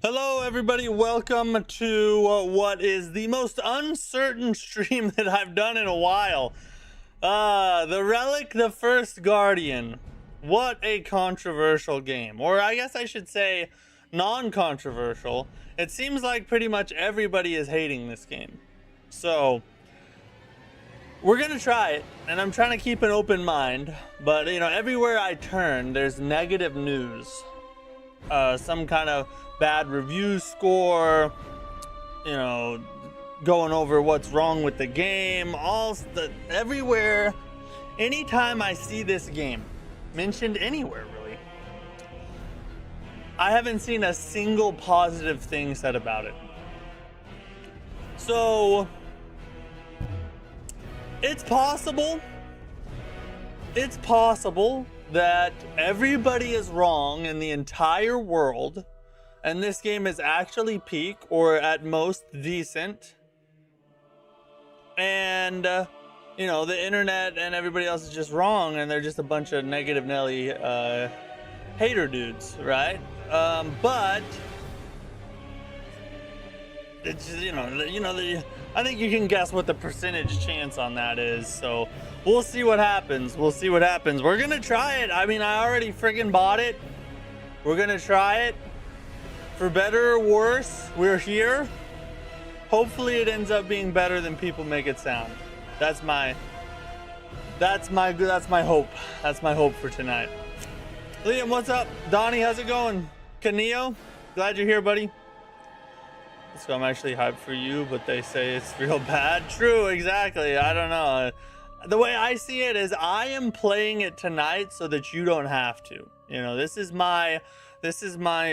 Hello everybody, welcome to what is the most uncertain stream that I've done in a while. The Relic, the First Guardian. What a controversial game. Or I guess I should say non-controversial. It seems like pretty much everybody is hating this game. So, we're gonna try it, and I'm trying to keep an open mind. But, you know, everywhere I turn, there's negative news. Some kind of bad review score, you know, going over what's wrong with the game, everywhere. Anytime I see this game mentioned anywhere, really, I haven't seen a single positive thing said about it. So it's possible that everybody is wrong in the entire world, and this game is actually peak or at most decent, and you know, the internet and everybody else is just wrong, and they're just a bunch of negative Nelly hater dudes, right? But it's just, I think you can guess what the percentage chance on that is. So we'll see what happens. We're gonna try it. I mean, I already friggin' bought it. We're gonna try it. For better or worse, we're here. Hopefully it ends up being better than people make it sound. That's my hope. That's my hope for tonight. Liam, what's up? Donnie, how's it going? Kaneo, glad you're here, buddy. So I'm actually hyped for you, but they say it's real bad. True, exactly. I don't know. The way I see it is I am playing it tonight so that you don't have to. You know, this is my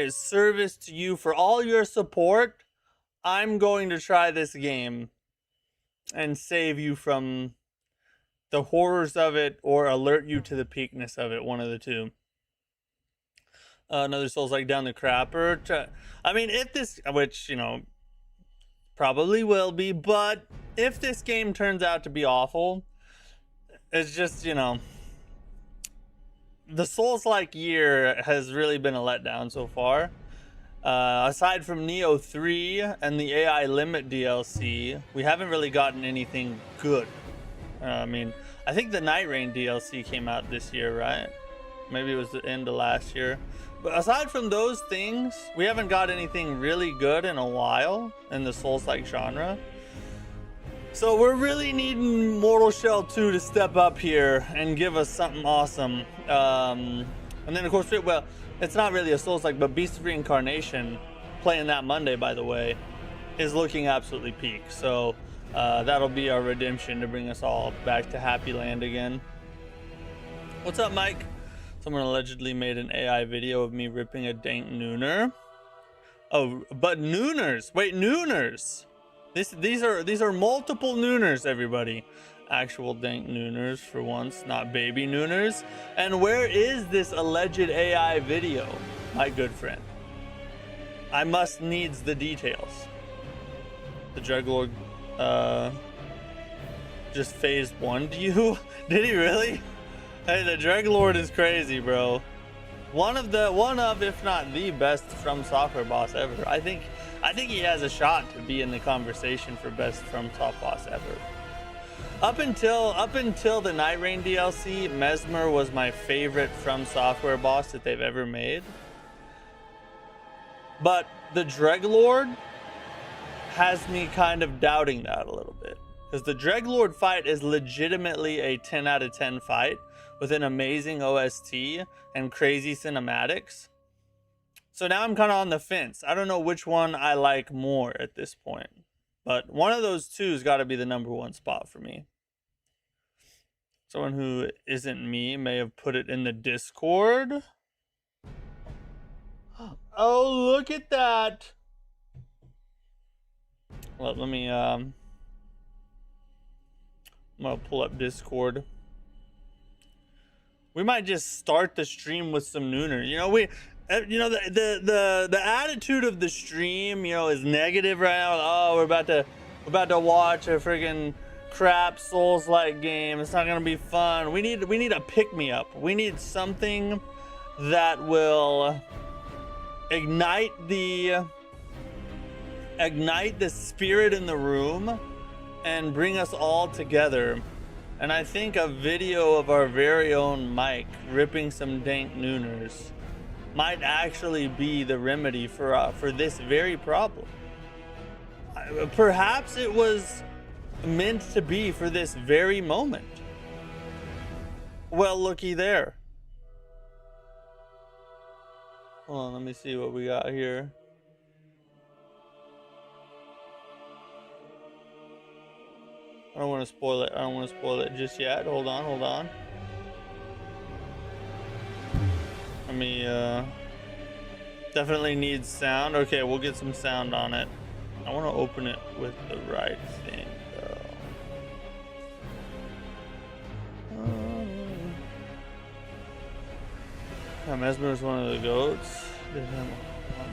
service to you for all your support. I'm going to try this game and save you from the horrors of it or alert you to the peakness of it, one of the two. Another Souls-like down the crapper. I mean, if this, which, you know, probably will be, but if this game turns out to be awful, it's just, you know, the Souls-like year has really been a letdown so far. Aside from Neo 3 and the AI Limit DLC, we haven't really gotten anything good. I mean, I think the Night Rain DLC came out this year, right? Maybe it was the end of last year. But aside from those things, we haven't got anything really good in a while in the Souls-like genre. So we're really needing Mortal Shell 2 to step up here and give us something awesome. And then, of course, well, it's not really a Souls-like, but Beast of Reincarnation, playing that Monday, by the way, is looking absolutely peak. So that'll be our redemption to bring us all back to Happy Land again. What's up, Mike? Someone allegedly made an AI video of me ripping a dank nooner. Oh, but nooners. Wait, nooners. These are multiple nooners, everybody. Actual dank nooners for once, not baby nooners. And where is this alleged AI video, my good friend? I must needs the details. The Dreadlord just phase 1'd you? Did he really? Hey, the Dreadlord is crazy, bro. One of, if not the best From Software boss ever. I think he has a shot to be in the conversation for best From Software boss ever. Up until the Night Rain DLC, Mesmer was my favorite From Software boss that they've ever made. But the Dreadlord has me kind of doubting that a little bit, because the Dreadlord fight is legitimately a 10 out of 10 fight with an amazing OST and crazy cinematics. So now I'm kind of on the fence. I don't know which one I like more at this point, but one of those two's got to be the #1 spot for me. Someone who isn't me may have put it in the Discord. Oh, look at that. Well, let me I'm gonna pull up Discord. We might just start the stream with some nooner. You know, the attitude of the stream, you know, is negative right now. Oh, we're about to watch a friggin' crap Souls-like game. It's not gonna be fun. We need a pick-me-up. We need something that will ignite the ignite the spirit in the room and bring us all together. And I think a video of our very own Mike ripping some dank nooners might actually be the remedy for this very problem. Perhaps it was meant to be for this very moment. Well, looky there. Hold on, let me see what we got here. I don't want to spoil it. I don't want to spoil it just yet. Hold on. Let me, definitely needs sound. Okay, we'll get some sound on it. I want to open it with the right thing, though. Mesmer was one of the goats. Did him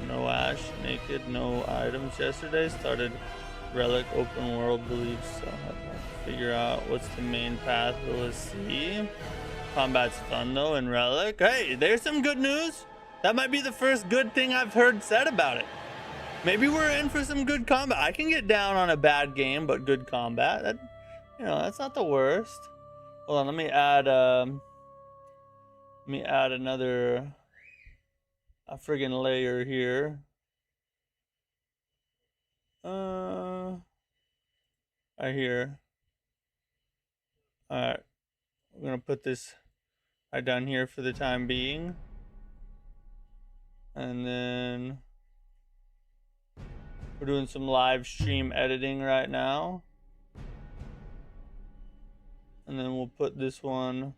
no ash, naked, no items yesterday. Started Relic open world, believes so. I have to figure out what's the main path. We'll see. Combat's fun though in Relic. Hey, there's some good news. That might be the first good thing I've heard said about it. Maybe we're in for some good combat. I can get down on a bad game, but good combat. That, you know, that's not the worst. Hold on, let me add another friggin' layer here. Right here. Alright. We're gonna put this right down here for the time being. And then we're doing some live stream editing right now. And then we'll put this one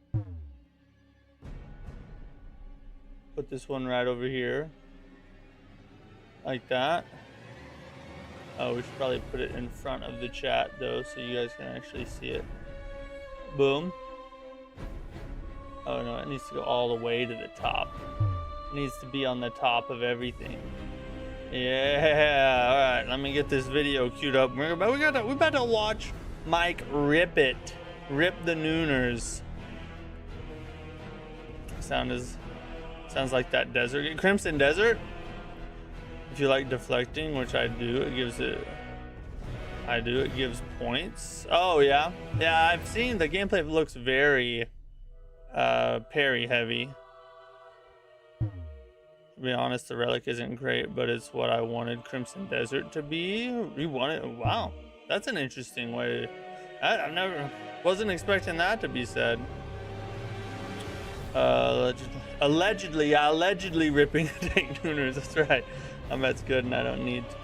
right over here. Like that. Oh, we should probably put it in front of the chat though, so you guys can actually see it. Boom. Oh no, it needs to go all the way to the top. It needs to be on the top of everything. Yeah, alright, let me get this video queued up. We're about to watch Mike rip it. Rip the nooners. Sounds like that desert. Crimson Desert. If you like deflecting, which I do, it gives points. Oh yeah. Yeah, I've seen the gameplay looks very parry heavy. To be honest, the Relic isn't great, but it's what I wanted Crimson Desert to be. We wanted, wow. That's an interesting way. I wasn't expecting that to be said. Allegedly ripping tank tuners. That's right. That's good, and I don't need to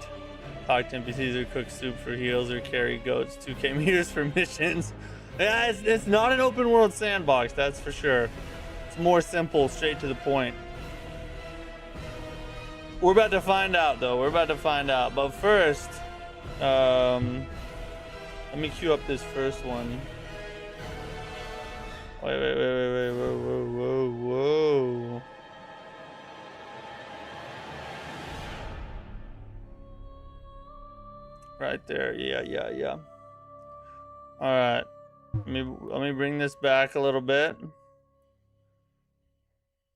talk to NPCs or cook soup for heals or carry goats 2k meters for missions. Yeah, it's not an open world sandbox, that's for sure. It's more simple, straight to the point. We're about to find out, though. We're about to find out. But first, let me queue up this first one. Wait, whoa. Right there, yeah. All right, let me bring this back a little bit,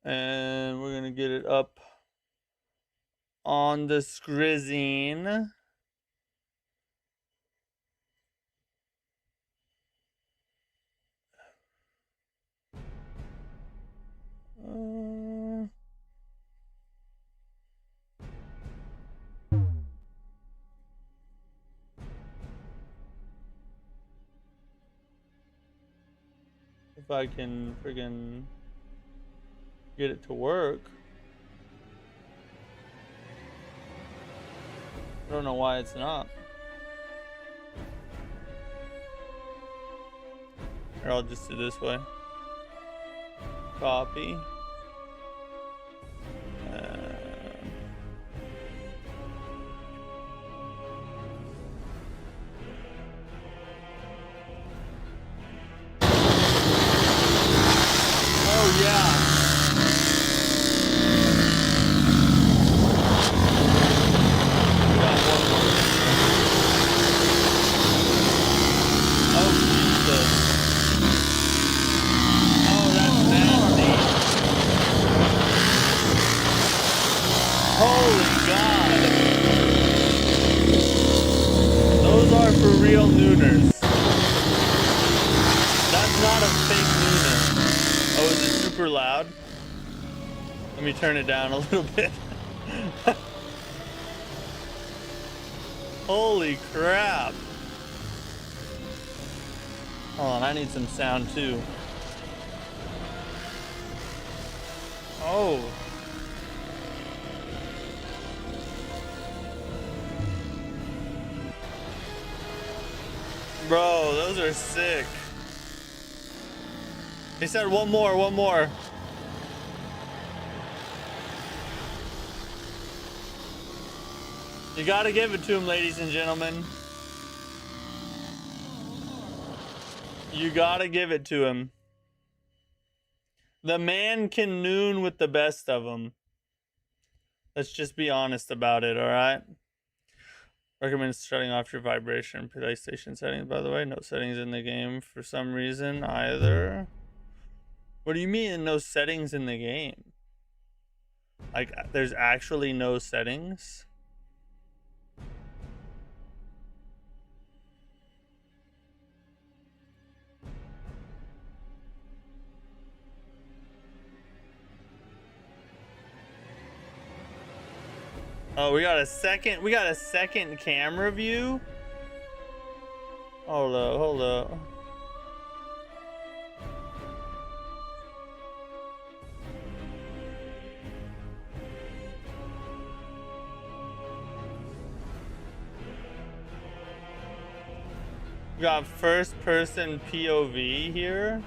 and we're gonna get it up on the screen. If I can friggin' get it to work. I don't know why it's not. Or I'll just do this way. Copy. real nooners. That's not a fake nooner. Oh, is it super loud? Let me turn it down a little bit. Holy crap. Hold on, I need some sound too. Oh. Bro, those are sick. He said one more, one more. You gotta give it to him, ladies and gentlemen. You gotta give it to him. The man can noon with the best of them. Let's just be honest about it, alright? Recommend shutting off your vibration PlayStation settings, by the way. No settings in the game for some reason either. What do you mean no settings in the game? Like, there's actually no settings? Oh, we got a second camera view? Hold up, hold up. We got first person POV here.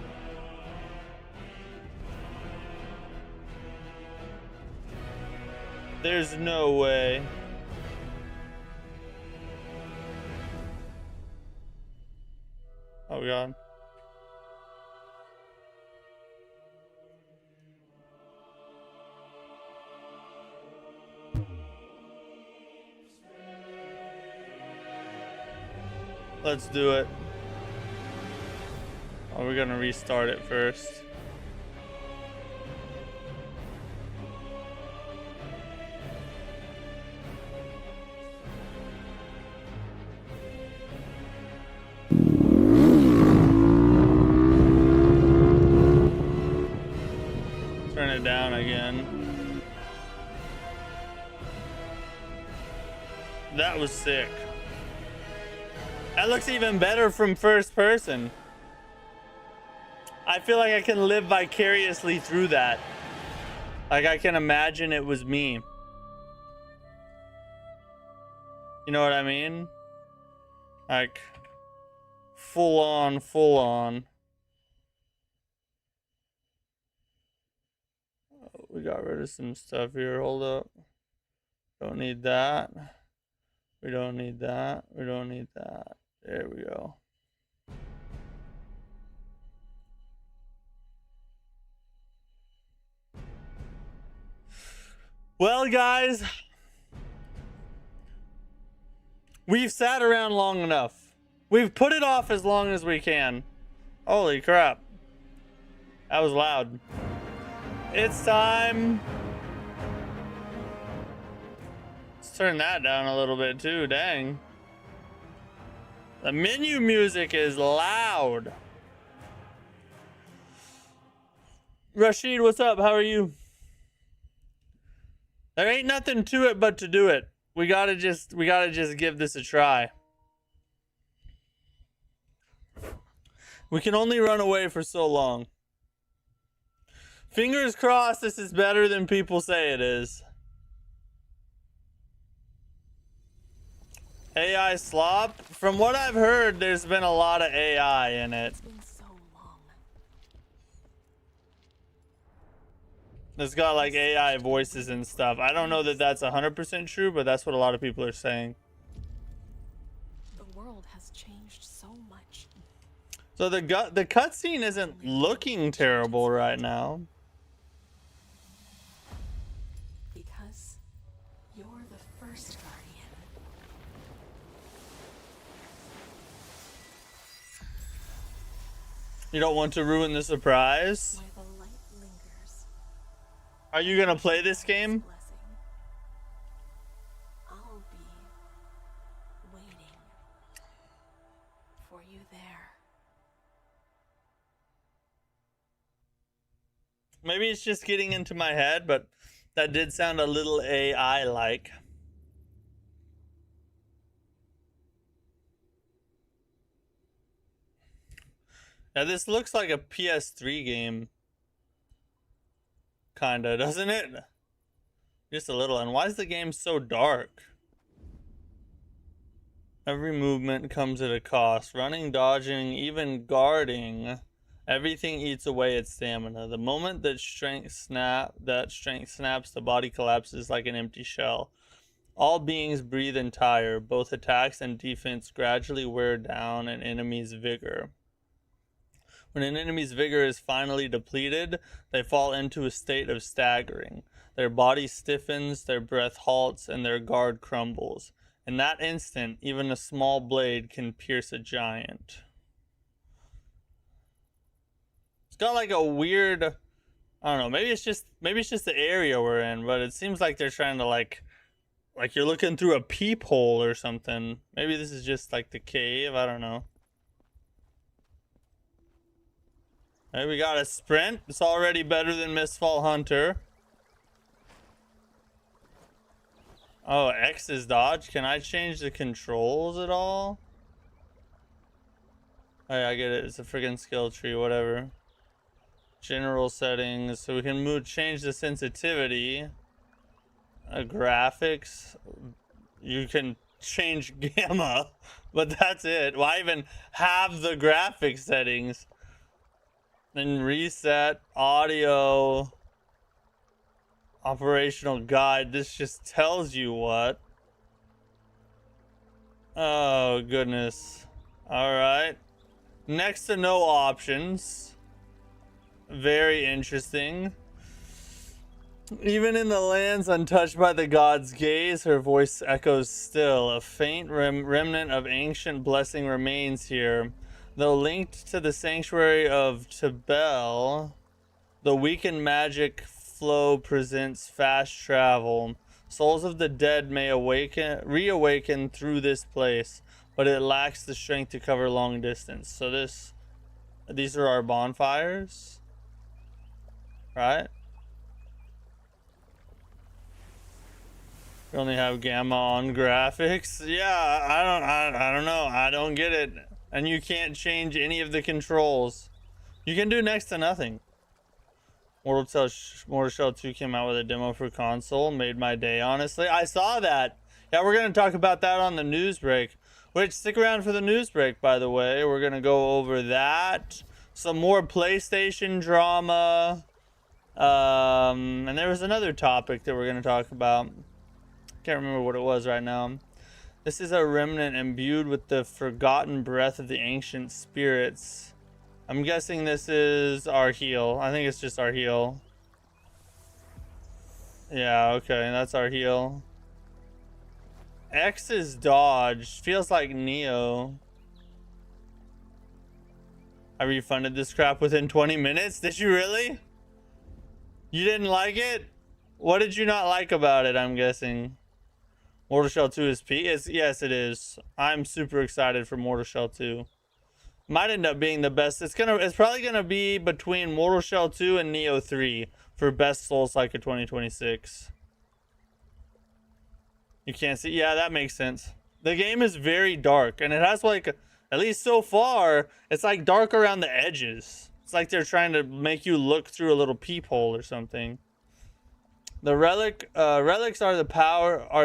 There's no way. Oh god. Let's do it. Oh, we're gonna restart it first. Turn it down again. That was sick. That looks even better from first person. I feel like I can live vicariously through that. Like I can imagine it was me. You know what I mean? Like full on, full on. Oh, we got rid of some stuff here. Hold up. Don't need that. We don't need that. We don't need that. There we go. Well, guys, we've sat around long enough. We've put it off as long as we can. Holy crap. That was loud. It's time. Let's turn that down a little bit too, dang. The menu music is loud. Rashid, what's up? How are you? There ain't nothing to it but to do it. We gotta just give this a try. We can only run away for so long. Fingers crossed this is better than people say it is. AI slop? From what I've heard, there's been a lot of AI in it. It's been so long. It's got like AI voices and stuff. I don't know that that's 100% true, but that's what a lot of people are saying. The world has changed so much. So the cutscene isn't looking terrible right now. Because you're the first Guardian. You don't want to ruin the surprise? Where the light lingers. Are you gonna play this game? Blessing. I'll be waiting. Maybe it's just getting into my head, but that did sound a little AI-like. Now this looks like a PS3 game. Kinda, doesn't it? Just a little. And why is the game so dark? Every movement comes at a cost. Running, dodging, even guarding. Everything eats away at stamina. The moment that strength snaps, the body collapses like an empty shell. All beings breathe and tire. Both attacks and defense gradually wear down an enemy's vigor. When an enemy's vigor is finally depleted, they fall into a state of staggering. Their body stiffens, their breath halts, and their guard crumbles. In that instant, even a small blade can pierce a giant. It's got like a weird, I don't know, maybe it's just the area we're in, but it seems like they're trying to like you're looking through a peephole or something. Maybe this is just like the cave, I don't know. Hey, we got a sprint. It's already better than Mistfall Hunter. Oh, X is dodge. Can I change the controls at all? Oh yeah, I get it. It's a freaking skill tree, whatever. General settings. So we can change the sensitivity. Graphics. You can change gamma, but that's it. Why even have the graphics settings? Then reset audio, operational guide. This just tells you what. Oh goodness. All right, next to no options. Very interesting. Even in the lands untouched by the god's gaze, her voice echoes still. A faint remnant of ancient blessing remains here. Though linked to the sanctuary of Tebel, the weakened magic flow presents fast travel. Souls of the dead may reawaken through this place, but it lacks the strength to cover long distance. So these are our bonfires, right? We only have gamma on graphics. Yeah, I don't know. I don't get it. And you can't change any of the controls. You can do next to nothing. Mortal Shell 2 came out with a demo for console. Made my day, honestly. I saw that. Yeah, we're going to talk about that on the news break. Which, stick around for the news break, by the way. We're going to go over that. Some more PlayStation drama. And there was another topic that we're going to talk about. Can't remember what it was right now. This is a remnant imbued with the forgotten breath of the ancient spirits. I'm guessing this is our heal. I think it's just our heal. Yeah, okay, that's our heal. X is dodge. Feels like Neo. I refunded this crap within 20 minutes. Did you really? You didn't like it? What did you not like about it, I'm guessing? Mortal Shell 2 is P? Yes, it is. I'm super excited for Mortal Shell 2. Might end up being the best. It's probably gonna be between Mortal Shell 2 and Neo 3 for best Souls-like of 2026. You can't see. Yeah, that makes sense. The game is very dark, and it has like, at least so far, it's like dark around the edges. It's like they're trying to make you look through a little peephole or something. The relics are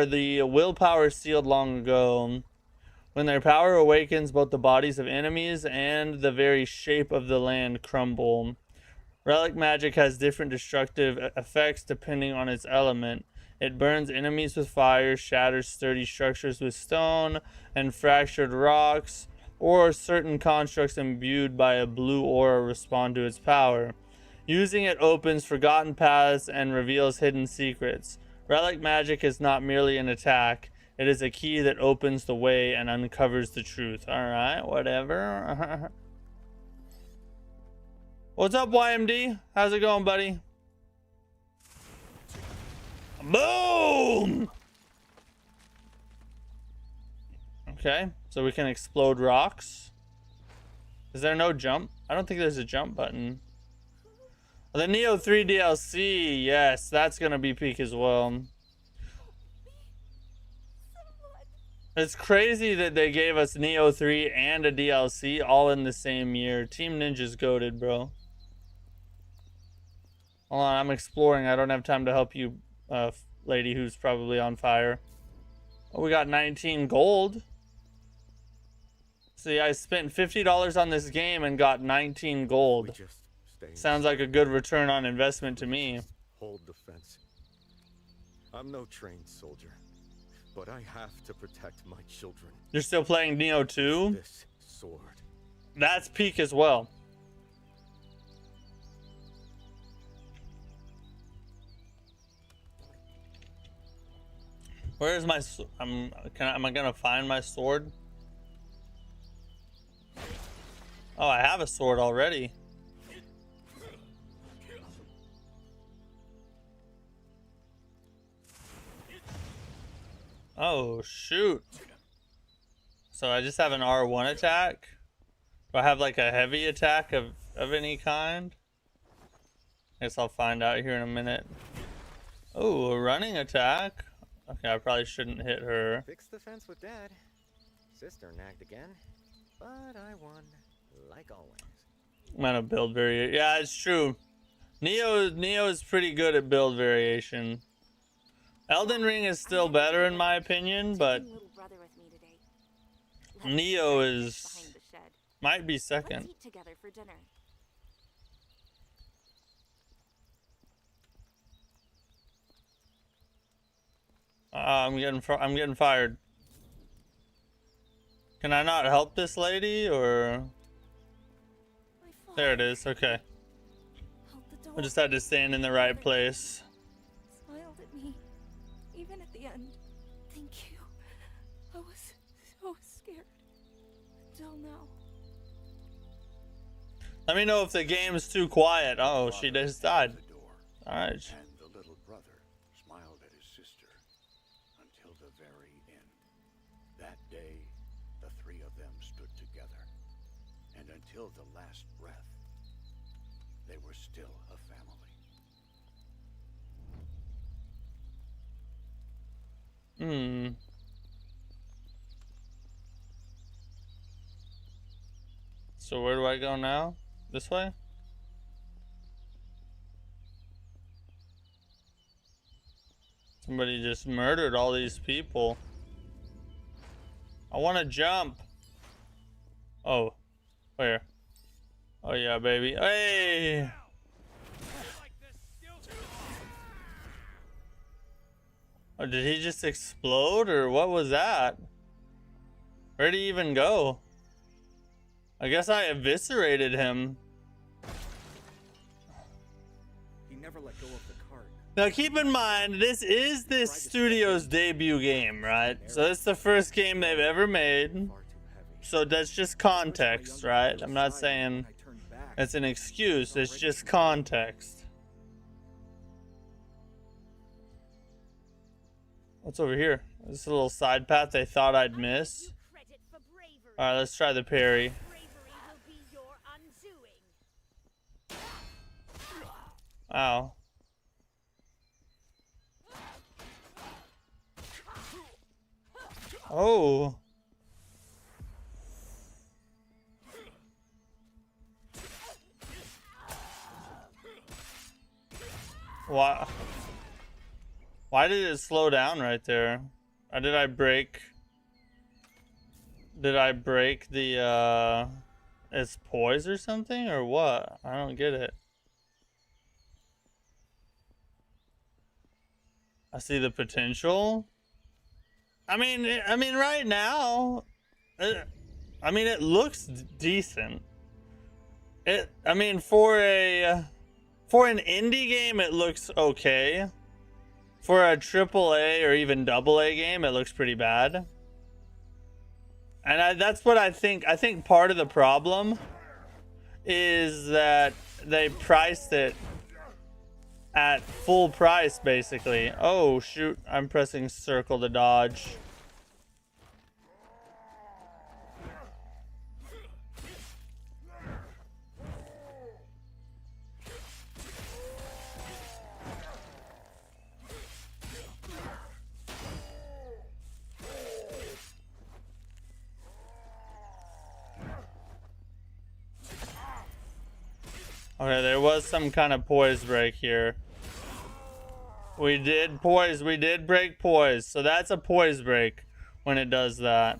the willpower sealed long ago. When their power awakens, both the bodies of enemies and the very shape of the land crumble. Relic magic has different destructive effects depending on its element. It burns enemies with fire, shatters sturdy structures with stone, and fractured rocks, or certain constructs imbued by a blue aura respond to its power. Using it opens forgotten paths and reveals hidden secrets. Relic magic is not merely an attack. It is a key that opens the way and uncovers the truth. Alright, whatever. What's up, YMD? How's it going, buddy? Boom! Okay, so we can explode rocks. Is there no jump? I don't think there's a jump button. The Neo 3 DLC, yes, that's gonna be peak as well. It's crazy that they gave us Neo 3 and a DLC all in the same year. Team Ninja's goated, bro. Hold on, I'm exploring. I don't have time to help you, lady who's probably on fire. Oh, we got 19 gold. See, I spent $50 on this game and got 19 gold. Sounds like a good return on investment to me. Hold the fence. I'm no trained soldier, but I have to protect my children. You're still playing Neo 2? This sword. That's peak as well. Where is my? Am I gonna find my sword? Oh, I have a sword already. Oh shoot! So I just have an R1 attack. Do I have like a heavy attack of any kind? I guess I'll find out here in a minute. Oh, a running attack. Okay, I probably shouldn't hit her. Fix the fence with Dad. Sister nagged again, but I won, like always. I'm gonna build variation. Yeah, it's true. Neo is pretty good at build variation. Elden Ring is still better in my opinion, but Neo is might be second. Let's eat together for dinner. I'm getting fired. Can I not help this lady or? There it is. Okay. I just had to stand in the right place. Smiled at me, even at the end. Thank you. I was so scared until now. Let me know if the game's too quiet. Oh, she just died. All right. And the little brother smiled at his sister until the very end. That day, the three of them stood together. And until the last breath, they were still a family. So where do I go now? This way? Somebody just murdered all these people. I want to jump. Oh, where? Oh yeah, baby. Hey! Oh, did he just explode or what was that? Where'd he even go? I guess I eviscerated him. He never let go of the cart. Now keep in mind, this is this studio's debut game, right? So it's the first game they've ever made. So that's just context, right? I'm not saying it's an excuse, it's just context. What's over here? This is a little side path they thought I'd miss. Alright, let's try the parry. Wow. Oh. Why? Why did it slow down right there? Or did I break? Did I break the its poise or something or what? I don't get it. I see the potential. I mean right now, it looks decent. I mean for an indie game it looks okay. For a AAA or even AA game it looks pretty bad. And that's what I think. I think part of the problem is that they priced it at full price basically. Oh shoot, I'm pressing circle to dodge. Okay, there was some kind of poise break here. We did break poise. So that's a poise break when it does that.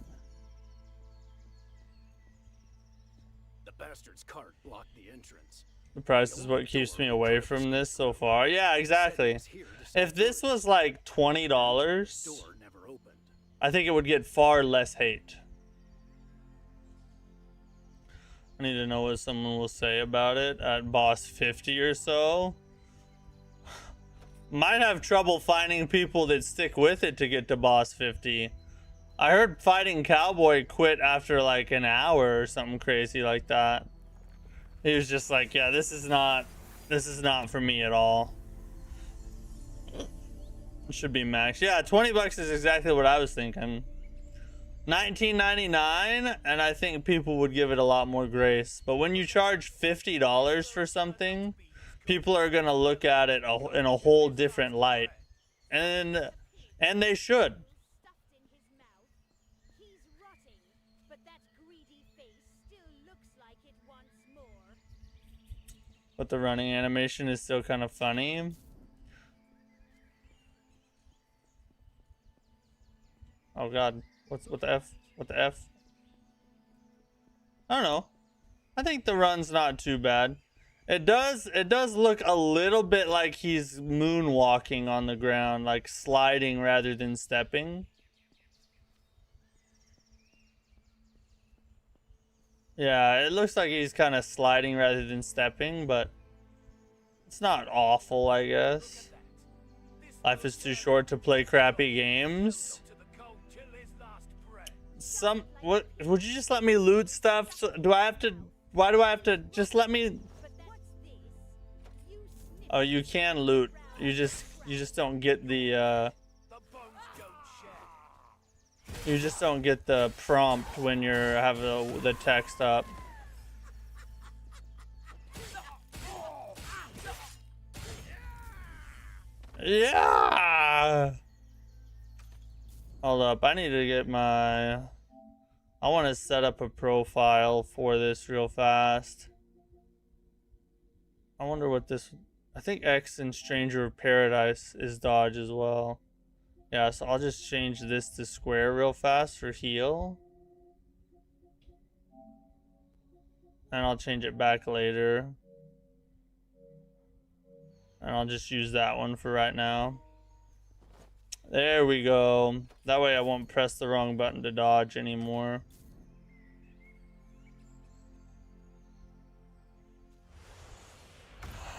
The bastard's cart blocked the entrance. The price is what keeps me away from this so far. Yeah, exactly. If this was like $20, Door never opened. I think it would get far less hate. I need to know what someone will say about it at boss 50 or so. Might have trouble finding people that stick with it to get to boss 50. I heard Fighting Cowboy quit after like an hour or something crazy like that. He was just like, yeah, this is not for me at all. It should be max. Yeah, 20 bucks is exactly what I was thinking. $19.99, and I think people would give it a lot more grace. But when you charge $50 for something, people are gonna look at it in a whole different light, and they should. Stuffed in his mouth. He's rotting, but that greedy face still looks like it wants more. But the running animation is still kind of funny. Oh god, what the F? What the F? I don't know. I think the run's not too bad. It does look a little bit like he's moonwalking on the ground, like sliding rather than stepping. Yeah, it looks like he's kind of sliding rather than stepping, but it's not awful, I guess. Life is too short to play crappy games. What would you just let me loot stuff? So, why do I have to just let me? Oh, you can loot. You just don't get the you just don't get the prompt when you're have the text up. Yeah. Hold up, I need to get my... I want to set up a profile for this real fast. I wonder what this... I think X in Stranger of Paradise is dodge as well. Yeah, so I'll just change this to square real fast for heal. And I'll change it back later. And I'll just use that one for right now. There we go. That way I won't press the wrong button to dodge anymore.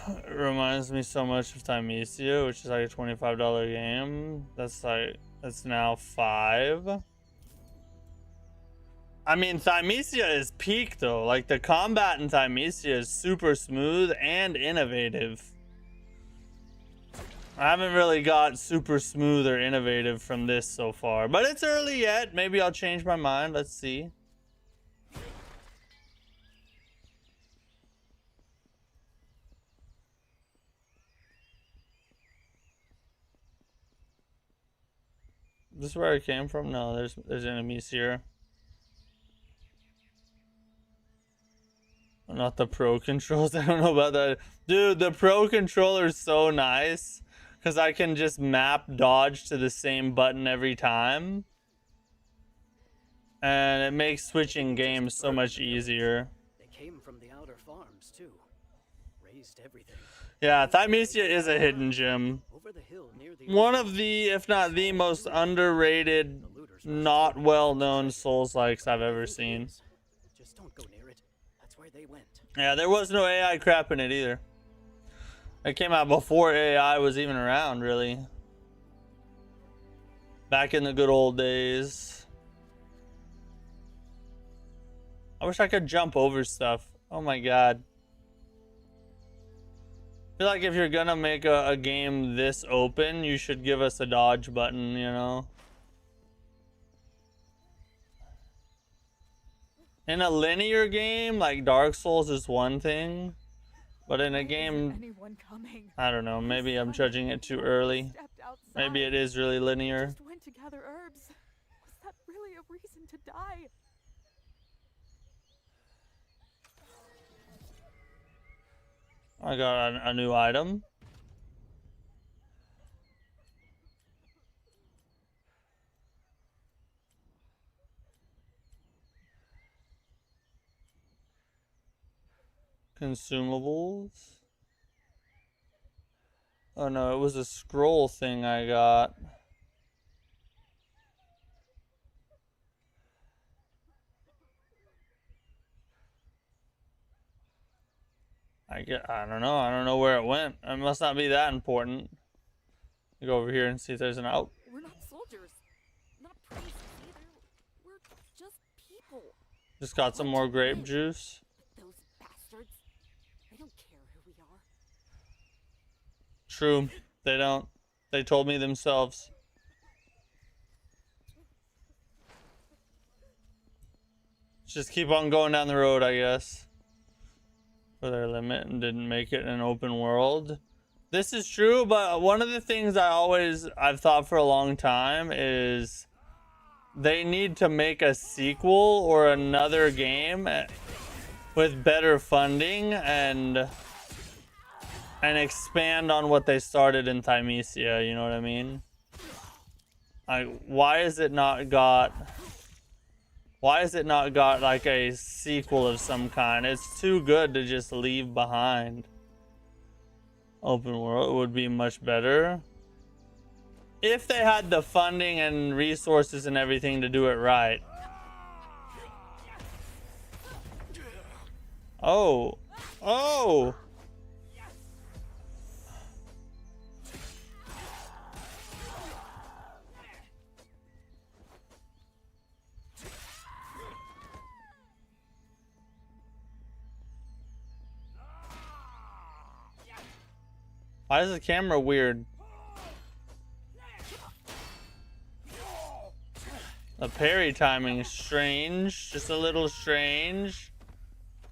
It reminds me so much of Thymesia, which is like a $25 game. That's now $5. I mean, Thymesia is peak though. Like the combat in Thymesia is super smooth and innovative. I haven't really got super smooth or innovative from this so far, but it's early yet. Maybe I'll change my mind. Let's see. This is where I came from? No, there's enemies here. Not the pro controls. I don't know about that. Dude, the pro controller is so nice. Because I can just map dodge to the same button every time. And it makes switching games so much easier. They came from the outer farms too. Raised everything. Yeah, Thymesia is a hidden gem. Over the hill near the One of the, if not the most underrated, not well-known Souls-likes I've ever seen. Just don't go near it. That's where they went. Yeah, there was no AI crap in it either. It came out before AI was even around, really. Back in the good old days. I wish I could jump over stuff. Oh my god. I feel like if you're gonna make a game this open, you should give us a dodge button, you know? In a linear game, like Dark Souls is one thing. But in a game, I don't know, maybe I'm judging it too early. Maybe it is really linear. Just went to gather herbs. Was that really a reason to die? I got a new item. Consumables. Oh no, it was a scroll thing I got. I don't know. I don't know where it went. It must not be that important. You go over here and see if there's an out. We're not soldiers, not priests either. We're just people. Just got some more grape juice. Those bastards, they don't care who we are. True. They don't. They told me themselves. Just keep on going down the road, I guess. For their limit and didn't make it an open world. This is true, but one of the things I've thought for a long time is they need to make a sequel or another game with better funding and expand on what they started in Thymesia, you know what I mean? Why is it not got like a sequel of some kind? It's too good to just leave behind. Open world would be much better if they had the funding and resources and everything to do it right. Oh. Why is the camera weird? The parry timing is strange. Just a little strange.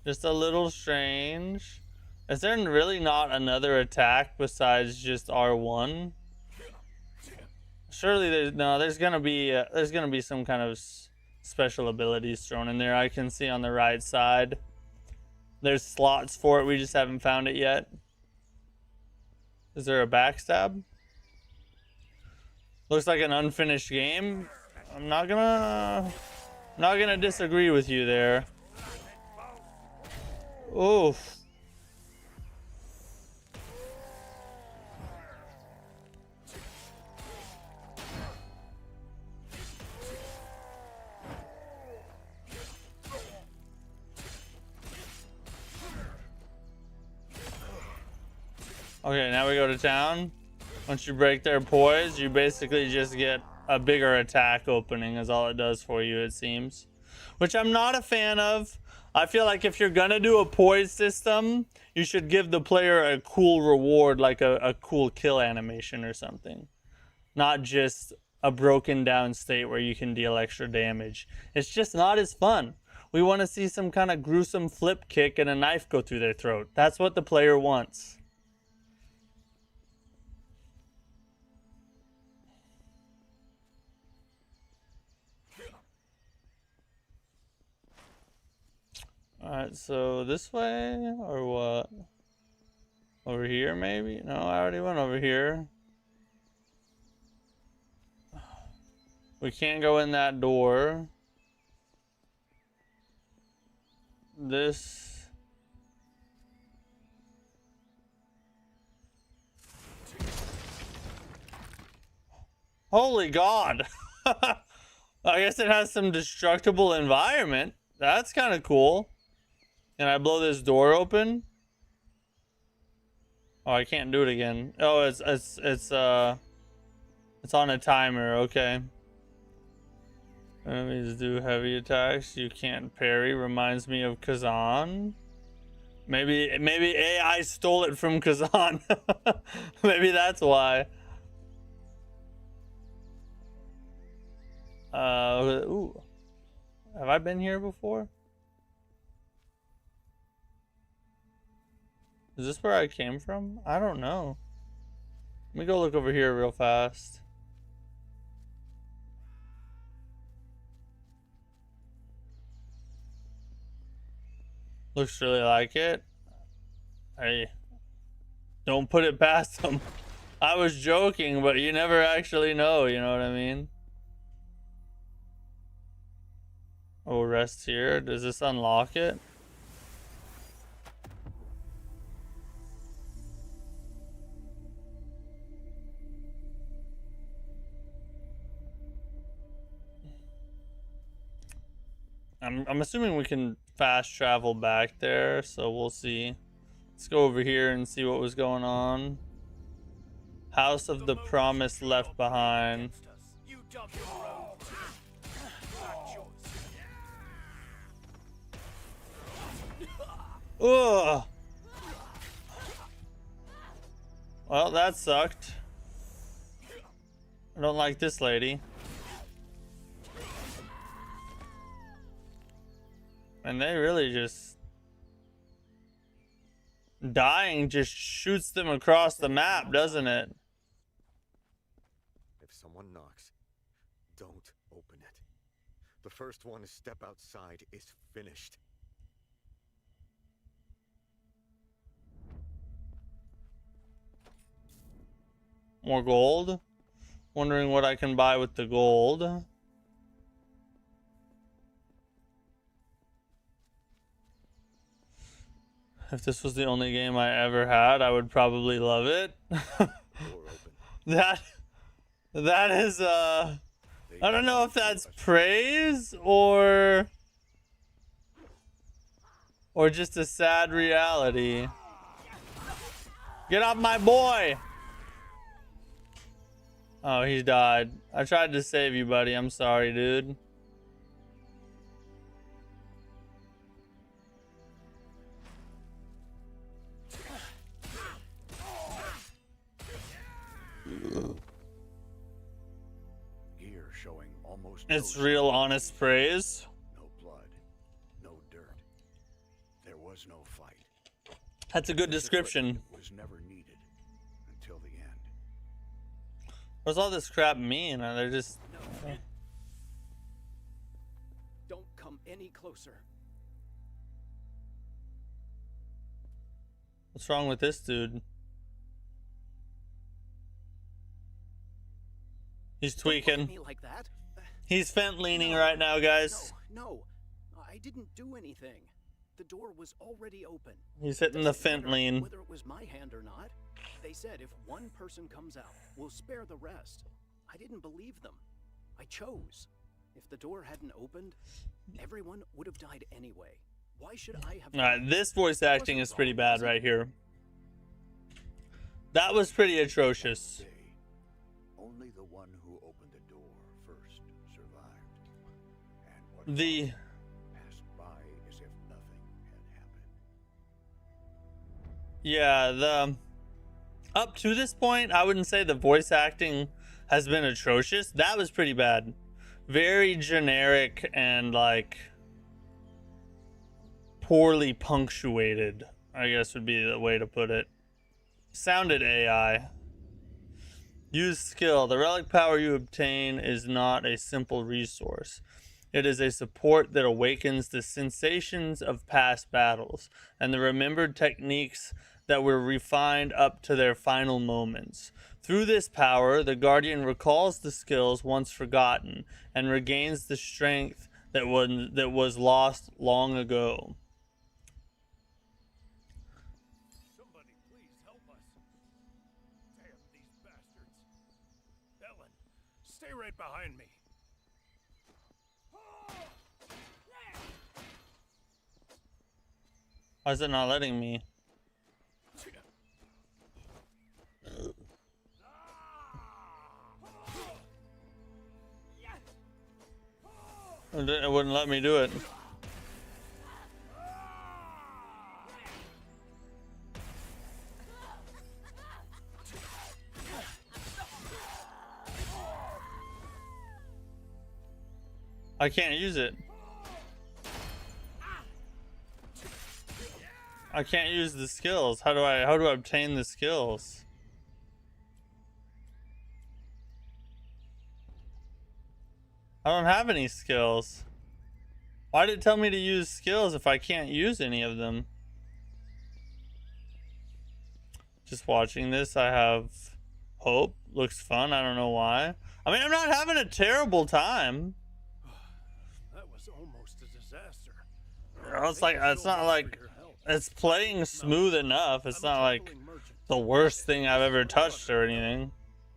Just a little strange. Is there really not another attack besides just R1? Surely there's gonna be some kind of special abilities thrown in there. I can see on the right side. There's slots for it. We just haven't found it yet. Is there a backstab? Looks like an unfinished game. I'm not gonna disagree with you there. Oof. Okay, now we go to town. Once you break their poise, you basically just get a bigger attack opening is all it does for you, it seems. Which I'm not a fan of. I feel like if you're gonna do a poise system, you should give the player a cool reward, like a cool kill animation or something. Not just a broken down state where you can deal extra damage. It's just not as fun. We want to see some kind of gruesome flip kick and a knife go through their throat. That's what the player wants. Alright, so this way or what? Over here maybe? No, I already went over here. We can't go in that door. This. Holy God! I guess it has some destructible environment. That's kind of cool. Can I blow this door open? Oh, I can't do it again. Oh, it's on a timer. Okay. Enemies do heavy attacks. You can't parry. Reminds me of Kazan. Maybe AI stole it from Kazan. Maybe that's why. Ooh. Have I been here before? Is this where I came from? I don't know. Let me go look over here real fast. Looks really like it. Hey, Don't put it past them. I was joking, but you never actually know, you know what I mean? Oh, rest here. Does this unlock it? I'm assuming we can fast travel back there, so we'll see. Let's go over here and see what was going on. House of the Promise Left Behind. Ugh. Well, that sucked. I don't like this lady. And they really just... Dying just shoots them across the map, doesn't it? If someone knocks, don't open it. The first one to step outside is finished. More gold. Wondering what I can buy with the gold. If this was the only game I ever had, I would probably love it. That is I don't know if that's praise or just a sad reality. Get off my boy. Oh, he died. I tried to save you, buddy. I'm sorry, dude. Gear showing almost It's no real sign. honest praise. No blood, no dirt. There was no fight. That's a good description. It was never needed until the end. What's all this crap mean? They're just... No. Don't come any closer. What's wrong with this dude? He's Don't look at tweaking. me like that. He's fent leaning right now, guys. No, I didn't do anything. The door was already open. He's hitting the Doesn't fent matter lean. whether it was my hand or not. They said if one person comes out, we'll spare the rest. I didn't believe them. I chose. If the door hadn't opened, everyone would have died anyway. Why should I have... Alright, this voice acting is pretty bad right here. That was pretty atrocious. Day, only the one who opened the door first survived. And what The... passed by as if nothing had happened. Yeah, the... Up to this point, I wouldn't say the voice acting has been atrocious. That was pretty bad. Very generic and, like... poorly punctuated, I guess would be the way to put it. Sounded AI. Use skill. The relic power you obtain is not a simple resource. It is a support that awakens the sensations of past battles and the remembered techniques that were refined up to their final moments. Through this power, the Guardian recalls the skills once forgotten and regains the strength that was lost long ago. Somebody please help us. Damn these bastards. Ellen, stay right behind me. Why is it not letting me? It wouldn't let me do it. I can't use it. I can't use the skills. How do I obtain the skills? I don't have any skills. Why did it tell me to use skills if I can't use any of them? just watching this, I have hope. Looks fun. I don't know why. I mean, I'm not having a terrible time. That was almost a disaster. It's like, it's not like it's playing smooth enough. It's not like the worst thing I've ever touched or anything.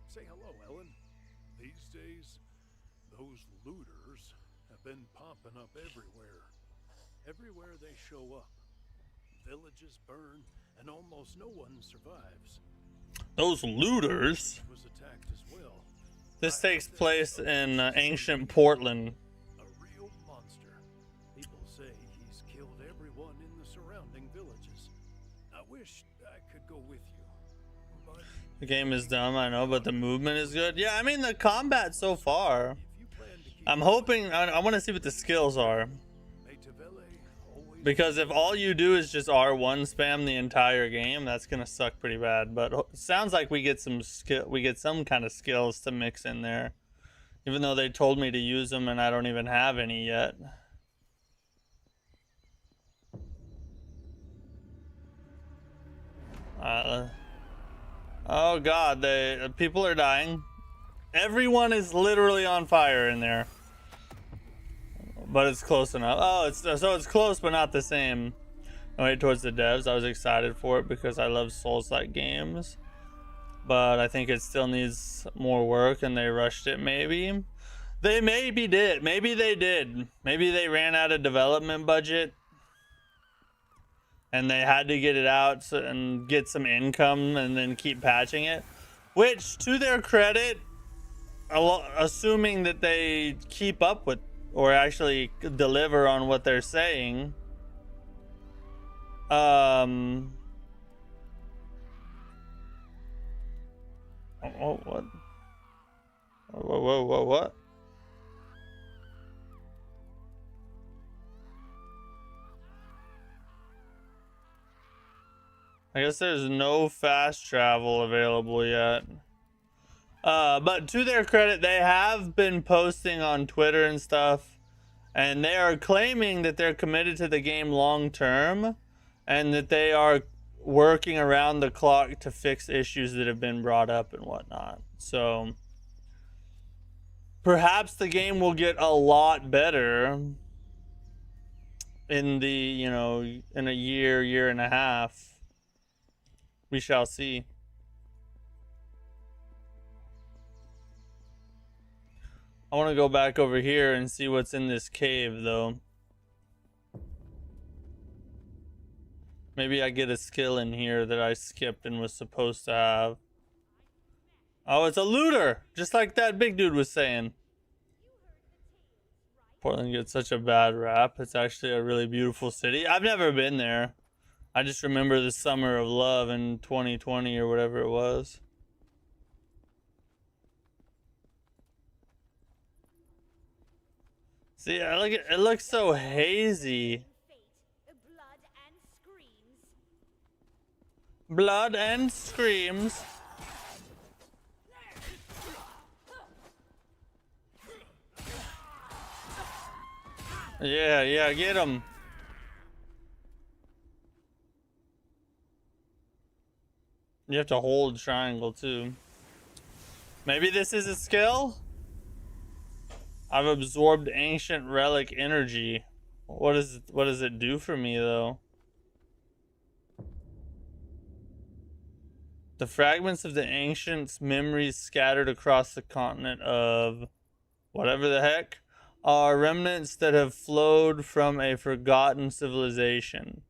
Say hello, Ellen. These days, those looters have been popping up everywhere. Everywhere they show up. Villages burn, and almost no one survives. Those looters. Was attacked as well. This takes place in ancient Portland. A real monster. People say he's killed everyone in the surrounding villages. I wish I could go with you, but The game is dumb, I know, but the movement is good. Yeah, I mean, the combat so far. if you plan to keep I'm hoping, I want to see what the skills are. Because if all you do is just R1 spam the entire game, that's gonna suck pretty bad. But it sounds like we get some kind of skills to mix in there, even though they told me to use them and I don't even have any yet. Oh God, people are dying. Everyone is literally on fire in there. But it's close enough. Oh, it's close, but not the same. Wait, towards the devs, I was excited for it because I love Souls-like games, but I think it still needs more work, and they rushed it. Maybe they did. Maybe they did. Maybe they ran out of development budget, and they had to get it out and get some income, and then keep patching it. Which, to their credit, assuming that they keep up with or actually deliver on what they're saying. Oh, what? Whoa, what? I guess there's no fast travel available yet. But to their credit, they have been posting on Twitter and stuff, and they are claiming that they're committed to the game long term, and that they are working around the clock to fix issues that have been brought up and whatnot. So perhaps the game will get a lot better in the, in a year and a half. We shall see. I want to go back over here and see what's in this cave, though. Maybe I get a skill in here that I skipped and was supposed to have. Oh, it's a looter! Just like that big dude was saying. Portland gets such a bad rap. It's actually a really beautiful city. I've never been there. I just remember the Summer of Love in 2020 or whatever it was. See, it looks so hazy. Blood and screams. Yeah, get him. You have to hold triangle too. Maybe this is a skill? I've absorbed ancient relic energy. What does it do for me though? The fragments of the ancients' memories scattered across the continent of whatever the heck are remnants that have flowed from a forgotten civilization.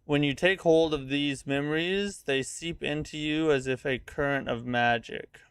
When you take hold of these memories, they seep into you as if a current of magic.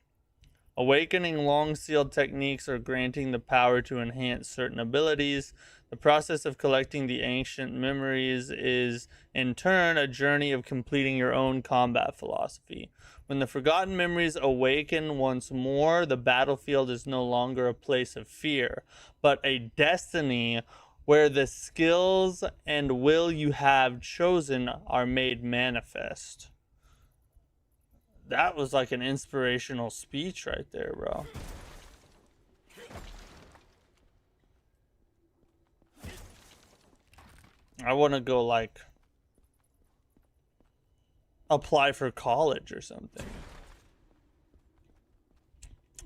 Awakening long-sealed techniques or granting the power to enhance certain abilities. The process of collecting the ancient memories is, in turn, a journey of completing your own combat philosophy. When the forgotten memories awaken once more, the battlefield is no longer a place of fear, but a destiny where the skills and will you have chosen are made manifest. That was like an inspirational speech right there, bro. I want to go like apply for college or something.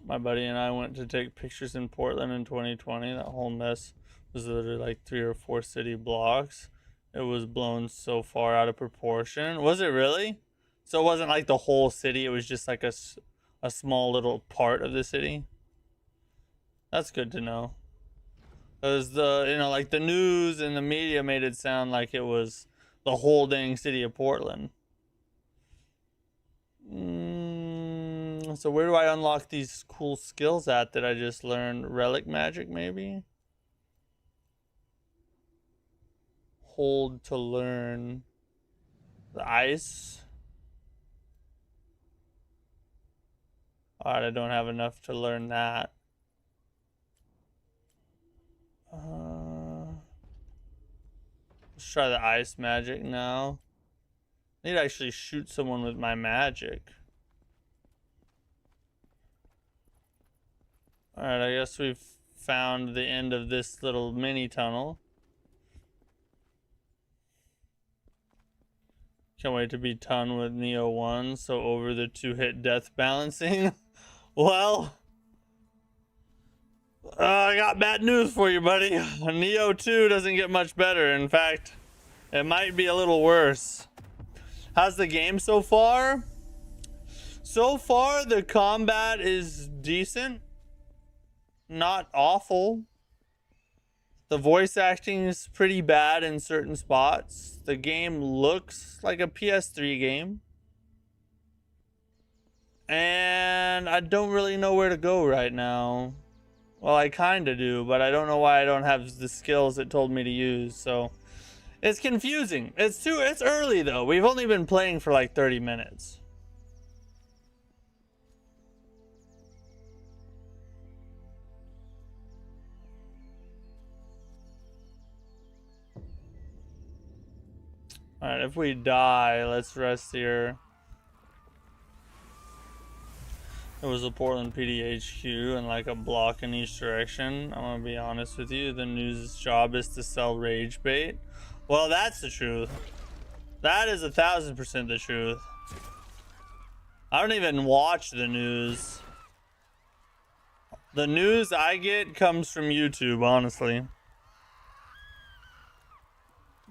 My buddy and I went to take pictures in Portland in 2020. That whole mess was literally like 3 or 4 city blocks. It was blown so far out of proportion. Was it really? So it wasn't like the whole city. It was just like a small little part of the city. That's good to know. Because like the news and the media made it sound like it was the whole dang city of Portland. So where do I unlock these cool skills at that I just learned? Relic magic, maybe? Hold to learn the ice. Alright, I don't have enough to learn that. Let's try the ice magic now. I need to actually shoot someone with my magic. Alright, I guess we've found the end of this little mini tunnel. Can't wait to be done with Neo 1, so over the 2-hit death balancing. Well, I got bad news for you, buddy. Neo 2 doesn't get much better. In fact, it might be a little worse. How's the game so far? So far, the combat is decent. Not awful. The voice acting is pretty bad in certain spots. The game looks like a PS3 game. And I don't really know where to go right now. Well, I kind of do, but I don't know why I don't have the skills it told me to use. So it's confusing. It's early though. We've only been playing for like 30 minutes. Alright, if we die, let's rest here. It was a Portland PDHQ and like a block in each direction. I'm gonna be honest with you, the news job is to sell rage bait. Well, that's the truth. That is 1000% the truth. I don't even watch the news. The news I get comes from YouTube, honestly.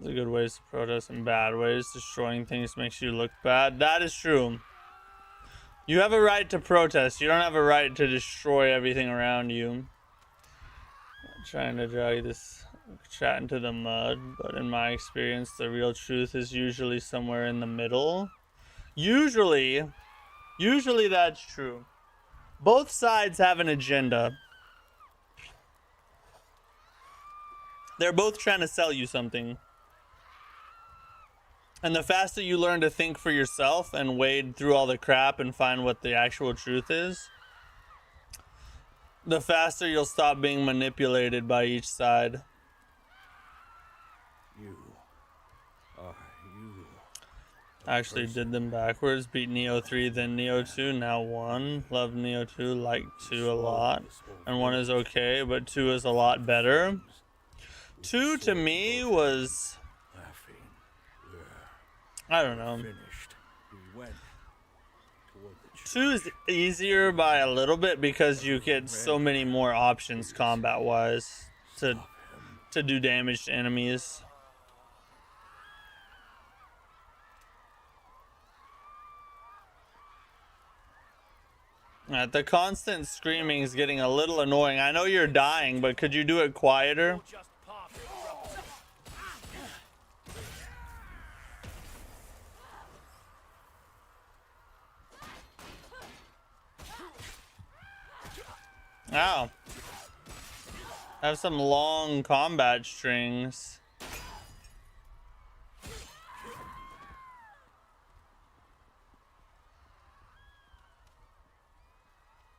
There's good ways to protest and bad ways. Destroying things makes you look bad. That is true. You have a right to protest. You don't have a right to destroy everything around you. I'm trying to drag this chat into the mud, but in my experience, the real truth is usually somewhere in the middle. Usually that's true. Both sides have an agenda. They're both trying to sell you something. And the faster you learn to think for yourself and wade through all the crap and find what the actual truth is, the faster you'll stop being manipulated by each side. I actually did them backwards. Beat Neo 3, then Neo 2, now 1. Love Neo 2, like 2 a lot. And 1 is okay, but 2 is a lot better. 2 to me was... I don't know. 2 is easier by a little bit because you get so many more options combat-wise to do damage to enemies. The constant screaming is getting a little annoying. I know you're dying, but could you do it quieter? Ow. I have some long combat strings.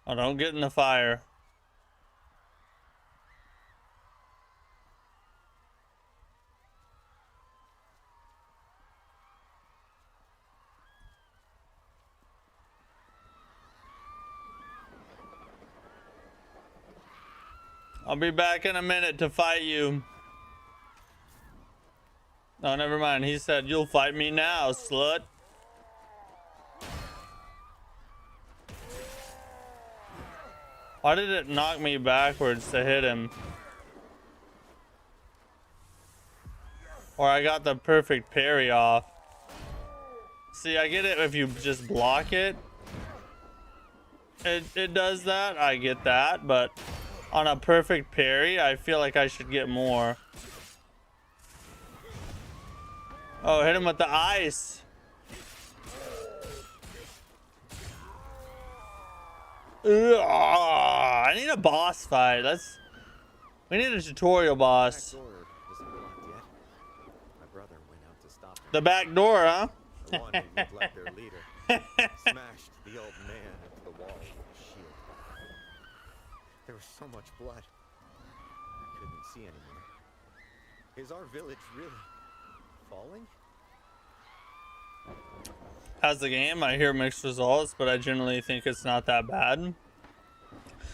Oh, don't get in the fire. I'll be back in a minute to fight you. Oh, never mind. He said, "You'll fight me now, slut." Why did it knock me backwards to hit him? Or I got the perfect parry off. See, I get it if you just block it. It does that, I get that, but on a perfect parry, I feel like I should get more. Oh, hit him with the ice. Ugh, I need a boss fight. We need a tutorial boss. Back door isn't locked yet. My brother went out to stop him. The back door, huh? The one who looked like their leader smashed the old man into the wall with a shield. There was so much blood. I couldn't see anymore. Is our village really falling? How's the game? I hear mixed results, but I generally think it's not that bad.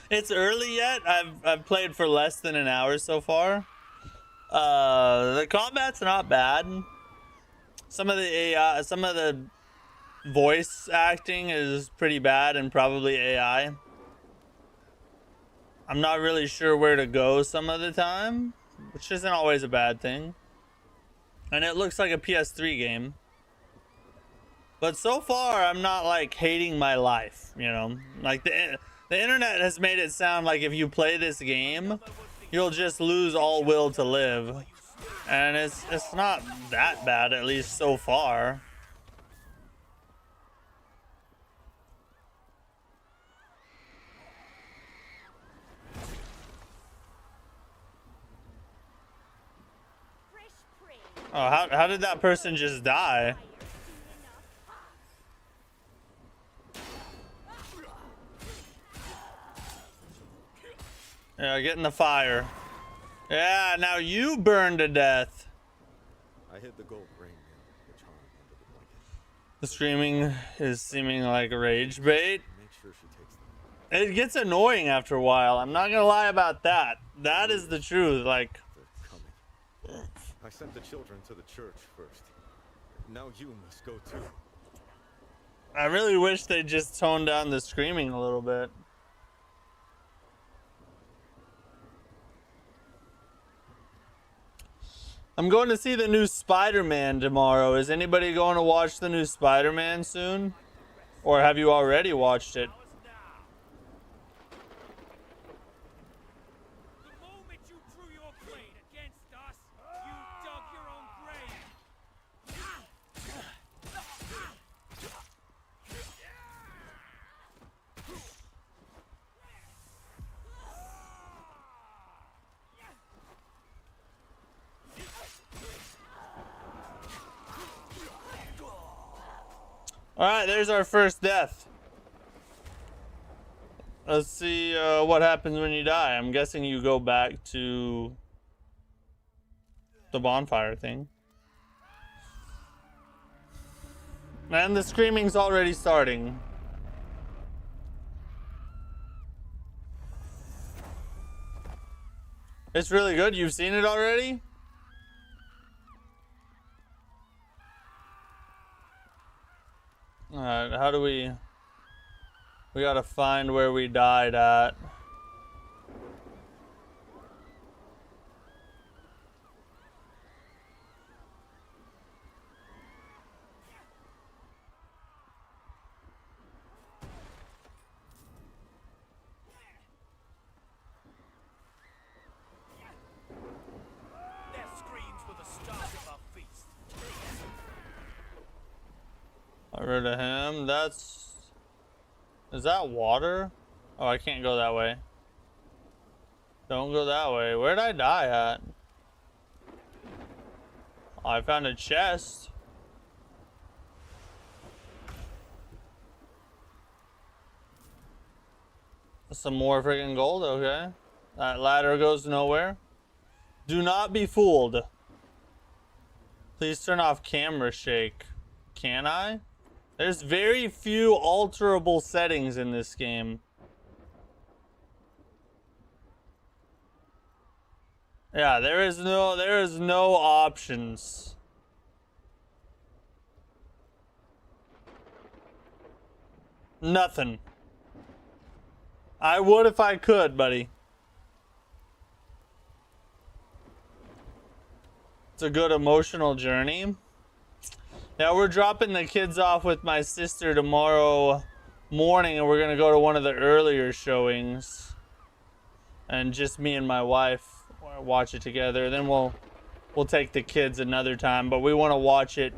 It's early yet. I've played for less than an hour so far. The combat's not bad. Some of the voice acting is pretty bad and probably AI. I'm not really sure where to go some of the time, which isn't always a bad thing. And it looks like a PS3 game. But so far, I'm not like hating my life, you know? Like the internet has made it sound like if you play this game, you'll just lose all will to live. And it's not that bad, at least so far. Oh, how did that person just die? Yeah, get in the fire. Yeah, now you burn to death. I hid the gold ring and the charm under the blanket. The screaming is seeming like rage bait. Make sure she takes them. It gets annoying after a while. I'm not gonna lie about that. That is the truth. Like, They're coming. I sent the children to the church first. Now you must go too. I really wish they just toned down the screaming a little bit. I'm going to see the new Spider-Man tomorrow. Is anybody going to watch the new Spider-Man soon? Or have you already watched it? The moment you drew your blade against us, you dug your own grave. Alright, there's our first death. Let's see what happens when you die. I'm guessing you go back to the bonfire thing. And the screaming's already starting. It's really good. You've seen it already? Alright, how do we gotta find where we died at. Their screams were the start of our feast. Got rid of him. Is that water? Oh, I can't go that way. Don't go that way. Where'd I die at? Oh, I found a chest. Some more freaking gold, okay. That ladder goes nowhere. Do not be fooled. Please turn off camera shake. Can I? There's very few alterable settings in this game. Yeah, there is no options. Nothing. I would if I could, buddy. It's a good emotional journey. Now we're dropping the kids off with my sister tomorrow morning, and we're gonna go to one of the earlier showings, and just me and my wife watch it together. Then we'll take the kids another time, but we want to watch it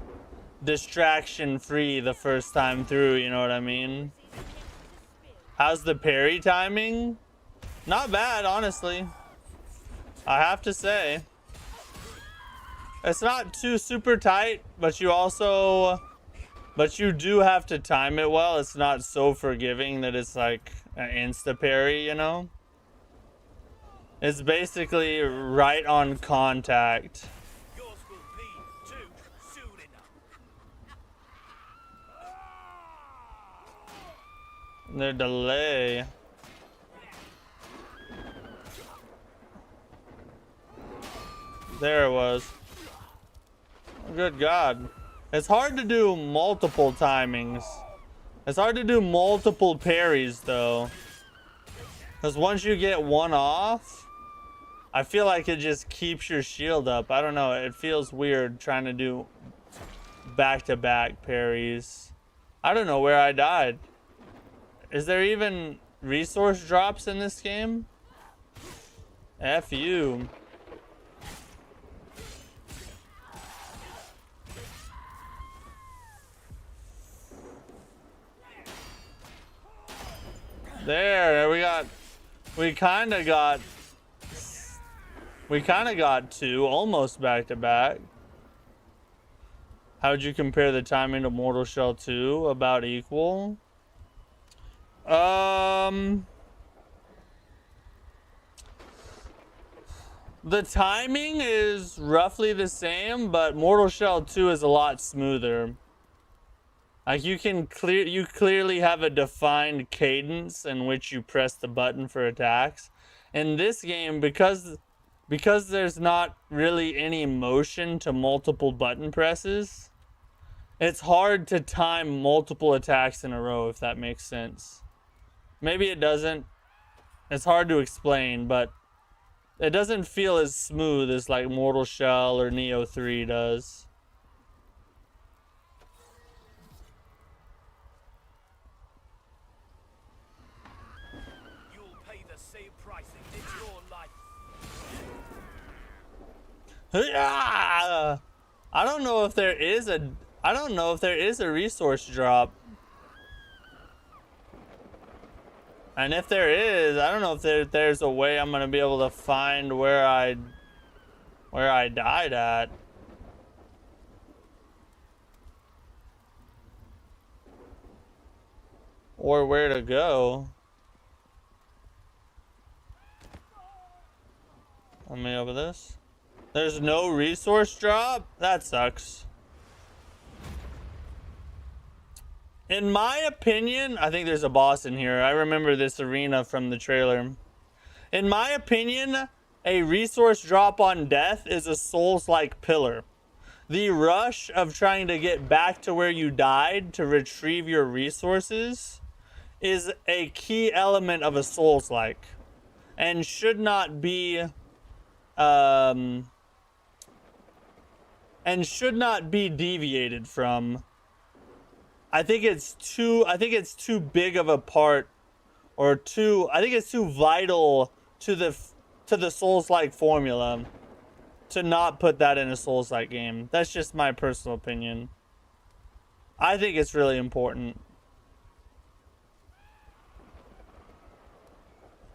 distraction free the first time through, you know what I mean? How's the parry timing? Not bad, honestly. I have to say. It's not too super tight, but you do have to time it well. It's not so forgiving that it's like an insta parry, you know? It's basically right on contact. Yours will be too soon enough. Their delay. There it was. Good God. It's hard to do multiple timings. It's hard to do multiple parries, though. Because once you get one off, I feel like it just keeps your shield up. I don't know. It feels weird trying to do back-to-back parries. I don't know where I died. Is there even resource drops in this game? F you. There, we kind of got two, almost back to back. How'd you compare the timing to Mortal Shell 2? About equal. The timing is roughly the same, but Mortal Shell 2 is a lot smoother. Like you clearly have a defined cadence in which you press the button for attacks. In this game, because there's not really any motion to multiple button presses, it's hard to time multiple attacks in a row, if that makes sense. Maybe it doesn't. It's hard to explain, but it doesn't feel as smooth as like Mortal Shell or Neo 3 does. I don't know if there is a resource drop. And if there is, I don't know if there's a way I'm gonna be able to find where I died at. Or where to go. Let me open this. There's no resource drop? That sucks. In my opinion, I think there's a boss in here. I remember this arena from the trailer. In my opinion, a resource drop on death is a Souls-like pillar. The rush of trying to get back to where you died to retrieve your resources is a key element of a Souls-like and should not be deviated from. I think it's too big of a part, or I think it's too vital to the Souls-like formula to not put that in a Souls-like game. That's just my personal opinion. I think it's really important.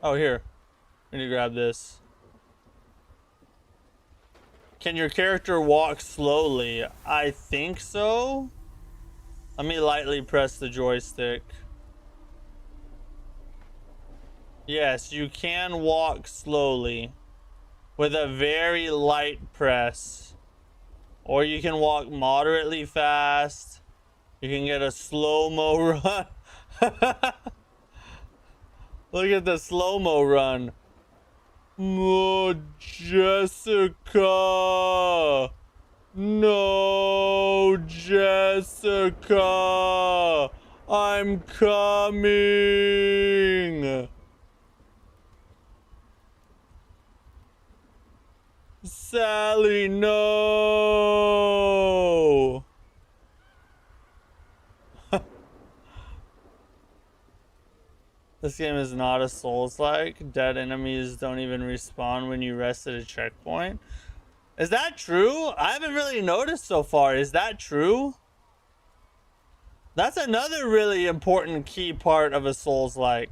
Oh, here. I need to grab this. Can your character walk slowly? I think so. Let me lightly press the joystick. Yes, you can walk slowly with a very light press. Or you can walk moderately fast. You can get a slow-mo run. Look at the slow-mo run. Oh, Jessica. No, Jessica. I'm coming. Sally, no. This game is not a Souls-like. Dead enemies don't even respawn when you rest at a checkpoint. Is that true? I haven't really noticed so far. Is that true? That's another really important key part of a Souls-like.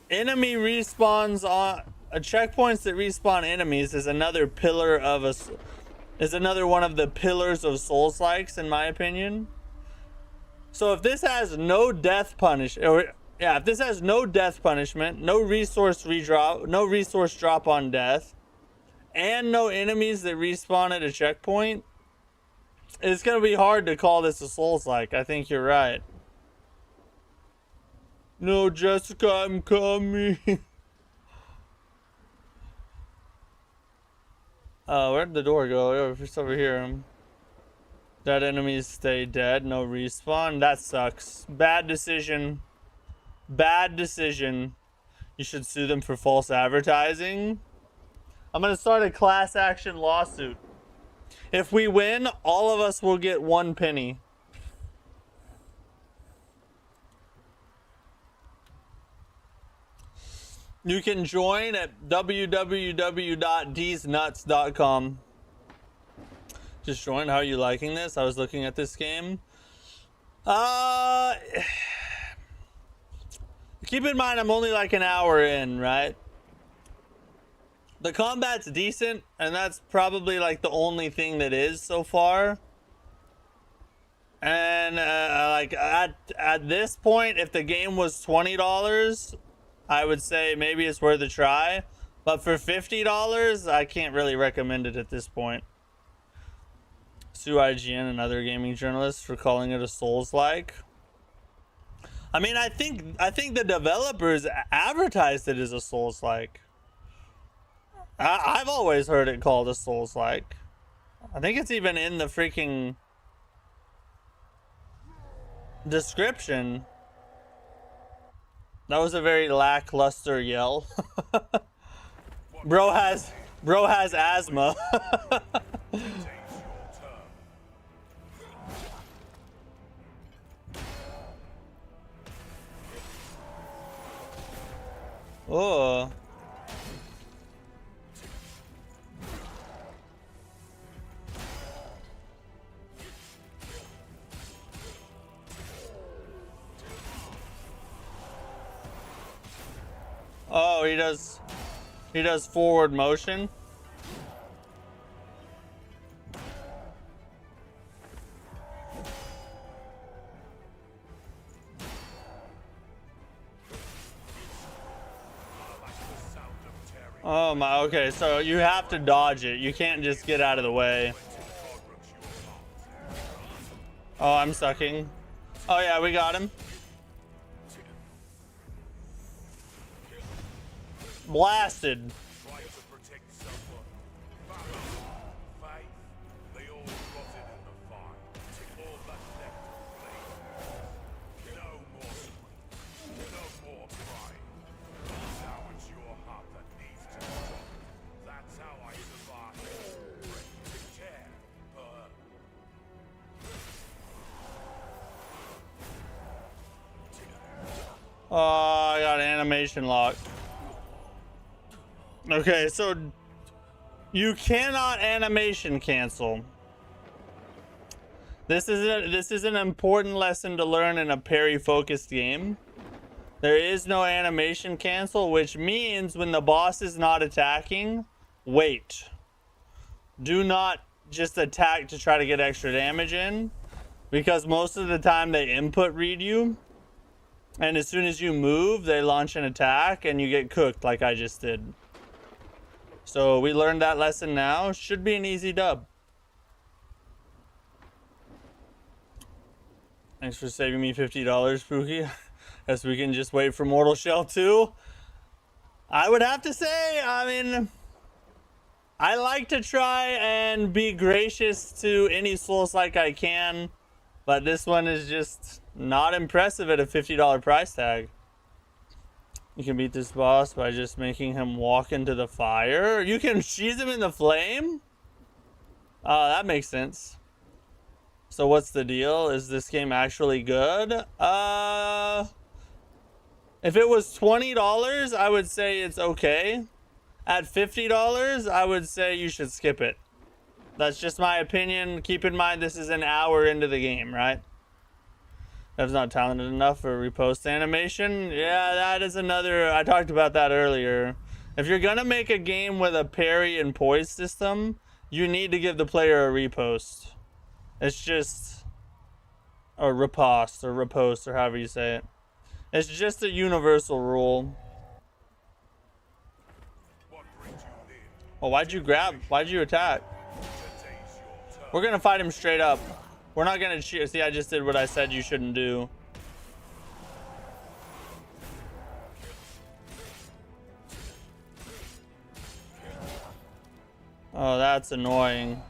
Enemy respawns on checkpoints that respawn enemies is another pillar of another one of the pillars of Souls-likes, in my opinion. So if this has no death if this has no death punishment, no resource redrop, no resource drop on death, and no enemies that respawn at a checkpoint, it's gonna be hard to call this a Souls-like. I think you're right. No, Jessica, I'm coming. Where'd the door go? Oh, it's over here. Dead enemies stay dead, no respawn. That sucks. Bad decision. Bad decision. You should sue them for false advertising. I'm gonna start a class action lawsuit. If we win, all of us will get 1 penny. You can join at www.dsnuts.com. Just join. How are you liking this? I was looking at this game. Keep in mind, I'm only like an hour in, right? The combat's decent, and that's probably like the only thing that is so far. And like at this point, if the game was $20, I would say maybe it's worth a try. But for $50, I can't really recommend it at this point. Sue IGN and other gaming journalists for calling it a Souls-like. I mean, I think the developers advertised it as a Souls-like. I've always heard it called a Souls-like. I think it's even in the freaking description. That was a very lackluster yell. Bro has asthma. Oh. Oh, he does forward motion. Oh my, okay, so you have to dodge it. You can't just get out of the way. Oh, I'm sucking. Oh yeah, we got him. Blasted. Oh, I got animation locked. Okay, so you cannot animation cancel. This is an important lesson to learn in a parry-focused game. There is no animation cancel, which means when the boss is not attacking, wait. Do not just attack to try to get extra damage in, because most of the time they input read you. And as soon as you move, they launch an attack and you get cooked like I just did. So we learned that lesson now. Should be an easy dub. Thanks for saving me $50, Spooky. Guess we can just wait for Mortal Shell 2. I would have to say, I mean, I like to try and be gracious to any Souls-like I can. But this one is just not impressive at a $50 price tag. You can beat this boss by just making him walk into the fire. You can cheese him in the flame? Oh, that makes sense. So what's the deal? Is this game actually good? If it was $20, I would say it's okay. At $50, I would say you should skip it. That's just my opinion. Keep in mind, this is an hour into the game, right? Dev's not talented enough for repost animation. Yeah, that is another... I talked about that earlier. If you're gonna make a game with a parry and poise system, you need to give the player a repost. It's just... or riposte, or repost, or however you say it. It's just a universal rule. Oh, why'd you grab? Why'd you attack? We're gonna fight him straight up. We're not gonna cheat. See, I just did what I said you shouldn't do. Oh, that's annoying.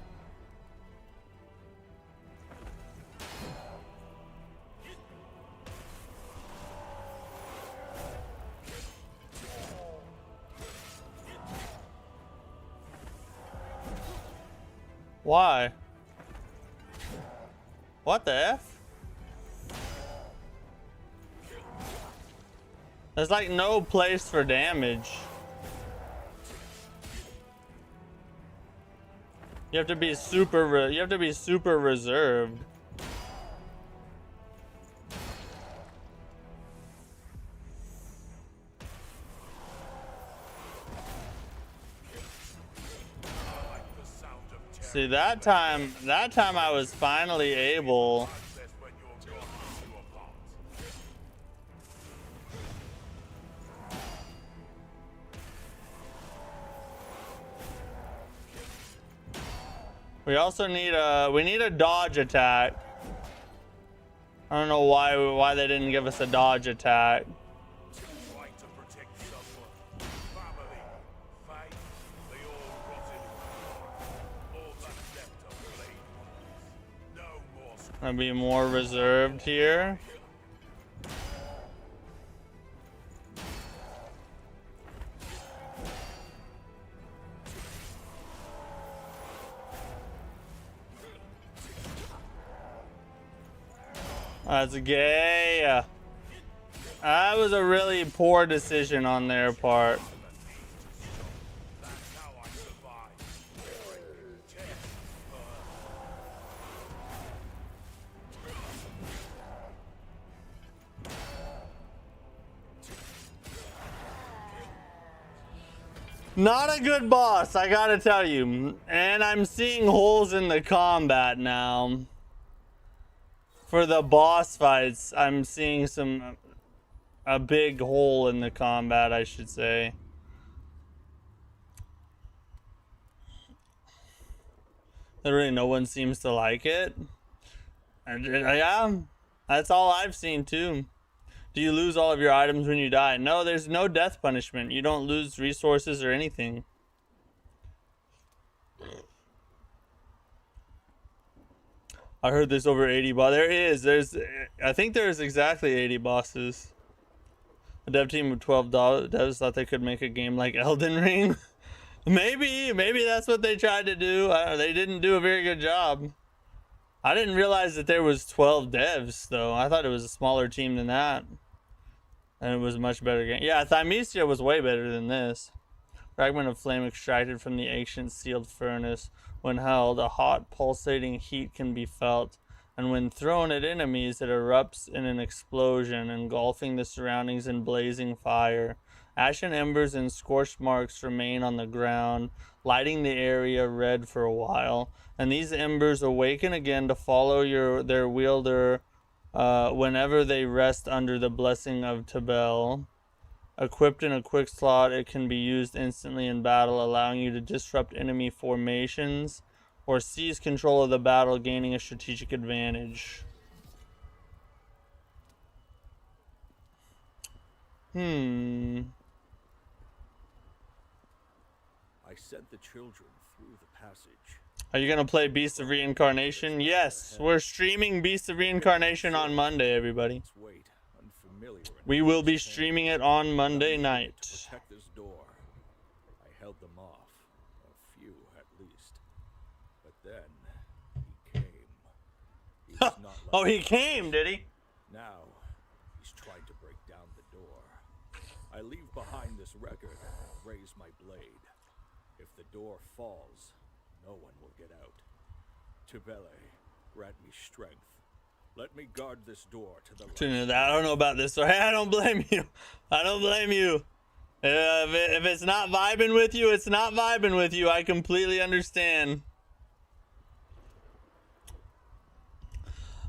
Why? What the F? There's like no place for damage. You have to be super reserved. See, that time I was finally able. We also need a dodge attack. I don't know why they didn't give us a dodge attack. I'll be more reserved here. That's gay. That was a really poor decision on their part. Not a good boss, I gotta tell you. And I'm seeing holes in the combat now. For the boss fights, I'm seeing a big hole in the combat, I should say. Literally no one seems to like it. And yeah, that's all I've seen too. Do you lose all of your items when you die? No, there's no death punishment. You don't lose resources or anything. I heard there's over 80 bosses. I think there's exactly 80 bosses. A dev team of 12 devs thought they could make a game like Elden Ring. Maybe that's what they tried to do. They didn't do a very good job. I didn't realize that there was 12 devs though. I thought it was a smaller team than that. And it was a much better game. Yeah, Thymesia was way better than this. Fragment of flame extracted from the ancient sealed furnace. When held, a hot pulsating heat can be felt, and when thrown at enemies, it erupts in an explosion, engulfing the surroundings in blazing fire. Ashen embers and scorched marks remain on the ground, lighting the area red for a while, and these embers awaken again to follow their wielder whenever they rest under the blessing of Tabel. Equipped in a quick slot, it can be used instantly in battle, allowing you to disrupt enemy formations or seize control of the battle, gaining a strategic advantage. I sent the children through the passage. Are you gonna play Beast of Reincarnation? Yes, we're streaming Beast of Reincarnation on Monday, everybody. Wait, unfamiliar. familiar. We will be streaming it on Monday To night. protect this door. I held them off, a few at least. But then he came. He was not like Oh, he came, did he? Now he's trying to break down the door. I leave behind this record and raise my blade. If the door falls, no one will get out. Tibele, grant me strength. Let me guard this door to the left. I don't know about this story. I don't blame you. I don't blame you. If it's not vibing with you, it's not vibing with you. I completely understand.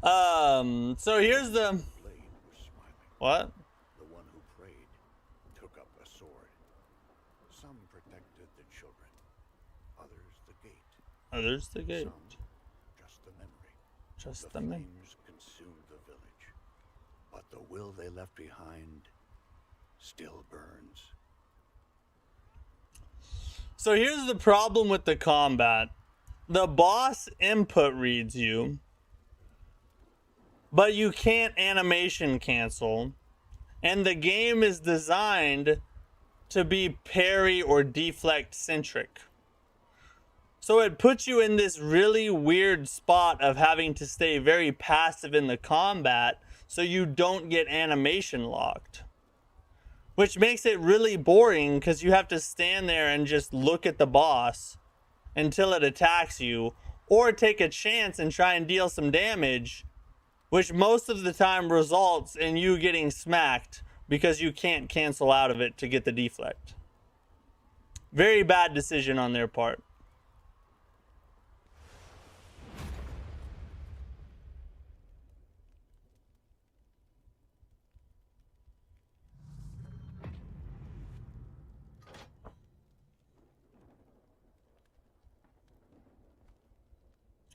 So here's the... Blade was smiling. What? The one who prayed took up a sword. Some protected the children, others the gate. Others the gate. Some just the memory. Just The the memory. flames consumed the village, but the will they left behind still burns. So here's the problem with the combat. The boss input reads you, but you can't animation cancel. And the game is designed to be parry or deflect centric. So it puts you in this really weird spot of having to stay very passive in the combat so you don't get animation locked. Which makes it really boring because you have to stand there and just look at the boss until it attacks you, or take a chance and try and deal some damage, which most of the time results in you getting smacked because you can't cancel out of it to get the deflect. Very bad decision on their part.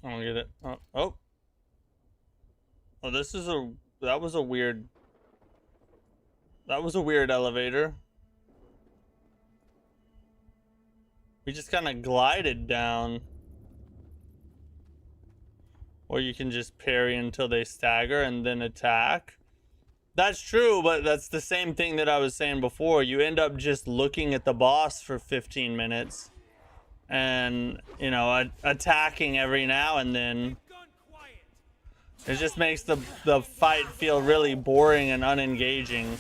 I don't get it. Oh, this is that was a weird elevator. We just kind of glided down. Or you can just parry until they stagger and then attack. That's true, but that's the same thing that I was saying before. You end up just looking at the boss for 15 minutes. And, you know, attacking every now and then. It just makes the fight feel really boring and unengaging.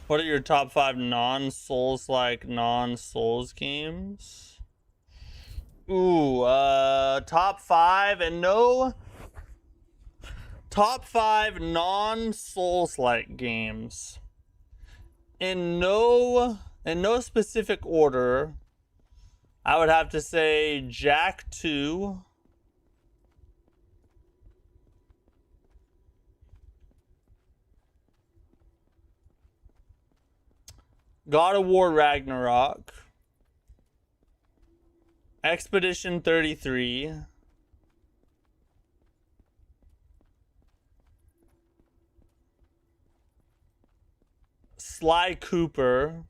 What are your top 5 non-Souls-like, non-Souls games? Ooh, top 5 and no... Top 5 non-Souls-like games. In no specific order, I would have to say Jack 2. God of War Ragnarok. Expedition 33. Sly Cooper.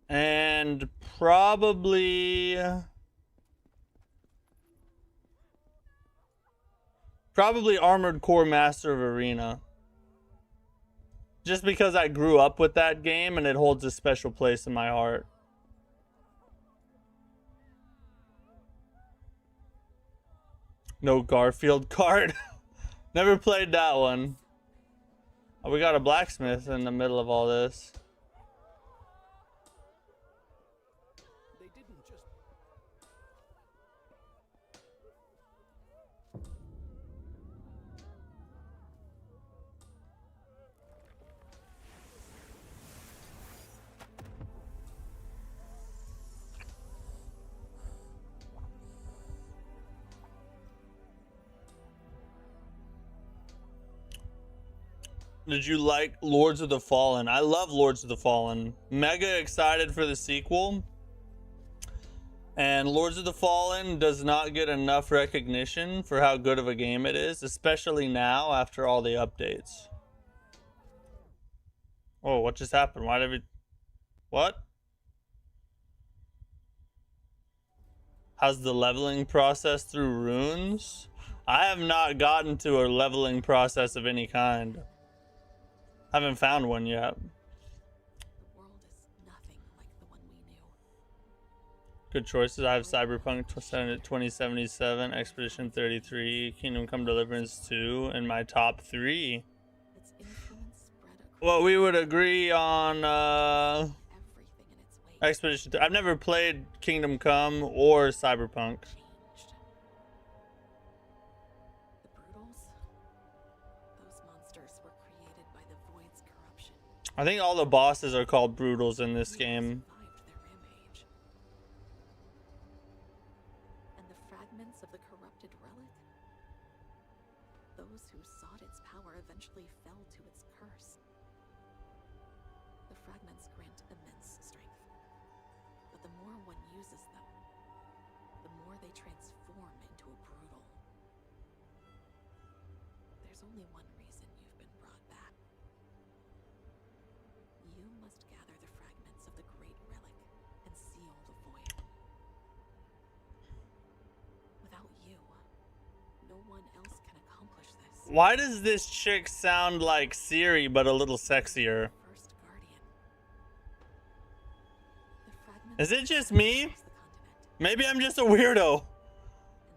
And probably Armored Core Master of Arena. Just because I grew up with that game and it holds a special place in my heart. No Garfield card. Never played that one. Oh, we got a blacksmith in the middle of all this. They didn't just... Did you like Lords of the Fallen? I love Lords of the Fallen. Mega excited for the sequel. And Lords of the Fallen does not get enough recognition for how good of a game it is, especially now after all the updates. Oh, what just happened? Why did we... What? How's the leveling process through runes? I have not gotten to a leveling process of any kind. Haven't found one yet. The world is nothing like the one we knew. Good choices. I have Cyberpunk 2077, Expedition 33, Kingdom Come Deliverance 2 in my top 3. Its influence spread across Well, we would agree on everything in its wake. Expedition 3. I've never played Kingdom Come or Cyberpunk. Changed. The Brutals? Those monsters were created by the Void's corruption. I think all the bosses are called Brutals in this game. Survived their rampage. And the fragments of the corrupted relic? Those who sought its power eventually fell to its curse. The fragments grant immense strength. But the more one uses them, the more they transform into a brutal. There's only one reason you've been brought back. You must gather the fragments of the great relic and seal the void. Without you, no one else can accomplish this. Why does this chick sound like Siri but a little sexier? First Guardian. The fragments Is it just me? across the continent, Maybe I'm just a weirdo.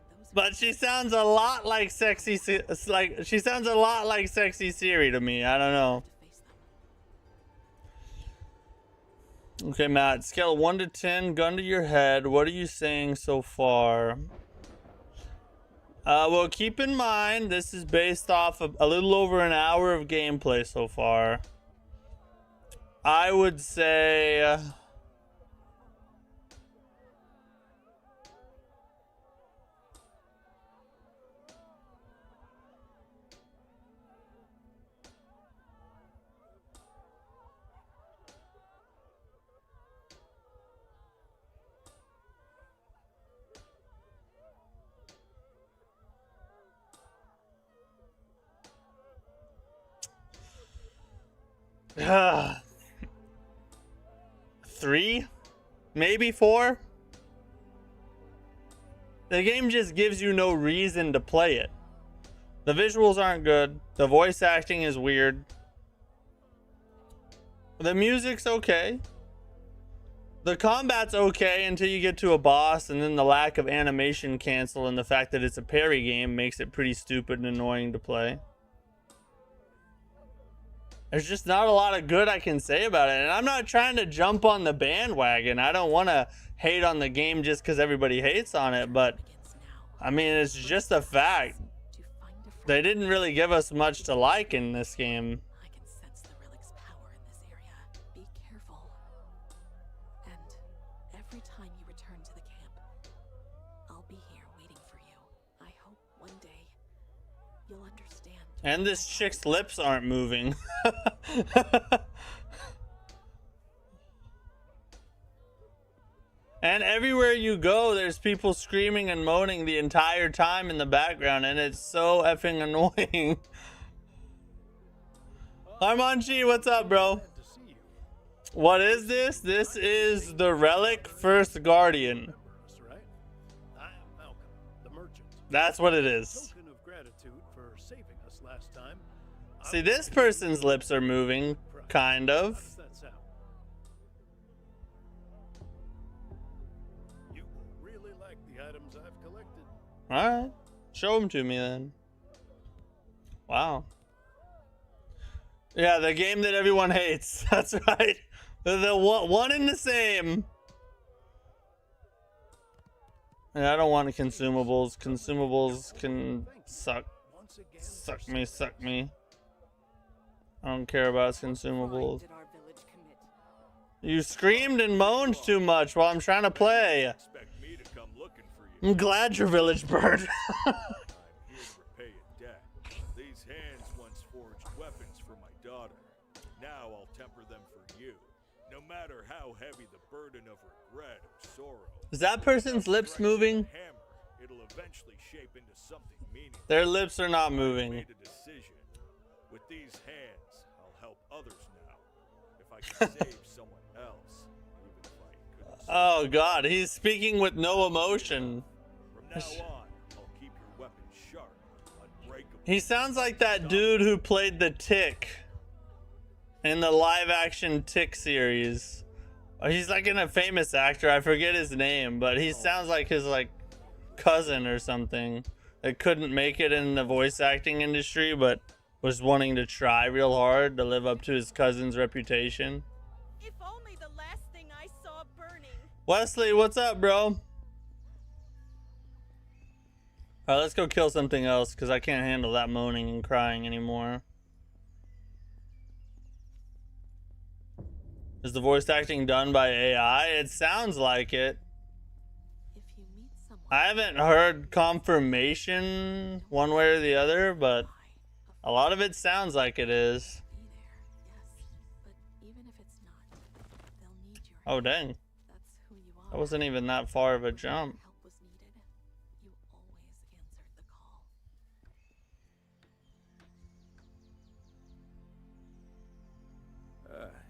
and those who But she sounds a lot like sexy. She sounds a lot like sexy Siri to me. I don't know. to face them. Okay, Matt. Scale 1 to 10. Gun to your head. What are you saying so far? Well, keep in mind this is based off of a little over an hour of gameplay so far. I would say. Three, maybe 4. The game just gives you no reason to play it. The visuals aren't good. The voice acting is weird. The music's okay. The combat's okay until you get to a boss, and then the lack of animation cancel and the fact that it's a parry game makes it pretty stupid and annoying to play. There's just not a lot of good I can say about it. And I'm not trying to jump on the bandwagon. I don't want to hate on the game just because everybody hates on it. But, Begins now. I mean, it's just a fact. To find a They fragment, didn't really give us much to like in this game. I can sense the relic's power in this area. Be careful. And every time you return to the camp, I'll be here waiting for you. I hope one day you'll understand. And this chick's lips aren't moving. And everywhere you go, there's people screaming and moaning the entire time in the background, and it's so effing annoying. Armanchi, what's up, bro? Glad to see you. What is this? This is the Relic First Guardian. Remember us, right? I am Malcolm, the merchant. That's what it is. Token of gratitude for saving us last time. I See, will this give you person's lips are moving, kind How of. does that sound? You will really like the items I've collected. Alright. Show them to me then. Wow. Yeah, the game that everyone hates. That's right. The one and the same. Yeah, I don't want consumables. Consumables can suck. Once again, Suck me, suck me. I don't care about consumables. Did our village commit? You screamed and moaned too much while I'm trying to play. Expect me to come looking for you. I'm glad your village burned. I'm here to repay a debt. These hands once forged weapons for my how heavy the burden of regret and sorrow. Is that person's lips Strikes with a moving? hammer, it'll eventually shape into something meaningful. Their lips are not I moving. made a decision. With these hands, I'll help others now. If I can save someone else, even if I couldn't save Oh god, he's speaking with no emotion. From now on, I'll keep your weapons sharp, unbreakable. He sounds like that dude who played the Tick in the live action Tick series. He's like a famous actor. I forget his name, but he sounds like his like cousin or something that couldn't make it in the voice acting industry, but was wanting to try real hard to live up to his cousin's reputation. If only the last thing I saw burning. Wesley, what's up, bro? Alright, let's go kill something else because I can't handle that moaning and crying anymore. Is the voice acting done by AI? It sounds like it. If you meet someone, I haven't heard confirmation one way or the other, but a lot of it sounds like it is. be there, yes. But even if it's not, they'll need your Oh, help. dang. That's who you are. That wasn't even that far of a jump. Help was needed. You always answered the call.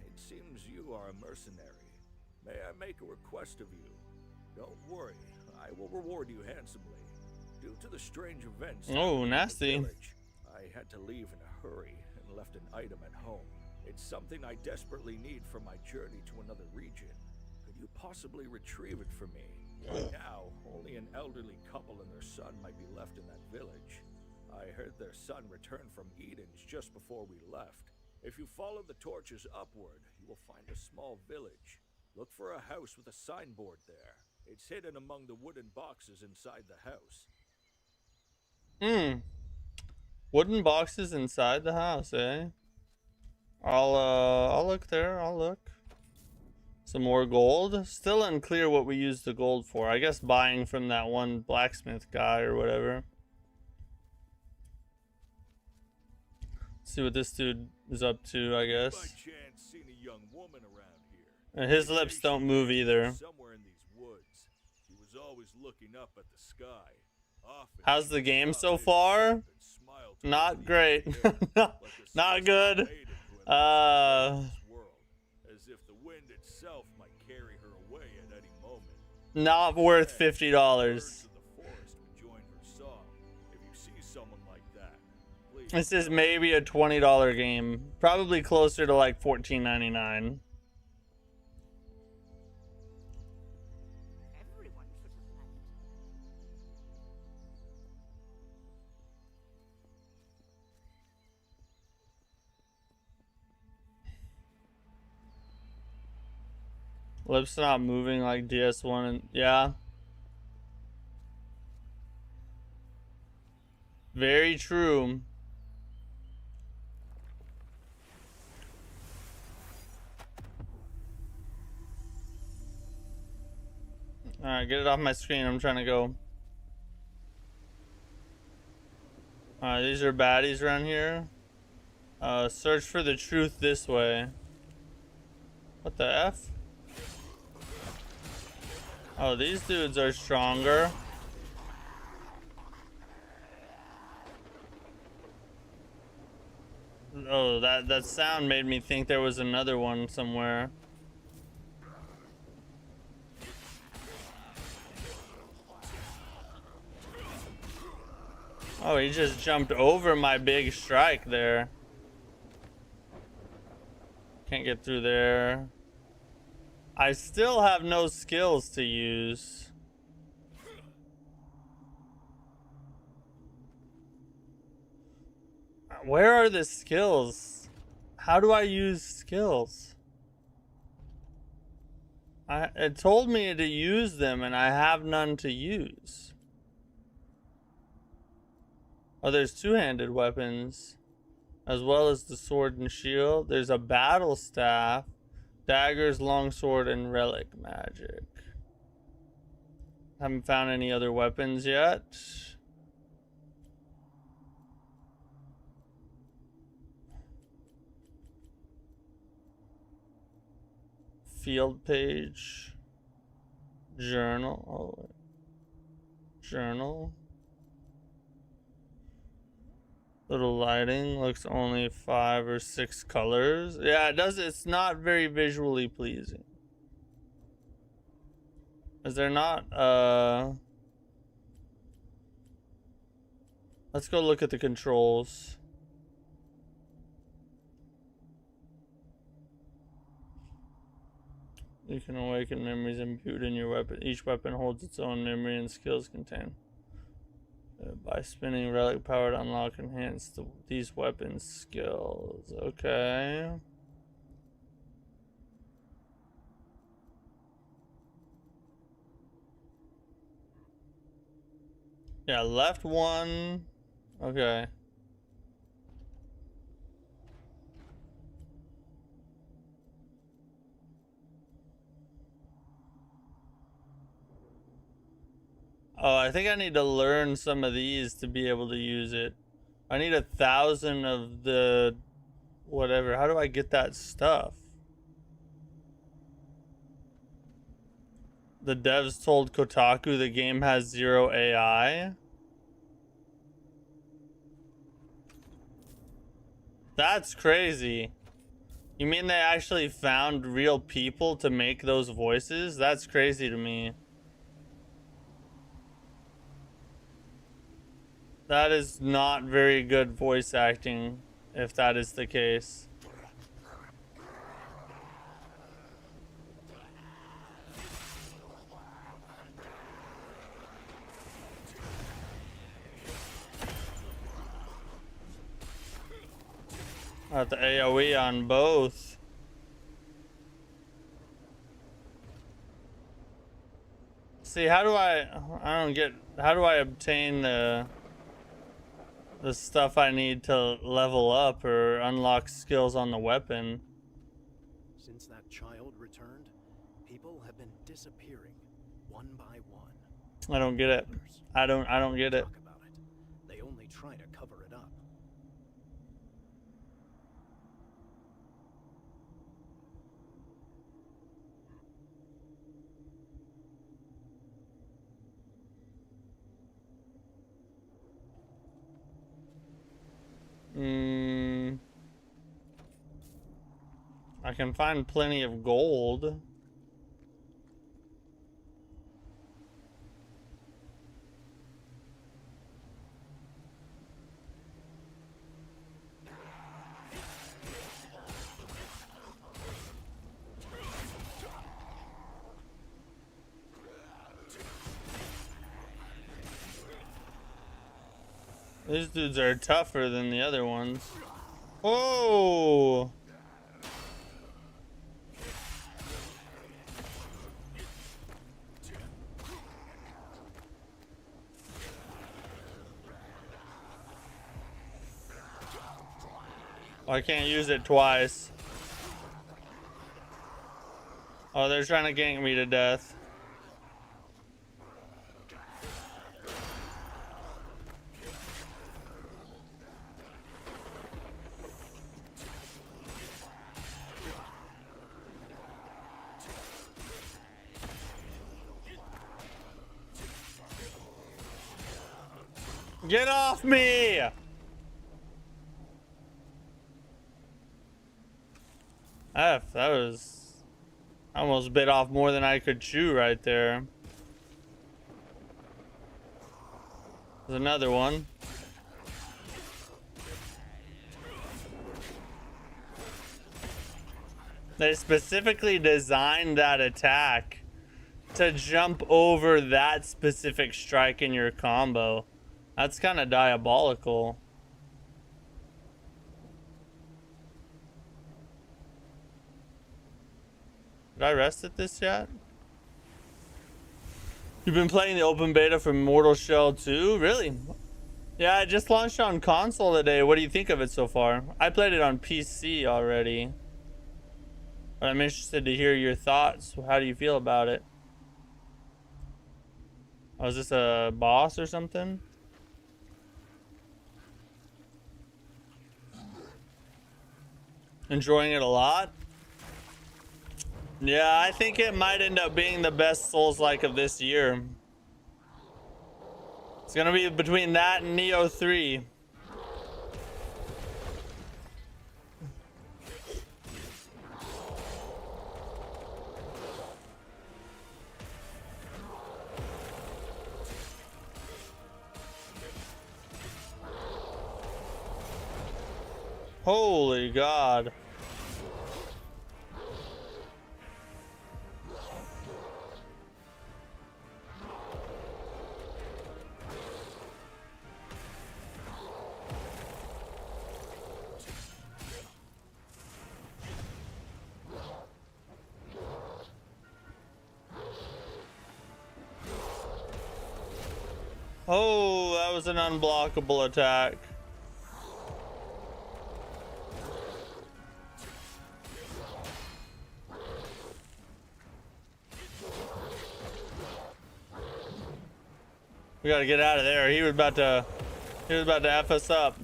It seems you are a mercenary. May I make a request of you? Don't worry, I will reward you handsomely. Due to the strange events Oh, in the nasty. village, I had to leave in a hurry and left an item at home. It's something I desperately need for my journey to another region. Could you possibly retrieve it for me? Right now, only an elderly couple and their son might be left in that village. I heard their son returned from Eden's just before we left. If you follow the torches upward, you will find a small village. Look for a house with a signboard there. It's hidden among the wooden boxes inside the house. Wooden boxes inside the house, eh? I'll look there. I'll look. Some more gold. Still unclear what we used the gold for. I guess buying from that one blacksmith guy or whatever. Let's see what this dude is up to, I By guess. chance seen a young woman around here? And his lips don't move either. Somewhere in these woods. She was always looking up at the sky. Often How's the she game stopped so mid-step far? and smiled toward Not the great. air, like a Not celestial good. maiden who had left this world, as if the wind itself might carry her away at any moment. Not worth Birds $50. of the forest would join her song. If you see someone like that, please This is maybe a $20 game. Probably closer to like $14.99. Everyone should have met. Lips not moving like DS1 and yeah. Very true. Alright, get it off my screen. I'm trying to go. Alright, these are baddies around here. Search for the truth this way. What the F? Oh, these dudes are stronger. Oh, that sound made me think there was another one somewhere. Oh, he just jumped over my big strike there. Can't get through there. I still have no skills to use. Where are the skills? How do I use skills? It told me to use them and I have none to use. Oh, there's two-handed weapons, as well as the sword and shield. There's a battle staff, daggers, longsword, and relic magic. Haven't found any other weapons yet. field page. Journal. Oh, wait. Journal. Little lighting looks only 5 or 6 colors. Yeah, it does. It's not very visually pleasing. Is there not? Let's go look at the controls. You can awaken memories imbued in your weapon. Each weapon holds its own memory and skills contained. By spinning relic power to unlock enhance these weapons skills. Okay. Yeah, left one. Okay. Oh, I think I need to learn some of these to be able to use it. I need 1,000 of the whatever. How do I get that stuff? The devs told Kotaku the game has 0 AI. That's crazy. You mean they actually found real people to make those voices? That's crazy to me. That is not very good voice acting, if that is the case. Got the AoE on both. See, how do I don't get, how do I obtain the stuff I need to level up or unlock skills on the weapon? Since that child returned, people have been disappearing one by one. I don't get it. I don't get it. Talk about it. They only try to cover it up. I can find plenty of gold. These dudes are tougher than the other ones. Whoa! I can't use it twice. Oh, they're trying to gank me to death. Get off me! F, that was... I almost bit off more than I could chew right there. There's another one. They specifically designed that attack to jump over that specific strike in your combo. That's kind of diabolical. Did I rest at this yet? You've been playing the open beta for Mortal Shell 2? Really? Yeah, I just launched on console today. What do you think of it so far? I played it on PC already. But I'm interested to hear your thoughts. How do you feel about it? Oh, is this a boss or something? Enjoying it a lot? Yeah, I think it might end up being the best Souls-like of this year. It's gonna be between that and Neo 3. Holy God. Oh, that was an unblockable attack. We gotta get out of there. He was about to F us up.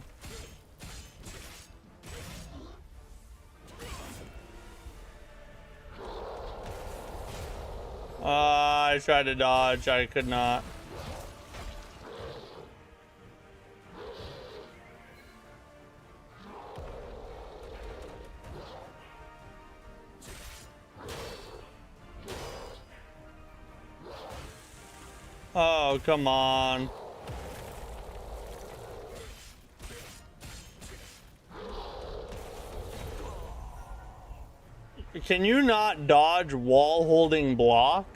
I tried to dodge. I could not. Oh, come on. Can you not dodge wall holding block?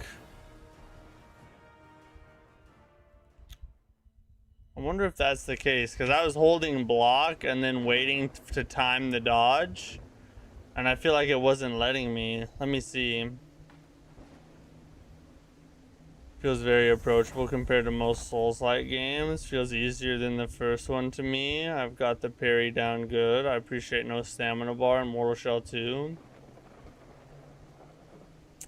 I wonder if that's the case, because I was holding block and then waiting to time the dodge, and I feel like it wasn't letting me. Let me see. Feels very approachable compared to most Souls-like games. Feels easier than the first one to me. I've got the parry down good. I appreciate no stamina bar in Mortal Shell 2.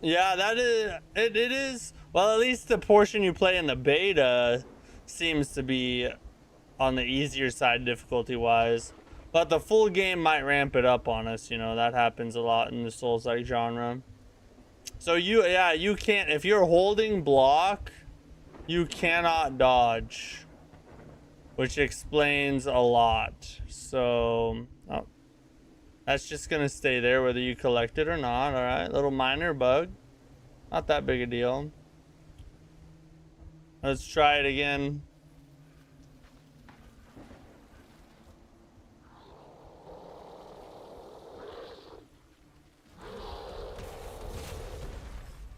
Yeah, that is it is. Well, at least the portion you play in the beta seems to be on the easier side difficulty-wise. But the full game might ramp it up on us, you know. That happens a lot in the Souls-like genre. So you can't, if you're holding block, you cannot dodge, which explains a lot. So that's just gonna stay there whether you collect it or not. All right, little minor bug, not that big a deal. Let's try it again.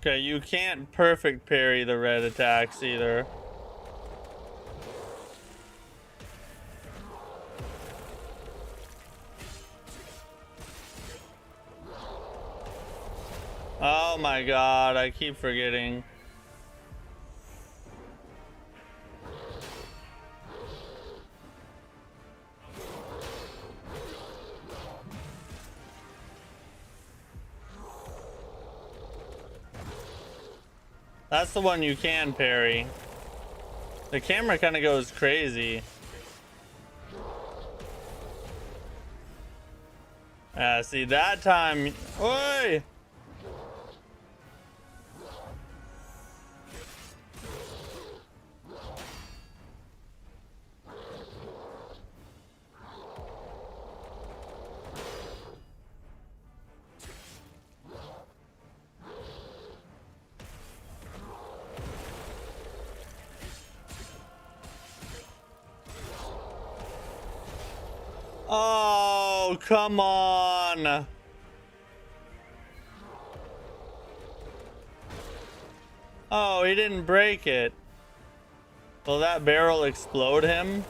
Okay, you can't perfect parry the red attacks either. Oh my God, I keep forgetting. That's the one you can parry. The camera kind of goes crazy. See, that time... Oi! Oh, come on. Oh, he didn't break it. Will that barrel explode him?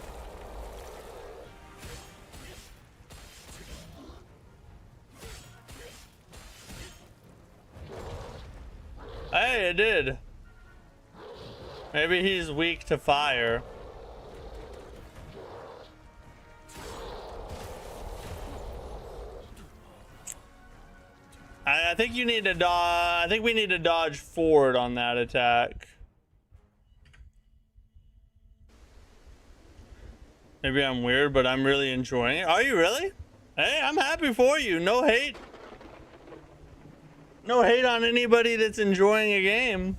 Hey, it did. Maybe he's weak to fire. I think you need to dodge. I think we need to dodge forward on that attack. Maybe I'm weird, but I'm really enjoying it. Are you really? Hey, I'm happy for you. No hate. No hate on anybody that's enjoying a game.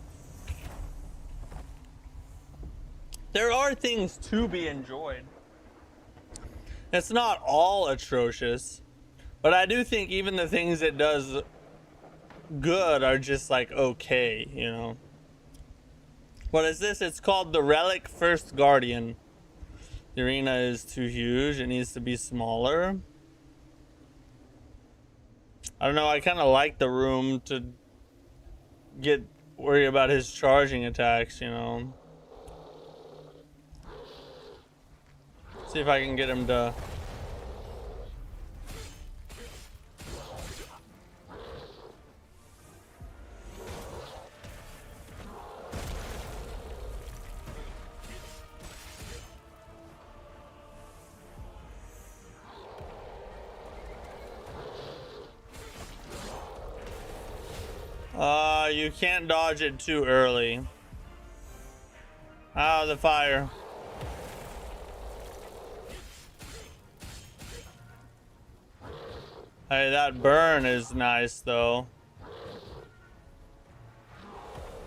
There are things to be enjoyed. It's not all atrocious, but I do think even the things it does good are just like okay, you know. What is this? It's called the Relic First Guardian. The arena is too huge. It needs to be smaller. I don't know. I kind of like the room to worry about his charging attacks, you know. See if I can get him to... You can't dodge it too early. Ah, the fire. Hey, that burn is nice, though.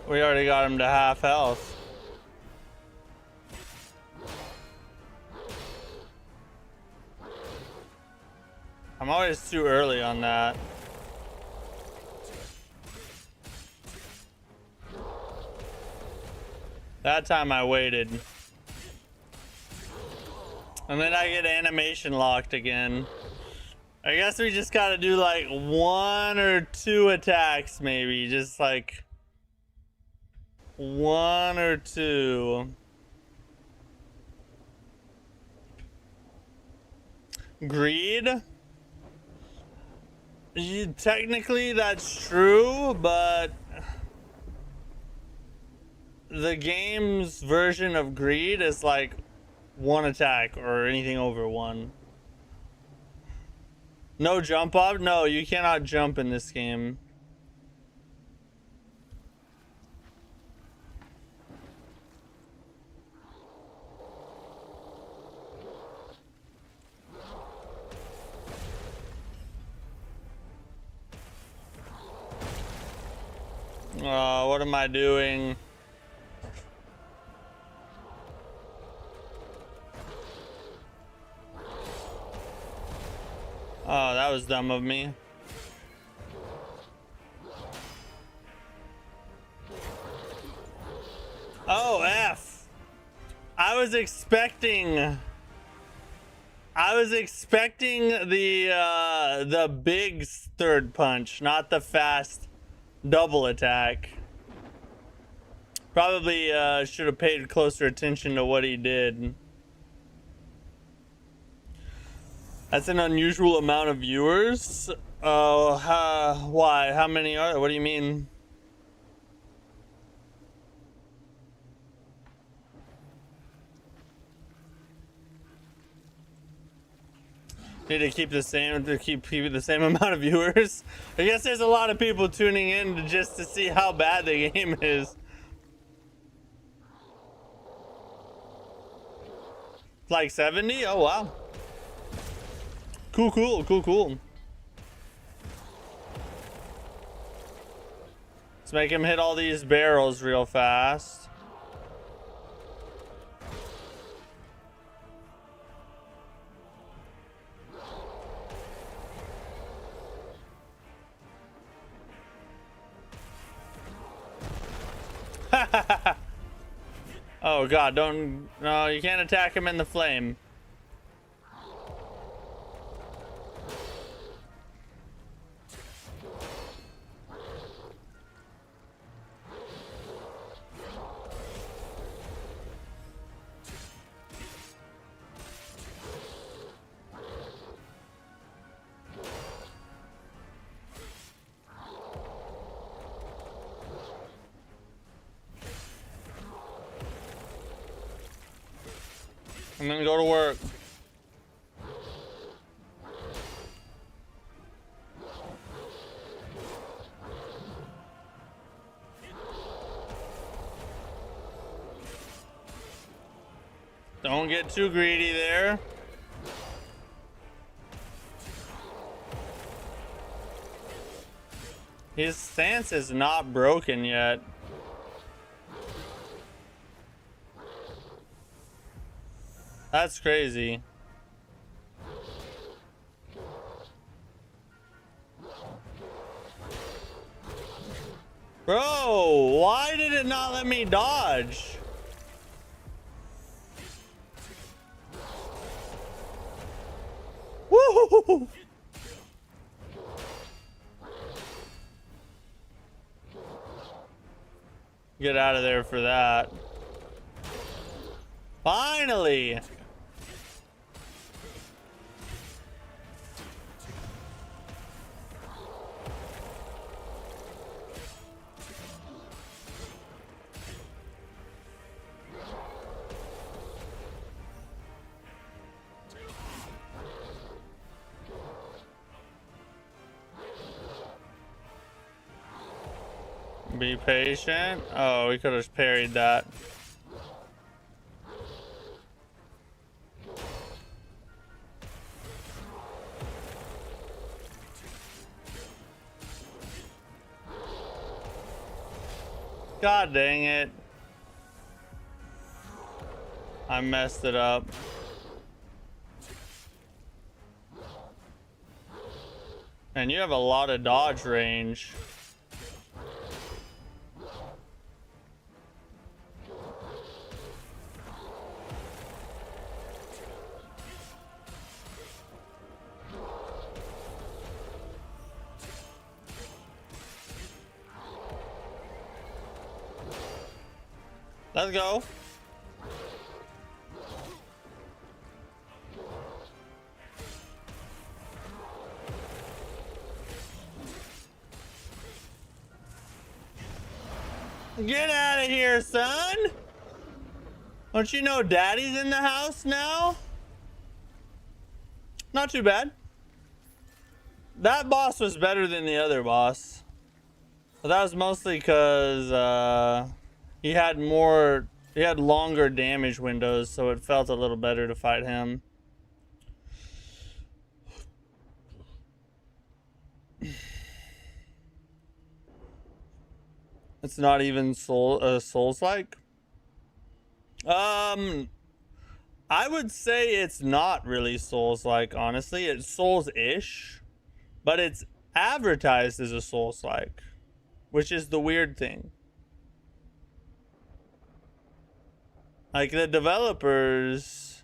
We already got him to half health. I'm always too early on that. That time I waited. And then I get animation locked again. I guess we just gotta do like 1 or 2 attacks maybe. Just like 1 or 2. Greed? Technically that's true, but the game's version of greed is like 1 attack or anything over 1. No jump up? No, you cannot jump in this game. What am I doing? Oh, that was dumb of me. Oh, F. I was expecting the big third punch, not the fast double attack. Probably should have paid closer attention to what he did. That's an unusual amount of viewers. Oh, why? How many are there? What do you mean? Need to keep the same amount of viewers. I guess there's a lot of people tuning in just to see how bad the game is. Like 70? Oh wow. Cool. Let's make him hit all these barrels real fast. Oh god, no, you can't attack him in the flame. I'm gonna go to work. Don't get too greedy there. His stance is not broken yet. That's crazy. Bro, why did it not let me dodge? Woo! Get out of there for that. Finally! Be patient. Oh, we could have parried that. God dang it. I messed it up. And you have a lot of dodge range. Let's go. Get out of here, son. Don't you know daddy's in the house now? Not too bad. That boss was better than the other boss. But that was mostly because he had longer damage windows, so it felt a little better to fight him. It's not even Souls-like. I would say it's not really Souls-like, honestly. It's Souls-ish, but it's advertised as a Souls-like, which is the weird thing. Like, the developers,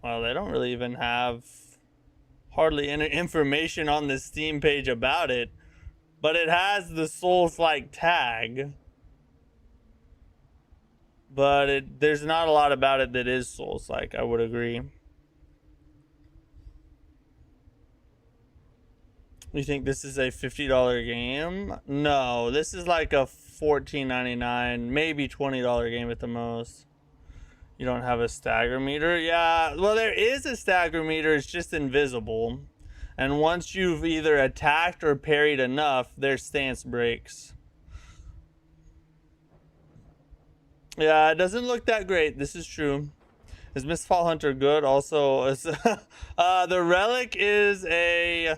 well, they don't really even have hardly any information on the Steam page about it, but it has the Souls-like tag. But there's not a lot about it that is Souls-like, I would agree. You think this is a $50 game? No, this is like a $14.99, maybe $20 game at the most. You don't have a stagger meter? Yeah, well, there is a stagger meter. It's just invisible. And once you've either attacked or parried enough, their stance breaks. Yeah, it doesn't look that great. This is true. Is Mistfall Hunter good? Also, the Relic is a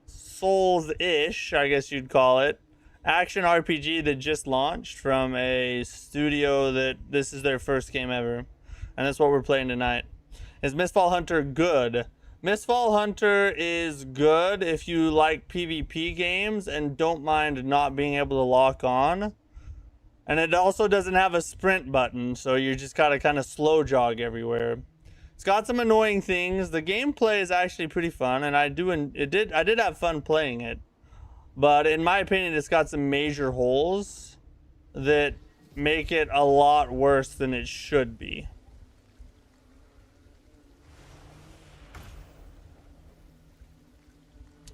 Souls-ish, I guess you'd call it, action RPG that just launched from a studio that this is their first game ever. And that's what we're playing tonight. Is Mistfall Hunter good? Mistfall Hunter is good if you like PvP games and don't mind not being able to lock on. And it also doesn't have a sprint button, so you just gotta kind of slow jog everywhere. It's got some annoying things. The gameplay is actually pretty fun, and I did have fun playing it. But in my opinion, it's got some major holes that make it a lot worse than it should be.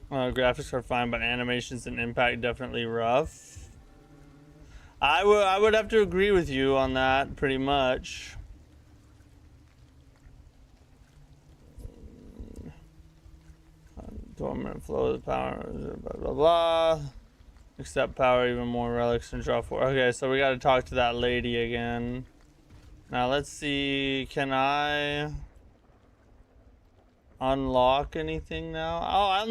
Graphics are fine, but animations and impact definitely rough. I would have to agree with you on that, pretty much. Dormant flow of the power, blah blah blah. Accept power, even more relics and draw 4. Okay, so we got to talk to that lady again. Now let's see, can I unlock anything now. Oh, I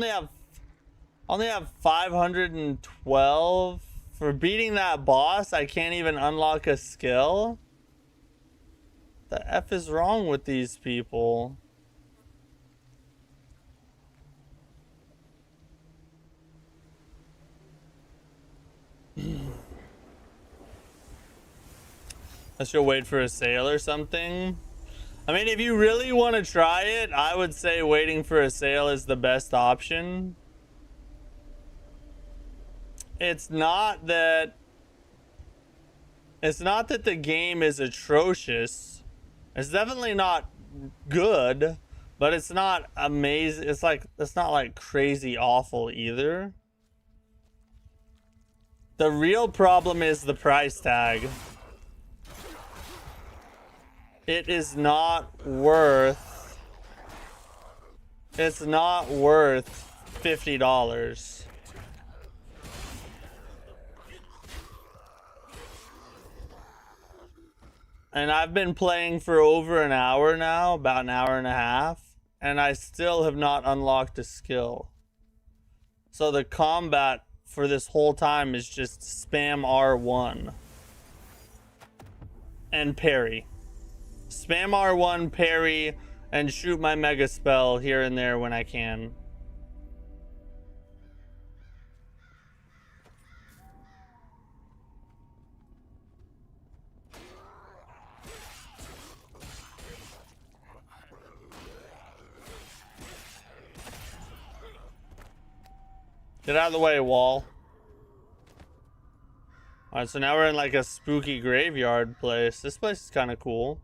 only have 512 for beating that boss. I can't even unlock a skill. The F is wrong with these people? I should wait for a sale or something. I mean, if you really want to try it, I would say waiting for a sale is the best option. It's not that the game is atrocious. It's definitely not good, but it's not amazing. It's not like crazy awful either. The real problem is the price tag. It is not worth. It's not worth $50. And I've been playing for over an hour now, about an hour and a half, and I still have not unlocked a skill. So the combat for this whole time is just spam R1 and parry. Spam R1, parry, and shoot my mega spell here and there when I can. Get out of the way, wall. Alright, so now we're in like a spooky graveyard place. This place is kind of cool.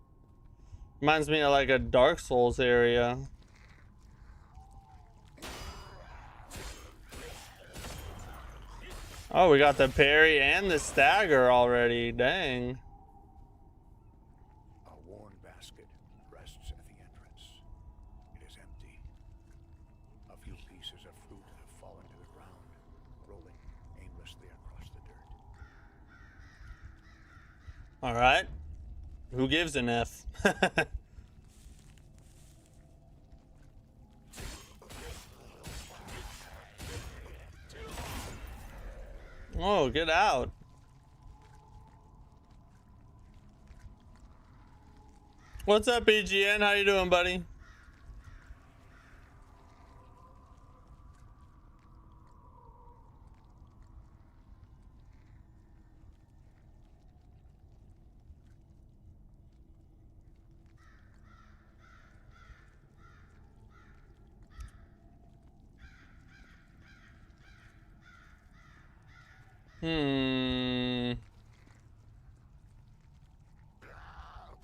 Reminds me of like a Dark Souls area. Oh, we got the parry and the stagger already. Dang. A worn basket rests at the entrance. It is empty. A few pieces of fruit have fallen to the ground, rolling aimlessly across the dirt. All right. Who gives an F? Oh, get out. What's up, BGN? How you doing, buddy?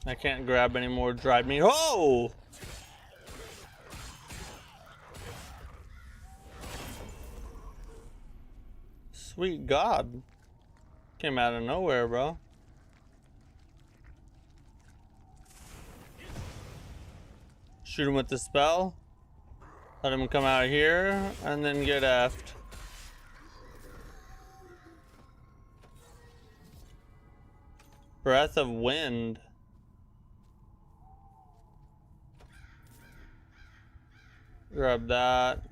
I can't grab any more dried meat. Oh! Sweet God. Came out of nowhere, bro. Shoot him with the spell. Let him come out here and then get effed. Breath of wind. Grab that.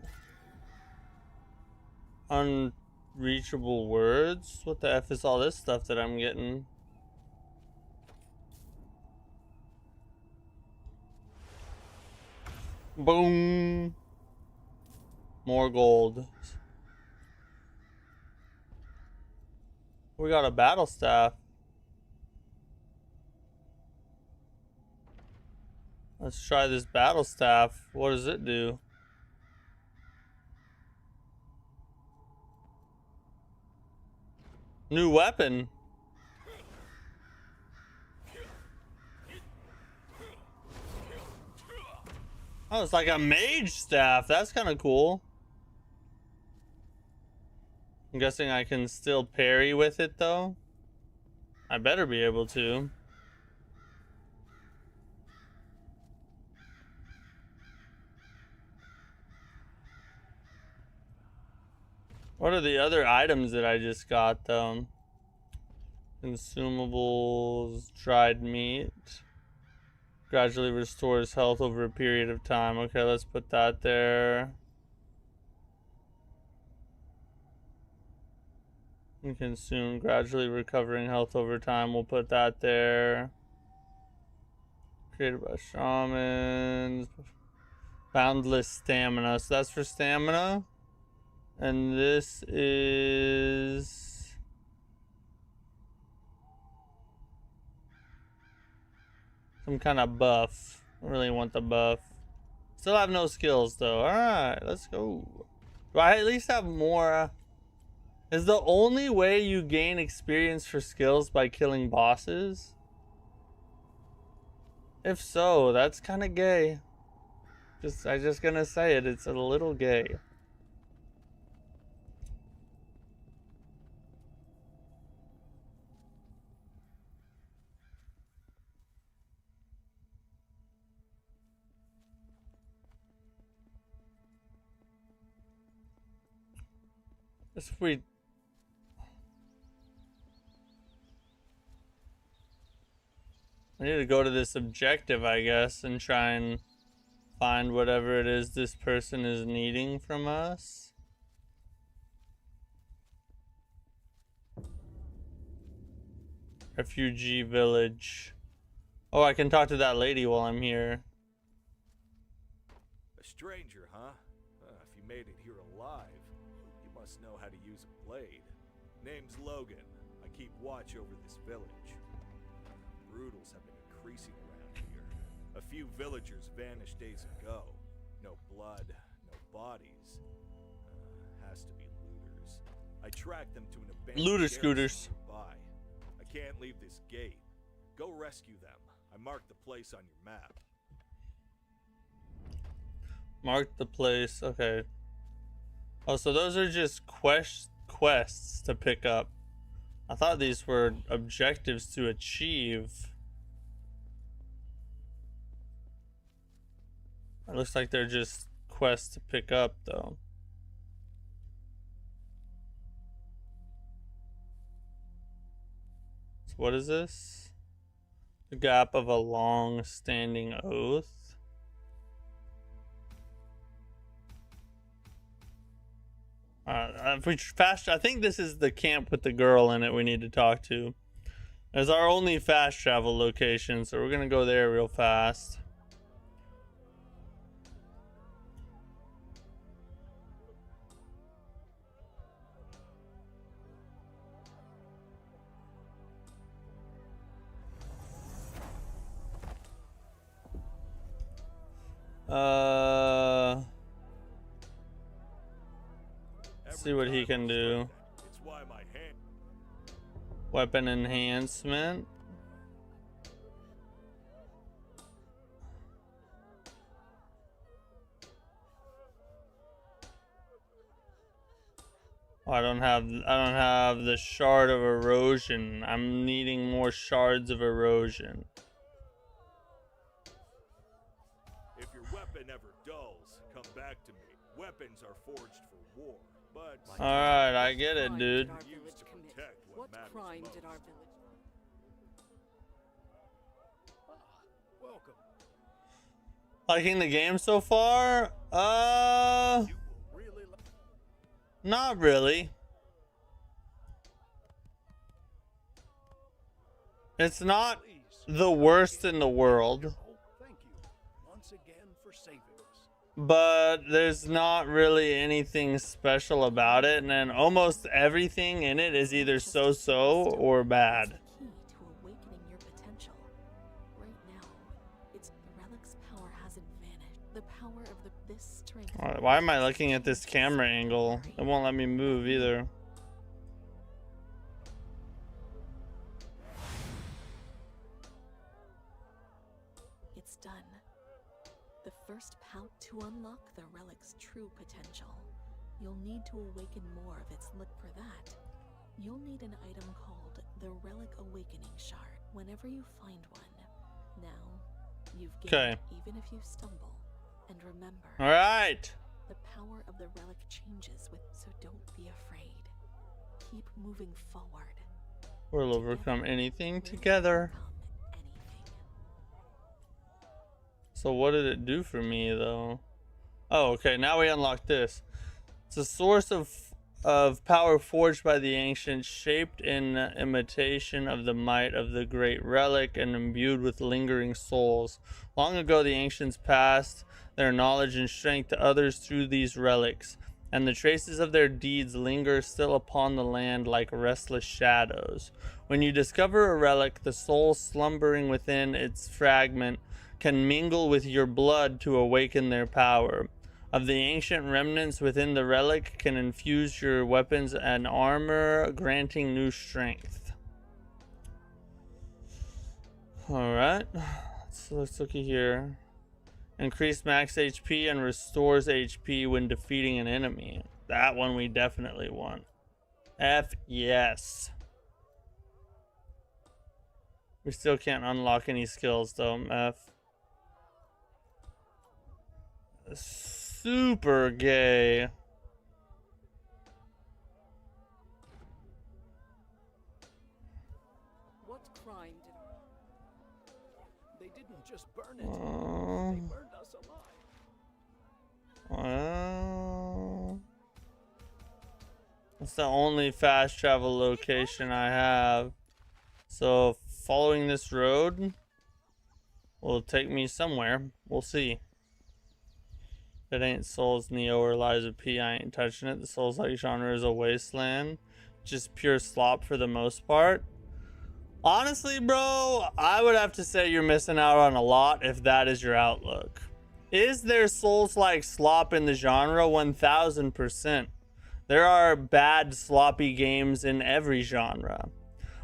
Unreachable words? What the F is all this stuff that I'm getting? Boom. More gold. We got a battle staff. Let's try this battle staff. What does it do? New weapon. Oh, it's like a mage staff. That's kind of cool. I'm guessing I can still parry with it though. I better be able to. What are the other items that I just got though? Consumables, dried meat, Gradually restores health over a period of time. Okay, let's put that there. And consume, gradually recovering health over time. We'll put that there. Created by shamans. Boundless stamina. So that's for stamina. And this is some kind of buff. I really want the buff. Still have no skills though. Alright, let's go. Do I at least have more? Is the only way you gain experience for skills by killing bosses? If so, that's kind of gay. I'm just gonna say it. It's a little gay. If we need to go to this objective, I guess, and try and find whatever it is this person is needing from us. Refugee village. Oh, I can talk to that lady while I'm here. A stranger, huh? If you made it here alive, you must know how to use a blade. Name's Logan. I keep watch over this village. Brutals have been increasing around here. A few villagers vanished days ago. No blood, no bodies. Has to be looters. I tracked them to an abandoned looter garrison scooters. nearby. I can't leave this gate. Go rescue them. I marked the place on your map. Mark the place. Okay. Oh, so those are just quests to pick up. I thought these were objectives to achieve. It looks like they're just quests to pick up, though. So what is this? The gap of a long-standing oath. If we fast, I think this is the camp with the girl in it we need to talk to. It's our only fast travel location, so we're gonna go there real fast. See what he can do. Weapon enhancement. Oh, I don't have the shard of erosion. I'm needing more shards of erosion. If your weapon ever dulls, come back to me. Weapons are forged for war, but alright, I get it, dude. used to protect what matters crime most. did our village? Welcome. Liking the game so far? Not really. It's not the worst in the world. Thank you once again for saving us. But there's not really anything special about it, and then almost everything in it is either so-so or bad. Key to awakening your potential. Right now, it's the relic's power hasn't vanished. The power of this strength. Why am I looking at this camera angle? It won't let me move either. It's done. The first pout to unlock the relic's true potential. You'll need to awaken more of its look for that. You'll need an item called the Relic Awakening Shard whenever you find one. Now, you've gained even if you stumble. And remember, Alright. the power of the relic changes so don't be afraid. Keep moving forward. We'll overcome anything together. Anything. So what did it do for me though? Oh, okay, now we unlock this. It's a source of power forged by the ancients, shaped in imitation of the might of the great relic and imbued with lingering souls. Long ago the ancients passed their knowledge and strength to others through these relics, and the traces of their deeds linger still upon the land like restless shadows. When you discover a relic, the soul slumbering within its fragment can mingle with your blood to awaken their power. Of the ancient remnants within the relic can infuse your weapons and armor, granting new strength. Alright, let's look here. Increase max HP and restores HP when defeating an enemy. That one we definitely want. F yes. We still can't unlock any skills though. F. Super gay. What crime did they didn't just burn it? They burned us alive. Well, it's the only fast travel location I have. So following this road will take me somewhere. We'll see. If it ain't Souls, Neo, or Liza P, I ain't touching it. The Souls-like genre is a wasteland. Just pure slop for the most part. Honestly, bro, I would have to say you're missing out on a lot if that is your outlook. Is there Souls-like slop in the genre? 1000%. There are bad, sloppy games in every genre.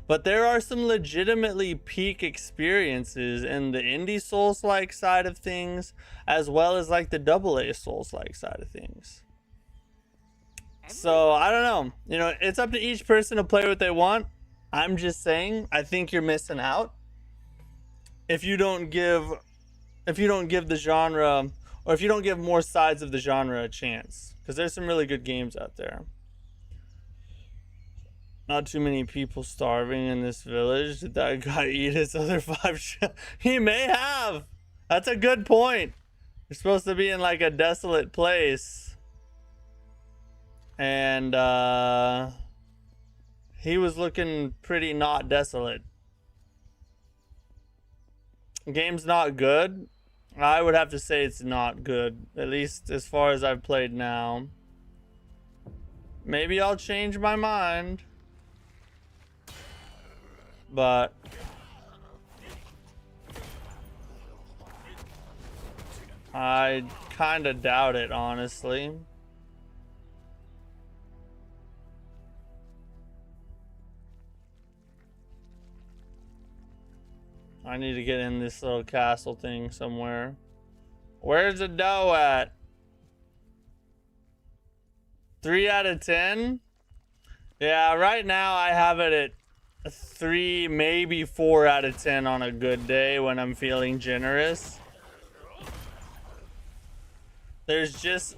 But there are some legitimately peak experiences in the indie Souls-like side of things, as well as like the AA Souls-like side of things. So I don't know. You know, it's up to each person to play what they want. I'm just saying, I think you're missing out if you don't give the genre, or if you don't give more sides of the genre a chance, because there's some really good games out there. Not too many people starving in this village. Did that guy eat his other 5 He may have. That's a good point. You're supposed to be in like a desolate place. And he was looking pretty not desolate. Game's not good. I would have to say it's not good. At least as far as I've played now. Maybe I'll change my mind. But I kind of doubt it, honestly. I need to get in this little castle thing somewhere. Where's the dough at? 3 out of 10? Yeah, right now I have it at 3, maybe 4 out of 10 on a good day when I'm feeling generous. There's just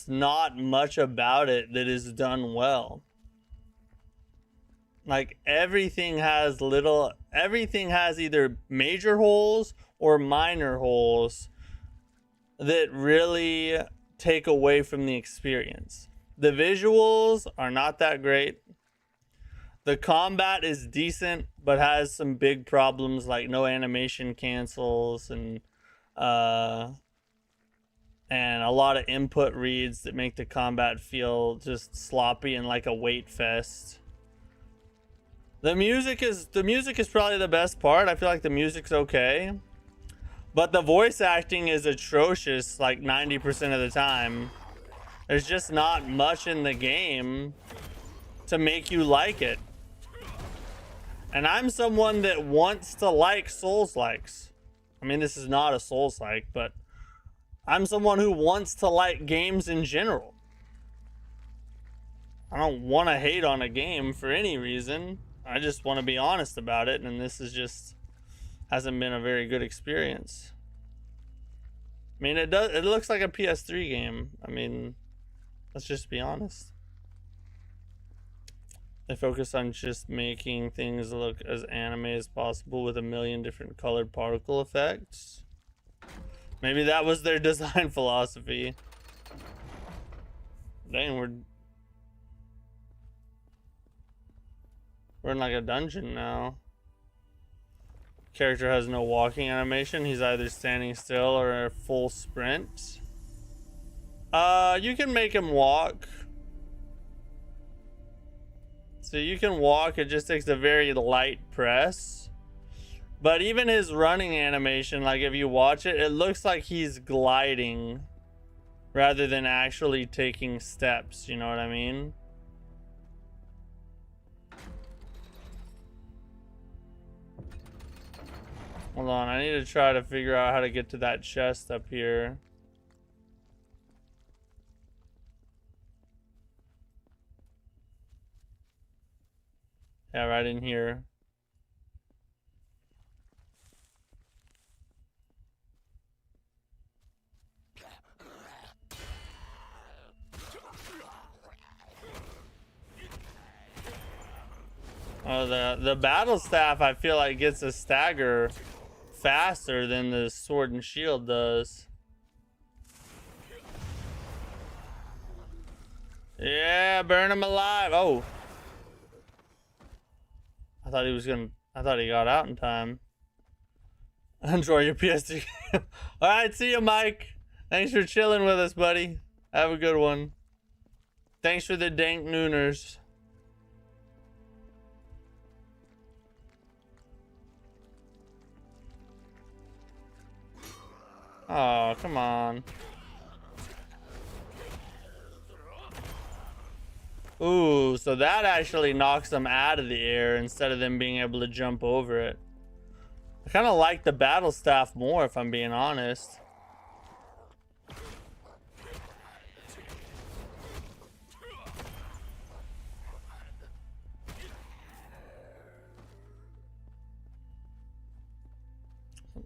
not much about it that is done well. Like everything has either major holes or minor holes that really take away from the experience. The visuals are not that great. The combat is decent, but has some big problems like no animation cancels and a lot of input reads that make the combat feel just sloppy and like a weight fest. The music is probably the best part. I feel like the music's okay, but the voice acting is atrocious like 90% of the time. There's just not much in the game to make you like it. And I'm someone that wants to like Souls-likes. I mean, this is not a Souls-like, but I'm someone who wants to like games in general. I don't want to hate on a game for any reason. I just want to be honest about it, and this is just hasn't been a very good experience. I mean, it looks like a PS3 game. I mean, let's just be honest. They focus on just making things look as anime as possible with a million different colored particle effects. Maybe that was their design philosophy. Dang, we're in like a dungeon now. Character has no walking animation. He's either standing still or a full sprint. You can make him walk. So you can walk, it just takes a very light press. But even his running animation, like if you watch it, it looks like he's gliding rather than actually taking steps, you know what I mean? Hold on, I need to try to figure out how to get to that chest up here. Yeah, right in here. Oh, the battle staff I feel like gets a stagger faster than the sword and shield does. Yeah, burn him alive. Oh. I thought he got out in time. Enjoy your PS2. Alright, see you, Mike. Thanks for chilling with us, buddy. Have a good one. Thanks for the dank nooners. Oh, come on. Ooh, so that actually knocks them out of the air instead of them being able to jump over it. I kind of like the battle staff more, if I'm being honest.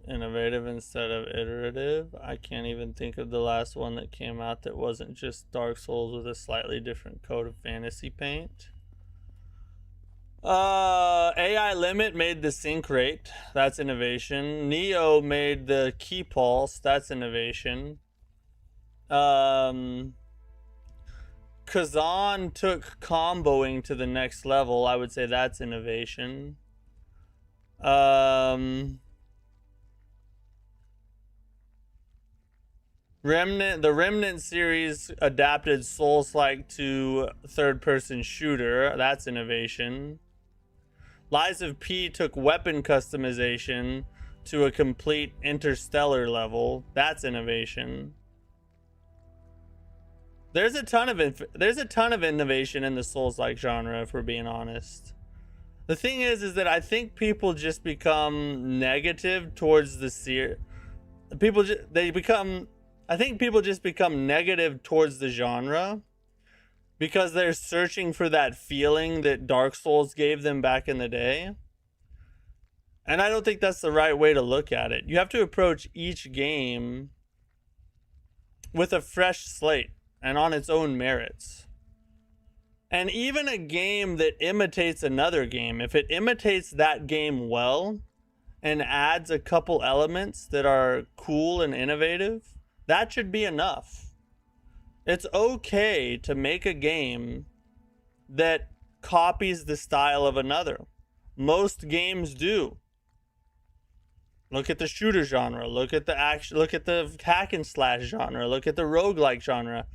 Innovative instead of iterative. I can't even think of the last one that came out that wasn't just Dark Souls with a slightly different coat of fantasy paint. AI Limit made the sync rate. That's innovation. Neo made the key pulse. That's innovation. Kazan took comboing to the next level. I would say that's innovation. The Remnant series adapted Souls-like to third-person shooter. That's innovation. Lies of P took weapon customization to a complete interstellar level. That's innovation. There's a ton of innovation in the Souls-like genre, if we're being honest. The thing is that I think people just become negative towards the series. I think people just become negative towards the genre because they're searching for that feeling that Dark Souls gave them back in the day. And I don't think that's the right way to look at it. You have to approach each game with a fresh slate and on its own merits. And even a game that imitates another game, if it imitates that game well and adds a couple elements that are cool and innovative, that should be enough. It's okay to make a game that copies the style of another. Most games do. Look at the shooter genre, look at the action, look at the hack and slash genre, look at the roguelike genre.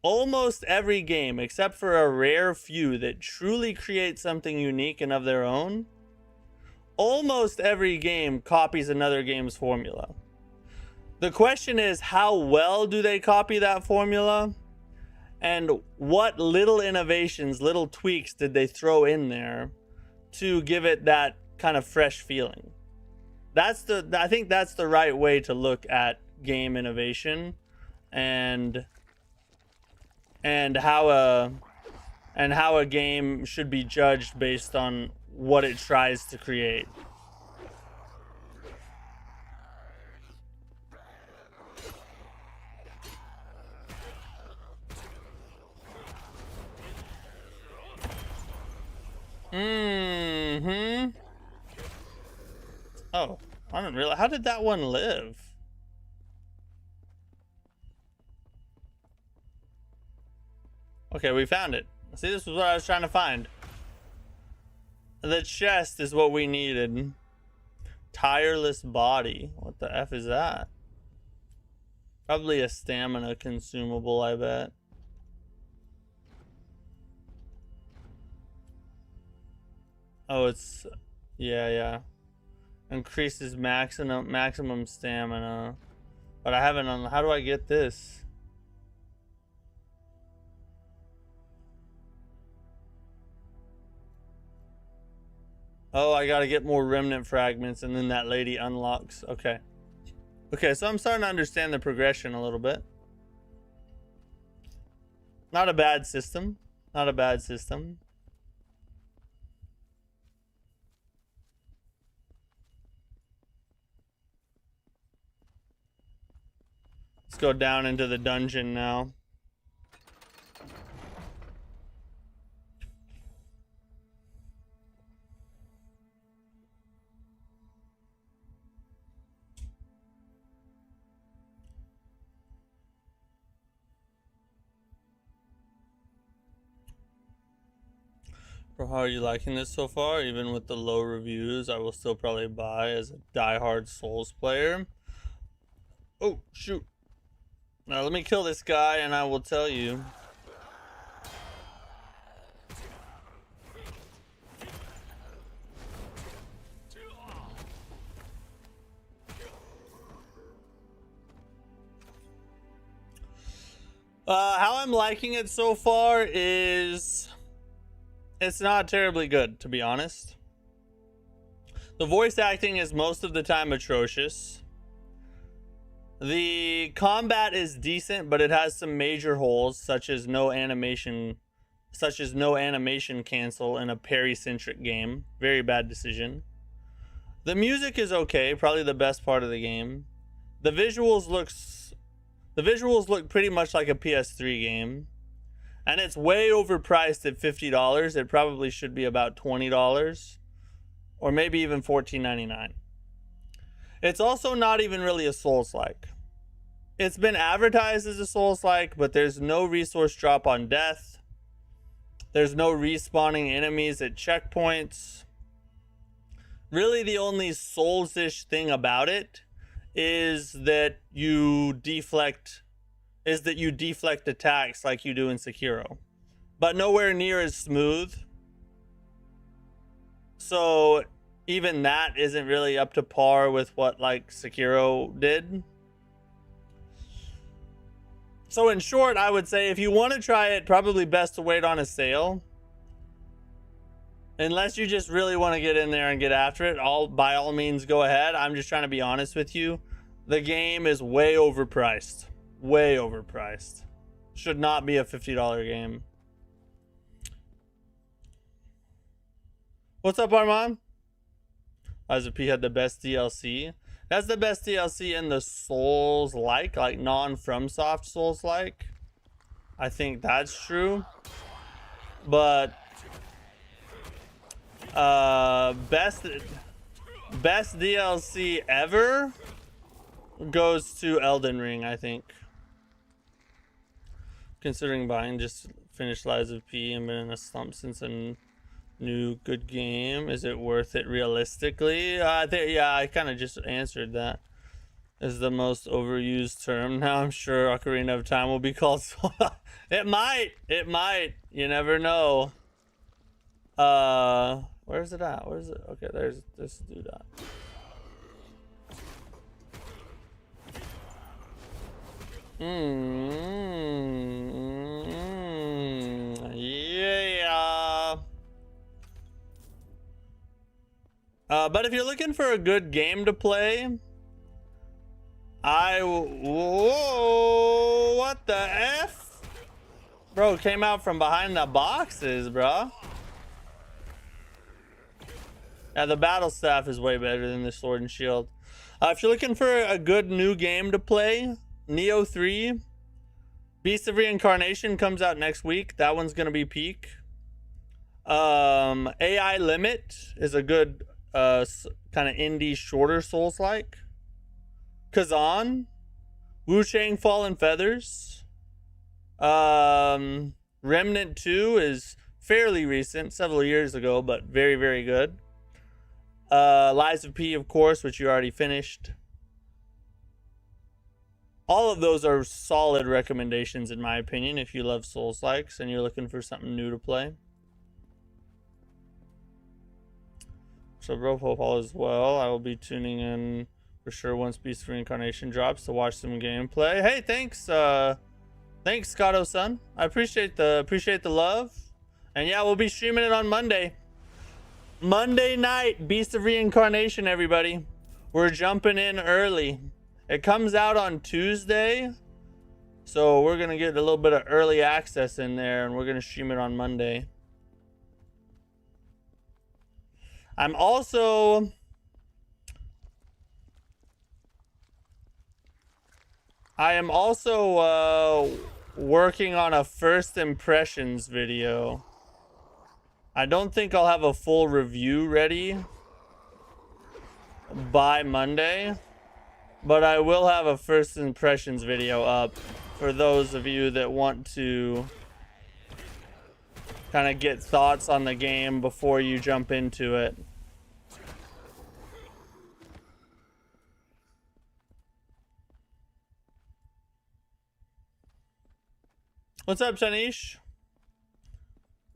Almost every game, except for a rare few that truly create something unique and of their own, almost every game copies another game's formula. The question is, how well do they copy that formula? And what little innovations, little tweaks did they throw in there to give it that kind of fresh feeling? I think that's the right way to look at game innovation and how a game should be judged based on what it tries to create. Mm-hmm. Oh, I didn't realize. How did that one live? Okay, we found it. See, this was what I was trying to find. The chest is what we needed. Tireless body. What the F is that? Probably a stamina consumable, I bet. Oh, it's... Yeah. Increases maximum stamina. But I haven't... How do I get this? Oh, I gotta get more remnant fragments and then that lady unlocks. Okay. Okay, so I'm starting to understand the progression a little bit. Not a bad system. Not a bad system. Let's go down into the dungeon now. Bro, how are you liking this so far? Even with the low reviews, I will still probably buy as a diehard Souls player. Oh, shoot. Now let me kill this guy and I will tell you. How I'm liking it so far is... It's not terribly good, to be honest. The voice acting is most of the time atrocious. The combat is decent, but it has some major holes, such as no animation cancel in a parry-centric game. Very bad decision. The music is okay, probably the best part of the game. The visuals look pretty much like a PS3 game. And it's way overpriced at $50. It probably should be about $20. Or maybe even $14.99. It's also not even really a Souls-like. It's been advertised as a Souls-like, but there's no resource drop on death. There's no respawning enemies at checkpoints. Really, the only Souls-ish thing about it is that you deflect attacks like you do in Sekiro, but nowhere near as smooth. So even that isn't really up to par with what like Sekiro did. So in short, I would say if you want to try it, probably best to wait on a sale. Unless you just really want to get in there and get after it, by all means go ahead. I'm just trying to be honest with you. The game is way overpriced. Way overpriced. Should not be a $50 game. What's up, Armand? Liza P had the best DLC. That's the best DLC in the Souls-like non-FromSoft Souls-like. I think that's true. But best DLC ever goes to Elden Ring, I think. Considering buying, just finished Lies of P and been in a slump since a new good game. Is it worth it realistically? Yeah, I kind of just answered that. Is the most overused term. Now I'm sure Ocarina of Time will be called It might. You never know. Where's it at? Where's it? Okay, let's do that. Yeah. But if you're looking for a good game to play, whoa, what the F? Bro, came out from behind the boxes, bro. Yeah, the battle staff is way better than the sword and shield. If you're looking for a good new game to play, Neo 3, Beast of Reincarnation comes out next week. That one's gonna be peak. But AI Limit is a good kind of indie shorter Souls-like. Kazan, Wu Chang Fallen Feathers. Remnant 2 is fairly recent, several years ago, but very, very good. Lies of P, of course, which you already finished. All of those are solid recommendations, in my opinion, if you love Souls-likes and you're looking for something new to play. So, bro, hope all is well. I will be tuning in for sure once Beast of Reincarnation drops to watch some gameplay. Hey, thanks, thanks, Scotto-san. I appreciate the love. And yeah, we'll be streaming it on Monday. Monday night, Beast of Reincarnation, everybody. We're jumping in early. It comes out on Tuesday, so we're gonna get a little bit of early access in there, and we're gonna stream it on Monday. I'm also working on a first impressions video. I don't think I'll have a full review ready by Monday, but I will have a first impressions video up for those of you that want to kind of get thoughts on the game before you jump into it. What's up, Shanish?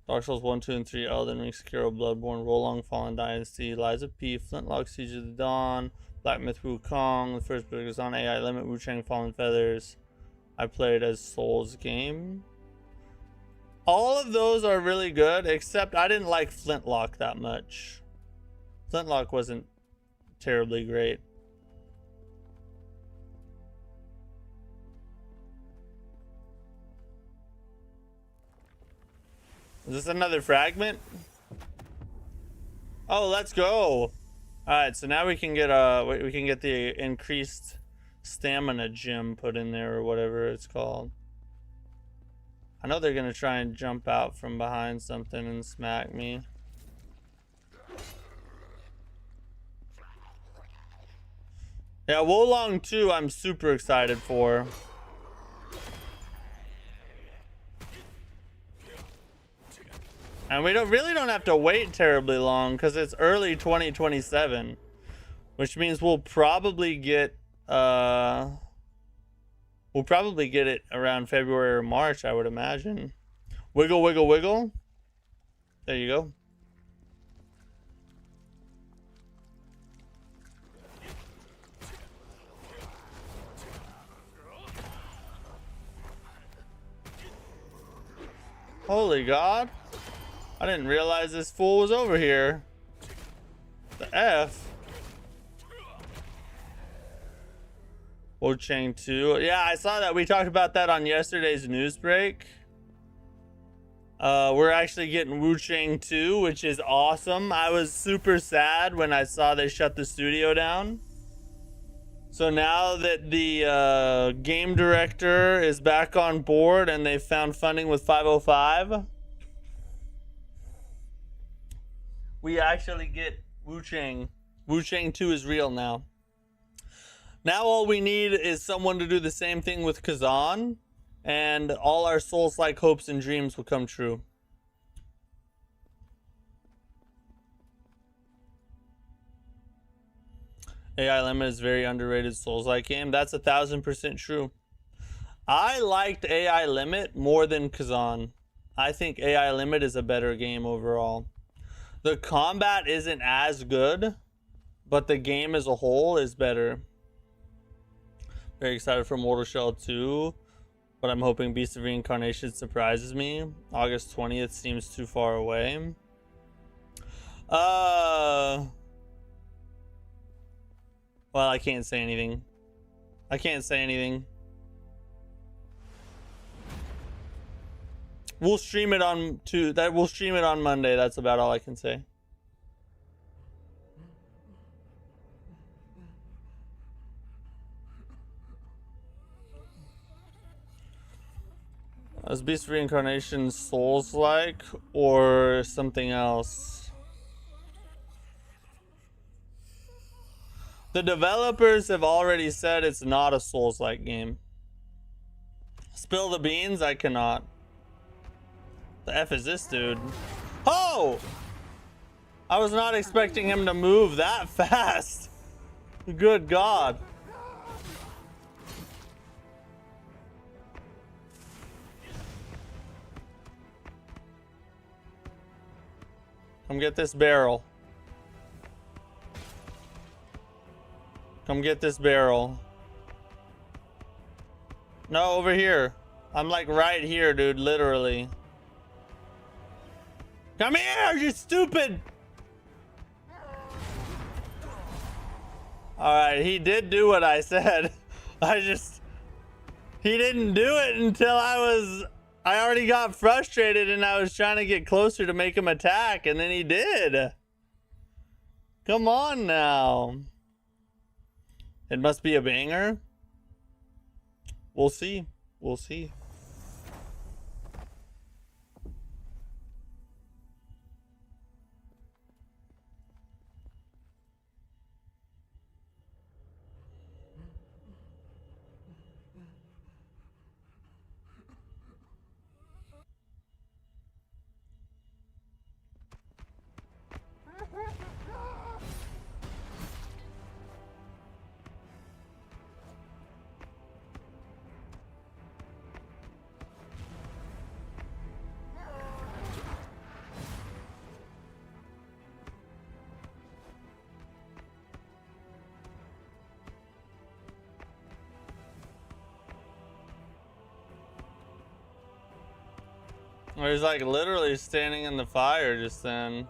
Dark Souls 1, 2, and 3, Elden Ring, Sekiro, Bloodborne, Rolong, Fallen Dynasty, Lies of P, Flintlock, Siege of the Dawn, Black Myth Wukong, the first book is on AI Limit, Wu Chang Fallen Feathers. I played as Souls game. All of those are really good, except I didn't like Flintlock that much. Flintlock wasn't terribly great. Is this another fragment? Oh, let's go. All right, so now we can get the increased stamina gem put in there, or whatever it's called. I know they're gonna try and jump out from behind something and smack me. Yeah, Wolong 2 I'm super excited for. And we really don't have to wait terribly long because it's early 2027, which means we'll probably get it around February or March, I would imagine. Wiggle, wiggle, wiggle. There you go. Holy God. I didn't realize this fool was over here. The F. Wu Chang 2. Yeah, I saw that. We talked about that on yesterday's news break. We're actually getting Wu Chang 2, which is awesome. I was super sad when I saw they shut the studio down. So now that the game director is back on board and they found funding with 505, we actually get Wu Chang. Wu Chang 2 is real now. Now all we need is someone to do the same thing with Kazan, and all our Souls-like hopes and dreams will come true. AI Limit is very underrated Souls-like game. That's 1000% true. I liked AI Limit more than Kazan. I think AI Limit is a better game overall. The combat isn't as good, but the game as a whole is better. Very excited for Mortal Shell 2, but I'm hoping Beast of Reincarnation surprises me. August 20th seems too far away. Well, I can't say anything. I can't say anything. We'll stream it on we'll stream it on Monday. That's about all I can say. Is Beast Reincarnation Souls-like or something else? The developers have already said it's not a Souls-like game. Spill the beans? I cannot. The F is this dude? Oh! I was not expecting him to move that fast. Good God. Come get this barrel. Come get this barrel. No, over here. I'm like right here, dude, literally. Come here, you stupid! Alright, he did do what I said. He didn't do it until I already got frustrated and I was trying to get closer to make him attack, and then he did. Come on now. It must be a banger. We'll see. We'll see. He's like literally standing in the fire just then.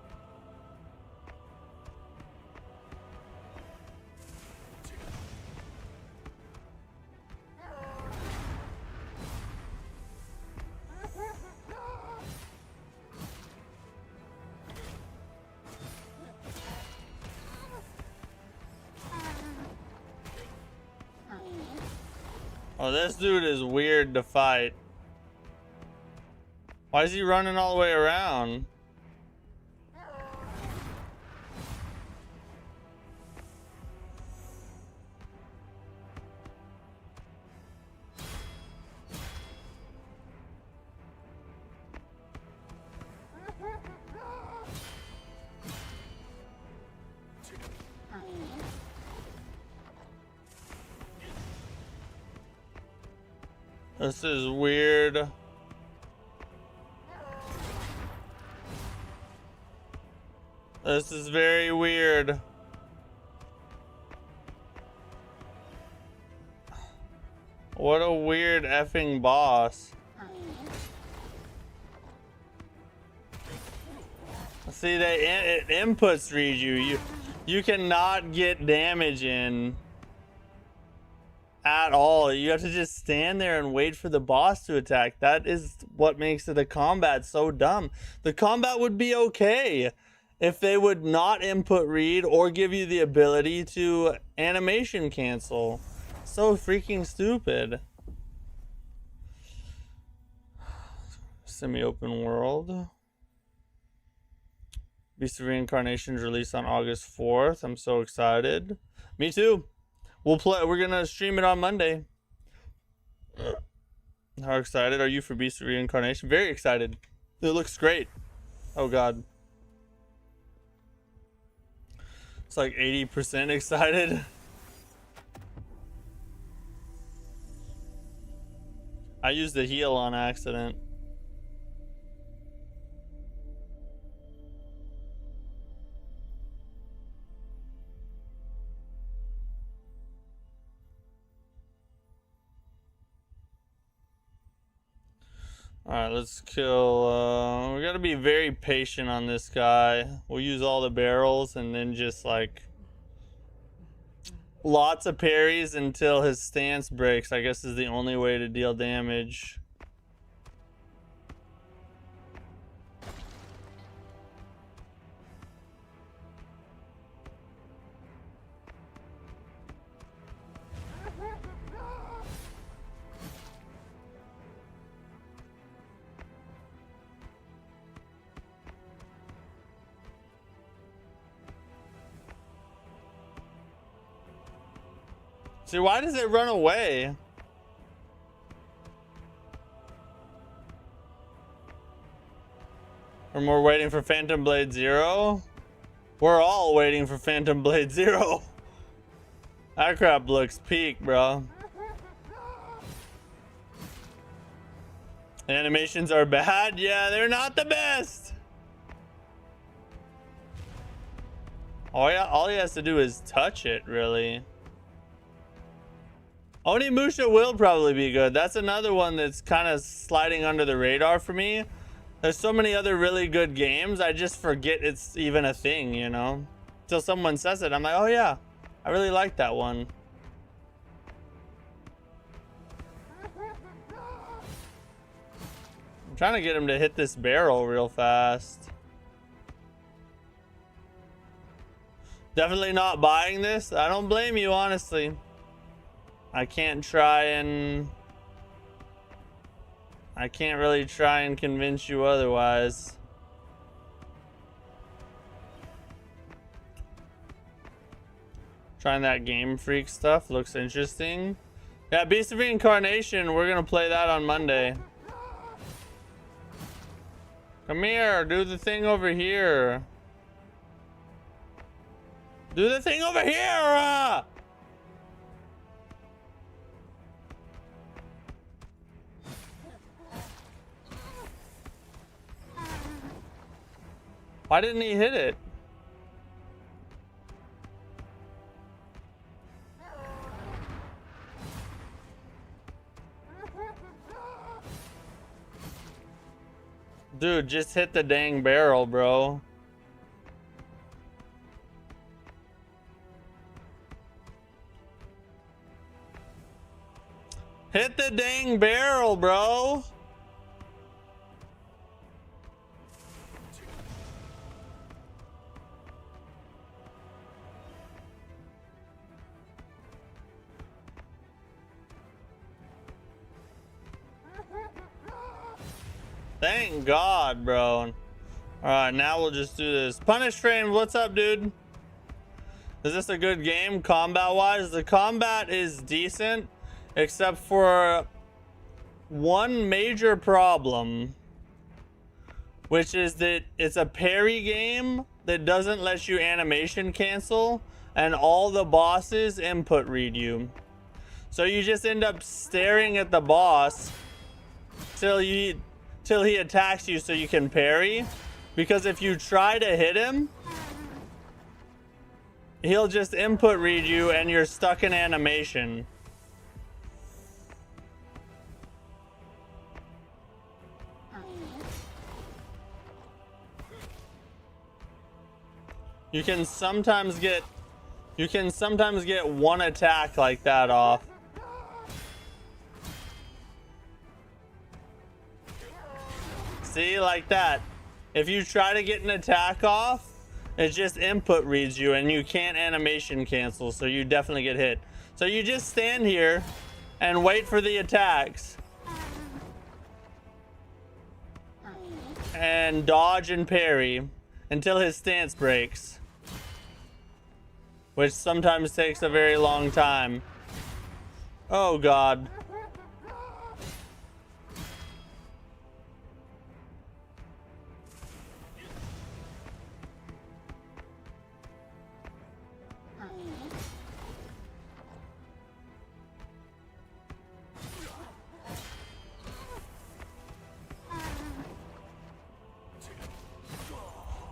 Oh, this dude is weird to fight. Why is he running all the way around? This is weird. This is very weird. What a weird effing boss. See, it inputs read you. You cannot get damage in at all. You have to just stand there and wait for the boss to attack. That is what makes the combat so dumb. The combat would be okay if they would not input read or give you the ability to animation cancel. So freaking stupid. Semi-open world. Beast of Reincarnation's released on August 4th. I'm so excited. Me too. We're gonna stream it on Monday. How excited are you for Beast of Reincarnation? Very excited. It looks great. Oh God. It's like 80% excited. I used the heal on accident. Alright, let's kill, we gotta be very patient on this guy. We'll use all the barrels and then just like lots of parries until his stance breaks, I guess is the only way to deal damage. See, why does it run away? Or we're waiting for Phantom Blade Zero? We're all waiting for Phantom Blade Zero. That crap looks peak, bro. Animations are bad? Yeah, they're not the best. All he has to do is touch it, really. Onimusha will probably be good. That's another one that's kind of sliding under the radar for me. There's so many other really good games, I just forget it's even a thing, you know? Until someone says it, I'm like, oh yeah, I really like that one. I'm trying to get him to hit this barrel real fast. Definitely not buying this. I don't blame you, honestly. I can't really try and convince you otherwise. Trying that Game Freak stuff looks interesting. Yeah, Beast of Reincarnation, we're gonna play that on Monday. Come here, do the thing over here. Do the thing over here! Why didn't he hit it? Dude, just hit the dang barrel, bro. Hit the dang barrel, bro. Thank God, bro. Alright, now we'll just do this. Punish Frame, what's up, dude? Is this a good game, combat-wise? The combat is decent, except for one major problem, which is that it's a parry game that doesn't let you animation cancel, and all the bosses input read you. So you just end up staring at the boss till he attacks you so you can parry, because if you try to hit him, he'll just input read you and you're stuck in animation. You can sometimes get one attack like that off. See, like that. If you try to get an attack off, it just input reads you and you can't animation cancel, so you definitely get hit. So you just stand here and wait for the attacks. And dodge and parry until his stance breaks. Which sometimes takes a very long time. Oh God.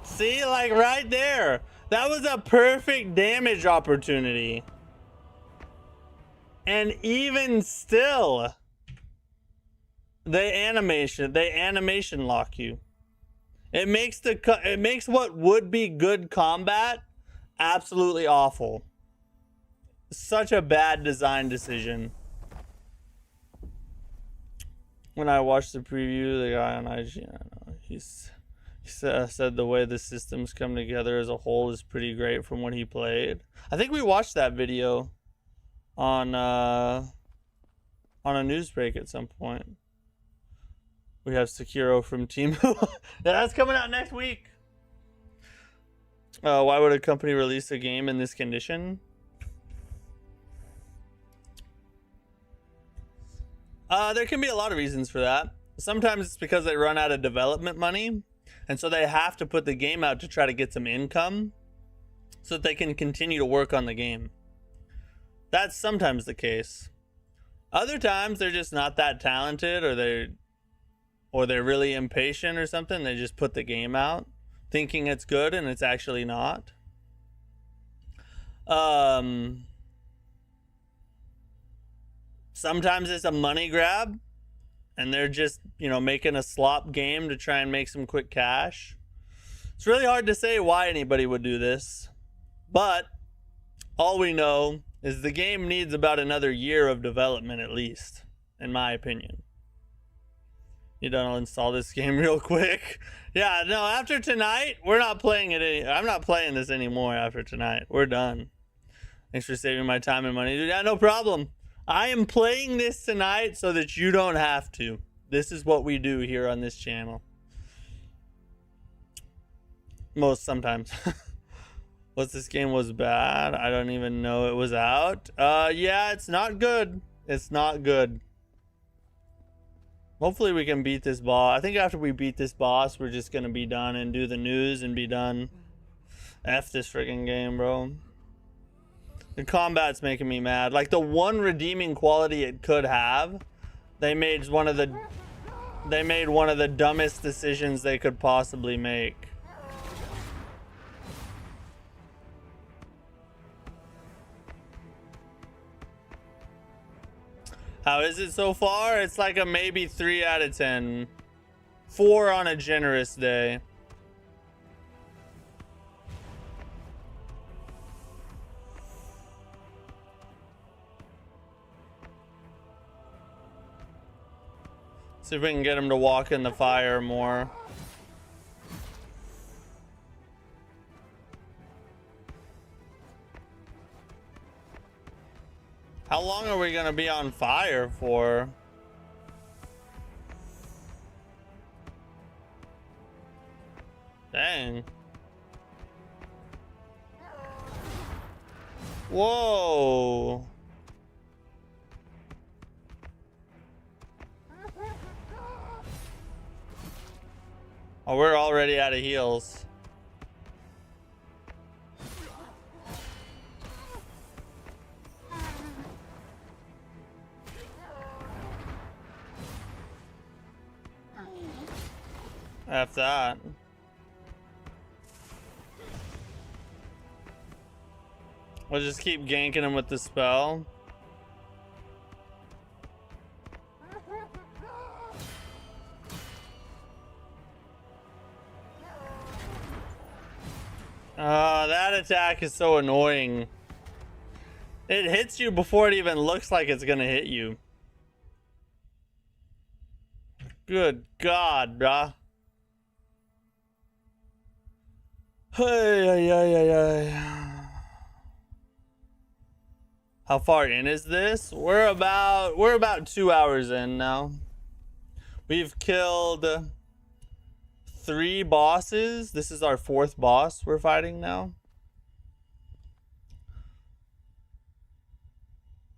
See, like right there. That was a perfect damage opportunity. And even still, they animation lock you. It makes what would be good combat absolutely awful. Such a bad design decision. When I watched the preview, the guy on IG, I don't know, he said the way the systems come together as a whole is pretty great from what he played. I think we watched that video on a news break at some point. We have Sekiro from Team. Yeah, that's coming out next week. Why would a company release a game in this condition? There can be a lot of reasons for that. Sometimes it's because they run out of development money, and so they have to put the game out to try to get some income so that they can continue to work on the game. That's sometimes the case. Other times they're just not that talented, or they're really impatient or something. They just put the game out thinking it's good and it's actually not. Sometimes it's a money grab and they're just, you know, making a slop game to try and make some quick cash. It's really hard to say why anybody would do this, but all we know is the game needs about another year of development at least, in my opinion. You done install this game real quick? Yeah, no, after tonight, we're not playing it. I'm not playing this anymore after tonight. We're done. Thanks for saving my time and money. Yeah, no problem. I am playing this tonight so that you don't have to. This is what we do here on this channel. Sometimes. What's this game was bad? I don't even know it was out. Yeah, it's not good. It's not good. Hopefully we can beat this boss. I think after we beat this boss, we're just gonna be done and do the news and be done. F this freaking game, bro. The combat's making me mad. Like, the one redeeming quality it could have, they made one of the dumbest decisions they could possibly make. How is it so far? It's like a maybe 3 out of 10. 4 on a generous day. See if we can get him to walk in the fire more. How long are we gonna be on fire for? Dang. Whoa. Oh, we're already out of heals. F that. We'll just keep ganking him with the spell. That attack is so annoying. It hits you before it even looks like it's gonna hit you. Good God, bruh. Hey. How far in is this? We're about 2 hours in now. We've killed 3 bosses. This is our 4th boss we're fighting now.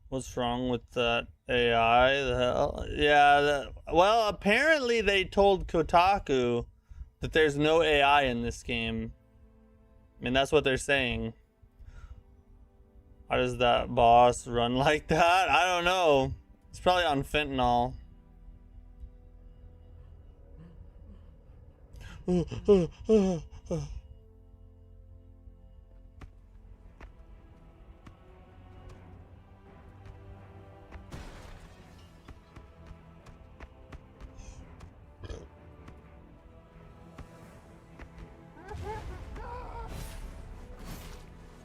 What's wrong with that AI? The hell? Yeah, well, apparently they told Kotaku that there's no AI in this game. I mean, that's what they're saying. How does that boss run like that? I don't know. It's probably on fentanyl.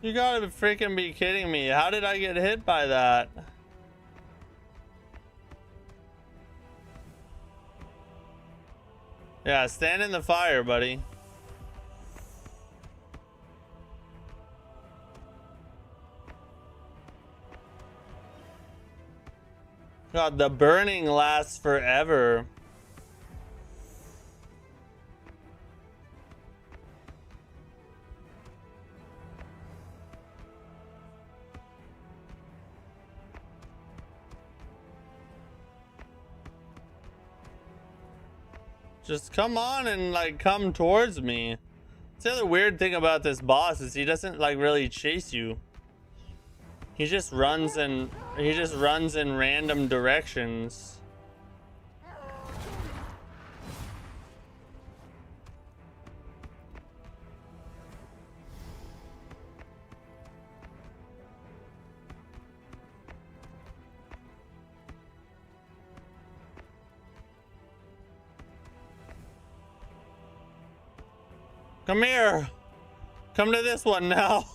You gotta freaking be kidding me. How did I get hit by that? Yeah, stand in the fire, buddy. God, the burning lasts forever. Just come on and like come towards me. That's the other weird thing about this boss is he doesn't like really chase you. He just runs in random directions. Come here. Come to this one now.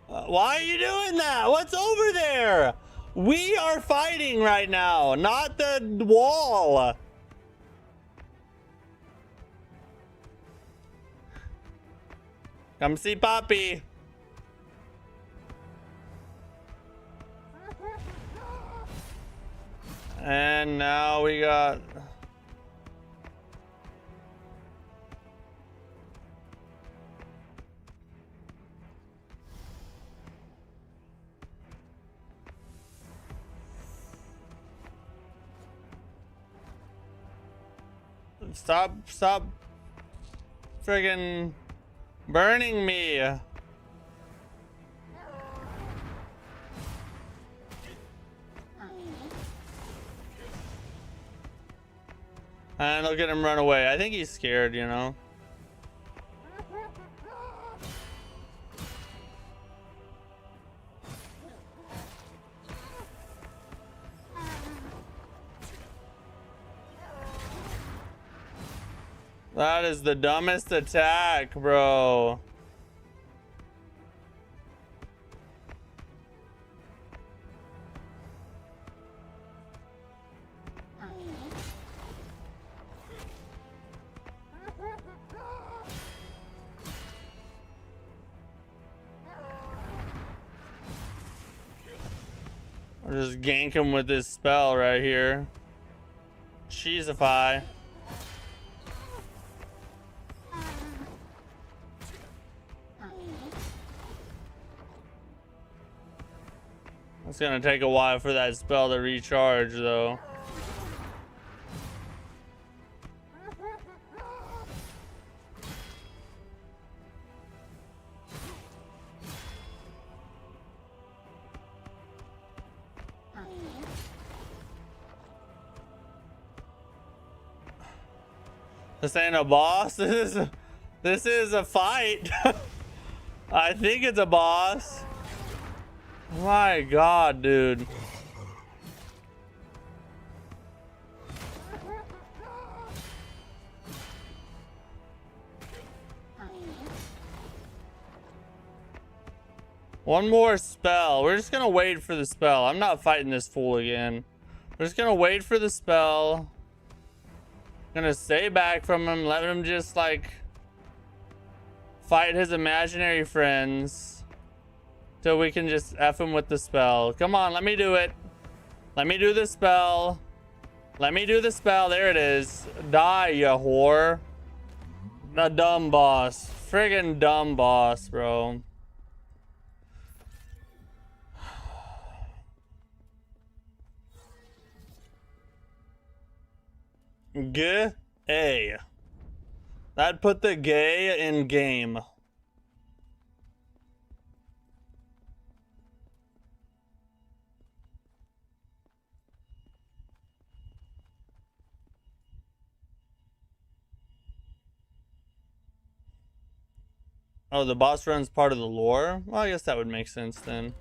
Why are you doing that? What's over there? We are fighting right now, not the wall. Come see Poppy. And now we got... Stop friggin' burning me. And look at him run away. I think he's scared, you know. That is the dumbest attack, bro. I'll just gank him with this spell right here. Cheesify. It's gonna take a while for that spell to recharge, though. This ain't a boss. This is a fight. I think it's a boss. My God, dude. One more spell. We're just gonna wait for the spell. I'm not fighting this fool again. We're just gonna wait for the spell. Gonna stay back from him, let him just like fight his imaginary friends. So we can just F him with the spell. Come on, let me do it. Let me do the spell. Let me do the spell. There it is. Die, you whore. The dumb boss. Friggin' dumb boss, bro. Gay. That put the gay in game. Oh, the boss run's part of the lore? Well, I guess that would make sense then.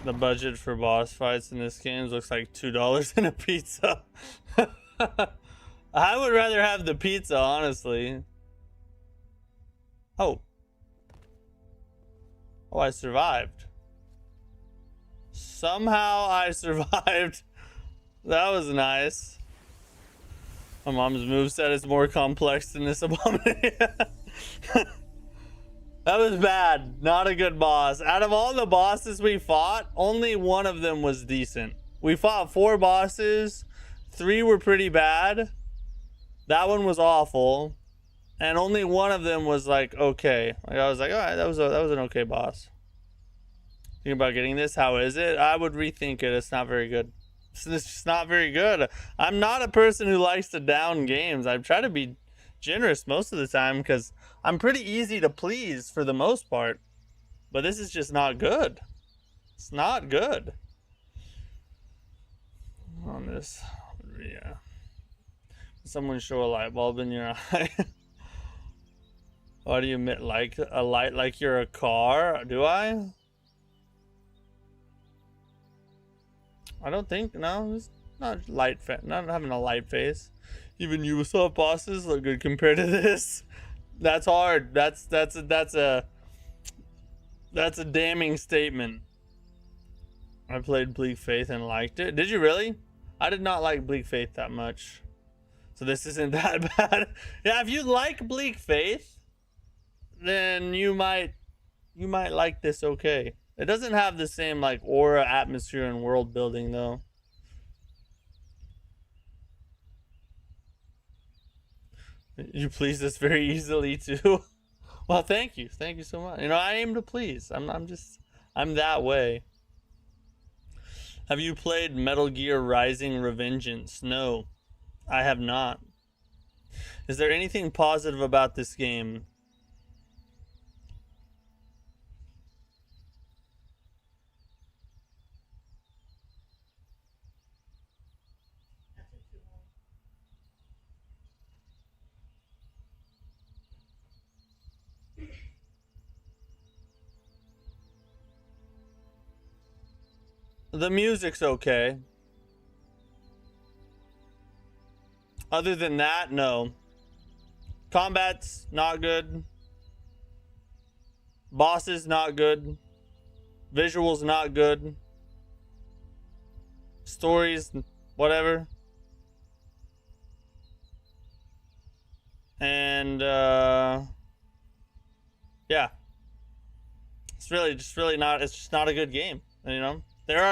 The budget for boss fights in this game looks like $2 in a pizza. I would rather have the pizza, honestly. Oh. Oh, I survived. Somehow I survived. That was nice. My mom's moveset is more complex than this abomination. That was bad. Not a good boss. Out of all the bosses we fought, only one of them was decent. We fought 4 bosses. 3 were pretty bad. That one was awful. And only one of them was like okay. Like I was like, all right, that was an okay boss. Think about getting this. How is it? I would rethink it. It's not very good. It's just not very good. I'm not a person who likes to down games. I try to be generous most of the time because I'm pretty easy to please for the most part. But this is just not good. It's not good. On this, yeah. Someone show a light bulb in your eye. Why do you emit like a light like you're a car? Do I? I don't think. No, it's not light. Not having a light face. Even Ubisoft bosses look good compared to this. That's hard. That's a damning statement. I played Bleak Faith and liked it. Did you really? I did not like Bleak Faith that much. So this isn't that bad. Yeah, if you like Bleak Faith, then you might like this okay. It doesn't have the same like aura, atmosphere, and world building though. You please us very easily too. Well, thank you so much. You know, I aim to please. I'm that way. Have you played Metal Gear Rising: Revengeance? No, I have not. Is there anything positive about this game? The music's okay. Other than that, no. Combat's not good. Bosses not good. Visuals not good. Stories, whatever. And yeah. It's just not a good game, you know? There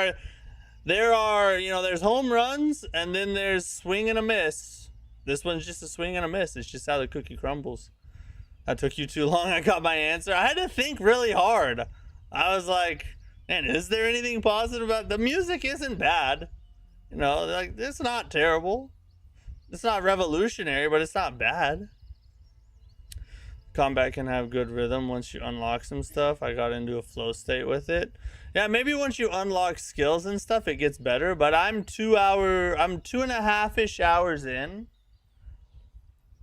are, you know, there's home runs and then there's swing and a miss. This one's just a swing and a miss. It's just how the cookie crumbles. That took you too long. I got my answer. I had to think really hard. I was like, man, is there anything positive about the music? Isn't bad. You know, like it's not terrible. It's not revolutionary, but it's not bad. Combat can have good rhythm once you unlock some stuff. I got into a flow state with it. Yeah, maybe once you unlock skills and stuff, it gets better. But I'm 2.5-ish hours in.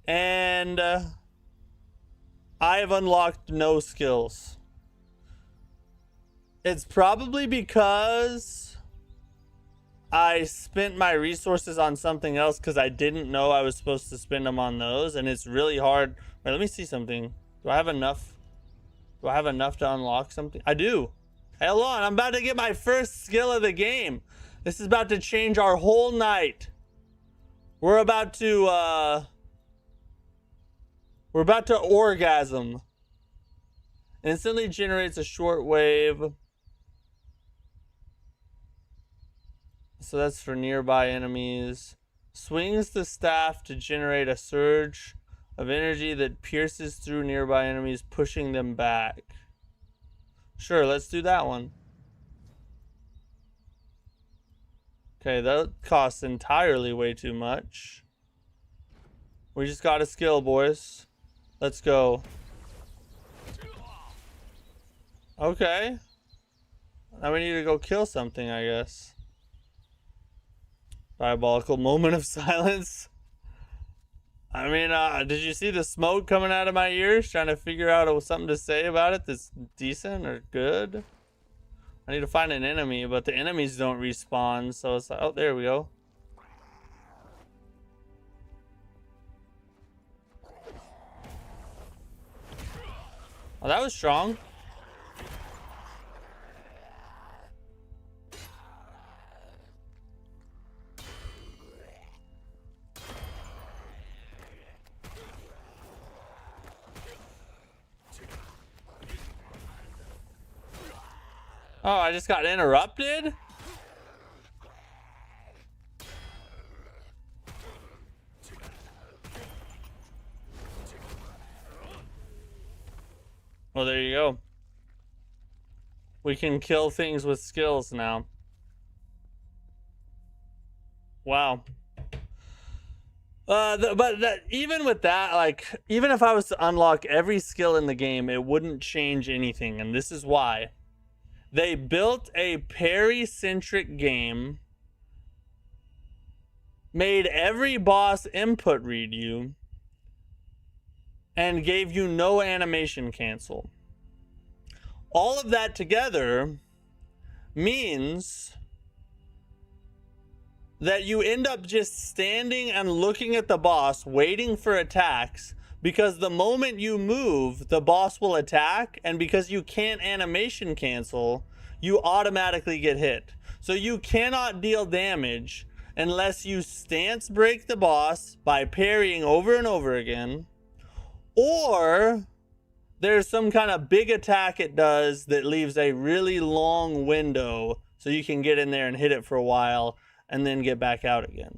And I have unlocked no skills. It's probably because I spent my resources on something else because I didn't know I was supposed to spend them on those. And it's really hard. Wait, let me see something. Do I have enough? Do I have enough to unlock something? I do. Hey, hold on. I'm about to get my first skill of the game. This is about to change our whole night. We're about to orgasm. Instantly generates a short wave. So that's for nearby enemies. Swings the staff to generate a surge of energy that pierces through nearby enemies, pushing them back. Sure, let's do that one. Okay, that costs entirely way too much. We just got a skill, boys. Let's go. Okay. Now we need to go kill something, I guess. Diabolical moment of silence. I mean, did you see the smoke coming out of my ears? Trying to figure out something to say about it that's decent or good. I need to find an enemy, but the enemies don't respawn. So it's like, oh, there we go. Oh, that was strong. Oh, I just got interrupted? Well, there you go. We can kill things with skills now. Wow. Even with that, like, even if I was to unlock every skill in the game, it wouldn't change anything, and this is why. They built a parry-centric game, made every boss input read you, and gave you no animation cancel. All of that together means that you end up just standing and looking at the boss, waiting for attacks, because the moment you move, the boss will attack, and because you can't animation cancel, you automatically get hit. So you cannot deal damage unless you stance break the boss by parrying over and over again, or there's some kind of big attack it does that leaves a really long window so you can get in there and hit it for a while and then get back out again.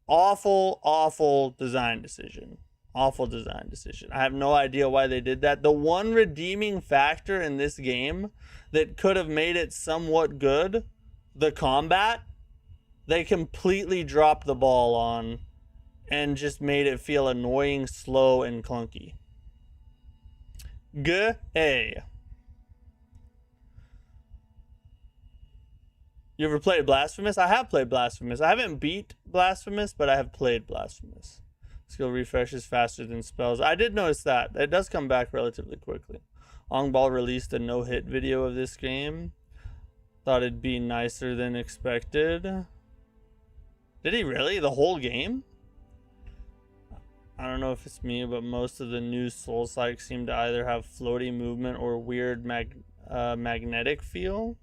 Awful, awful design decision. Awful design decision. I have no idea why they did that. The one redeeming factor in this game that could have made it somewhat good, the combat, they completely dropped the ball on and just made it feel annoying, slow, and clunky. G-A. You ever played Blasphemous? I have played Blasphemous. I haven't beat Blasphemous, but I have played Blasphemous. Skill refreshes faster than spells. I did notice that. It does come back relatively quickly. Ongball released a no-hit video of this game. Thought it'd be nicer than expected. Did he really? The whole game? I don't know if it's me, but most of the new Souls-like seem to either have floaty movement or weird magnetic feel.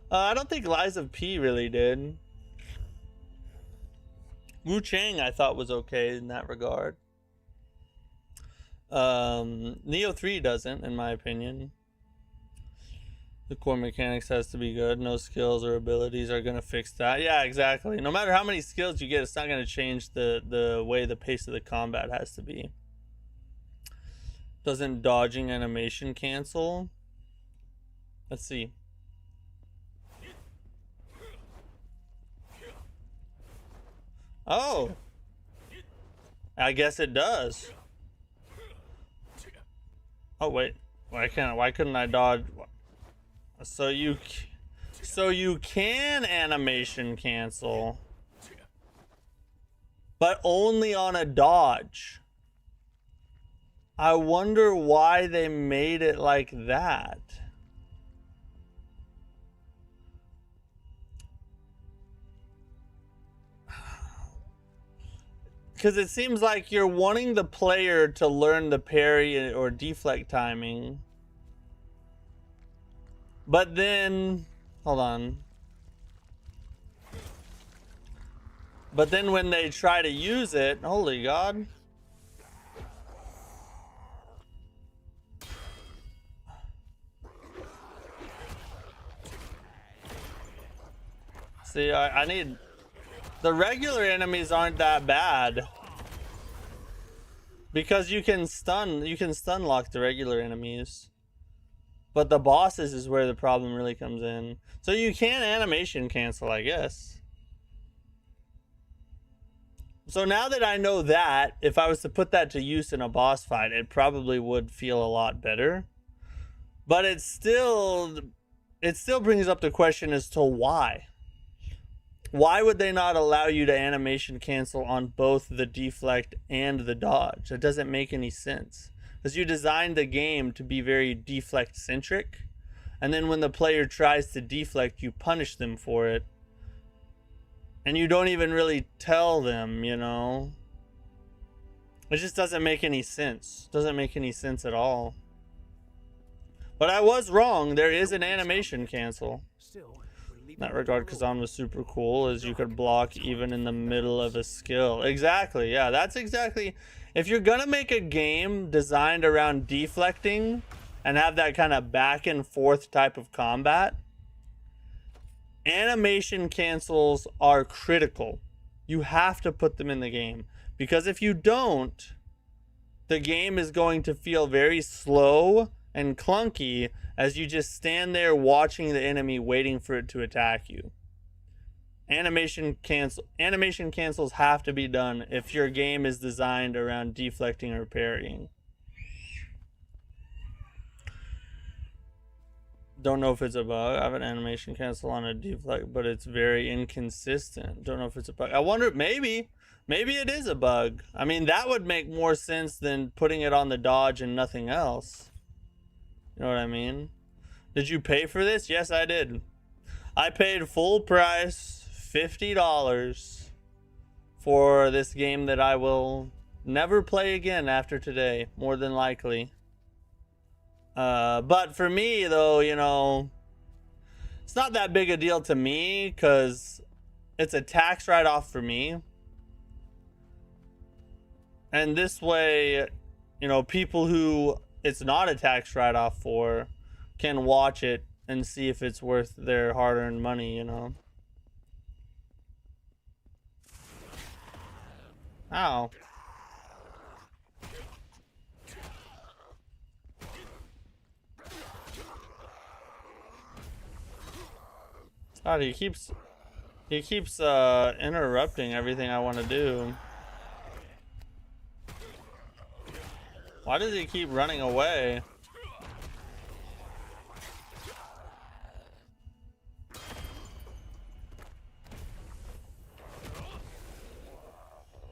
I don't think Lies of P really did. Wu Chang I thought was okay in that regard. Neo 3 doesn't, in my opinion. The core mechanics has to be good. No skills or abilities are going to fix that. Yeah, exactly. No matter how many skills you get, it's not going to change the way the pace of the combat has to be. Doesn't dodging animation cancel? Let's see. Oh, I guess it does. Oh wait, why couldn't I dodge? So you can animation cancel, but only on a dodge. I wonder why they made it like that. Because it seems like you're wanting the player to learn the parry or deflect timing. But then, hold on. But then when they try to use it, holy God. See, I need... The regular enemies aren't that bad. Because you can stun lock the regular enemies. But the bosses is where the problem really comes in. So you can animation cancel, I guess. So now that I know that, if I was to put that to use in a boss fight, it probably would feel a lot better. But it still brings up the question as to why. Why would they not allow you to animation cancel on both the deflect and the dodge? That doesn't make any sense. Because you designed the game to be very deflect centric. And then when the player tries to deflect, you punish them for it. And you don't even really tell them, you know. It just doesn't make any sense. Doesn't make any sense at all. But I was wrong. There is an animation cancel. In that regard, Kazan was super cool, as you could block even in the middle of a skill. Exactly, yeah, that's exactly... If you're gonna make a game designed around deflecting and have that kind of back and forth type of combat, animation cancels are critical. You have to put them in the game. Because if you don't, the game is going to feel very slow and clunky as you just stand there watching the enemy waiting for it to attack you. Animation cancels have to be done if your game is designed around deflecting or parrying. Don't know if it's a bug. I have an animation cancel on a deflect, but it's very inconsistent. Don't know if it's a bug. I wonder, maybe it is a bug. I mean, that would make more sense than putting it on the dodge and nothing else. You know what I mean? Did you pay for this? Yes, I did. I paid full price, $50, for this game that I will never play again after today, more than likely. But for me, though, you know, it's not that big a deal to me because it's a tax write-off for me. And this way, you know, people who it's not a tax write-off for can watch it and see if it's worth their hard-earned money, you know. Ow. God, he keeps interrupting everything I want to do. Why does he keep running away?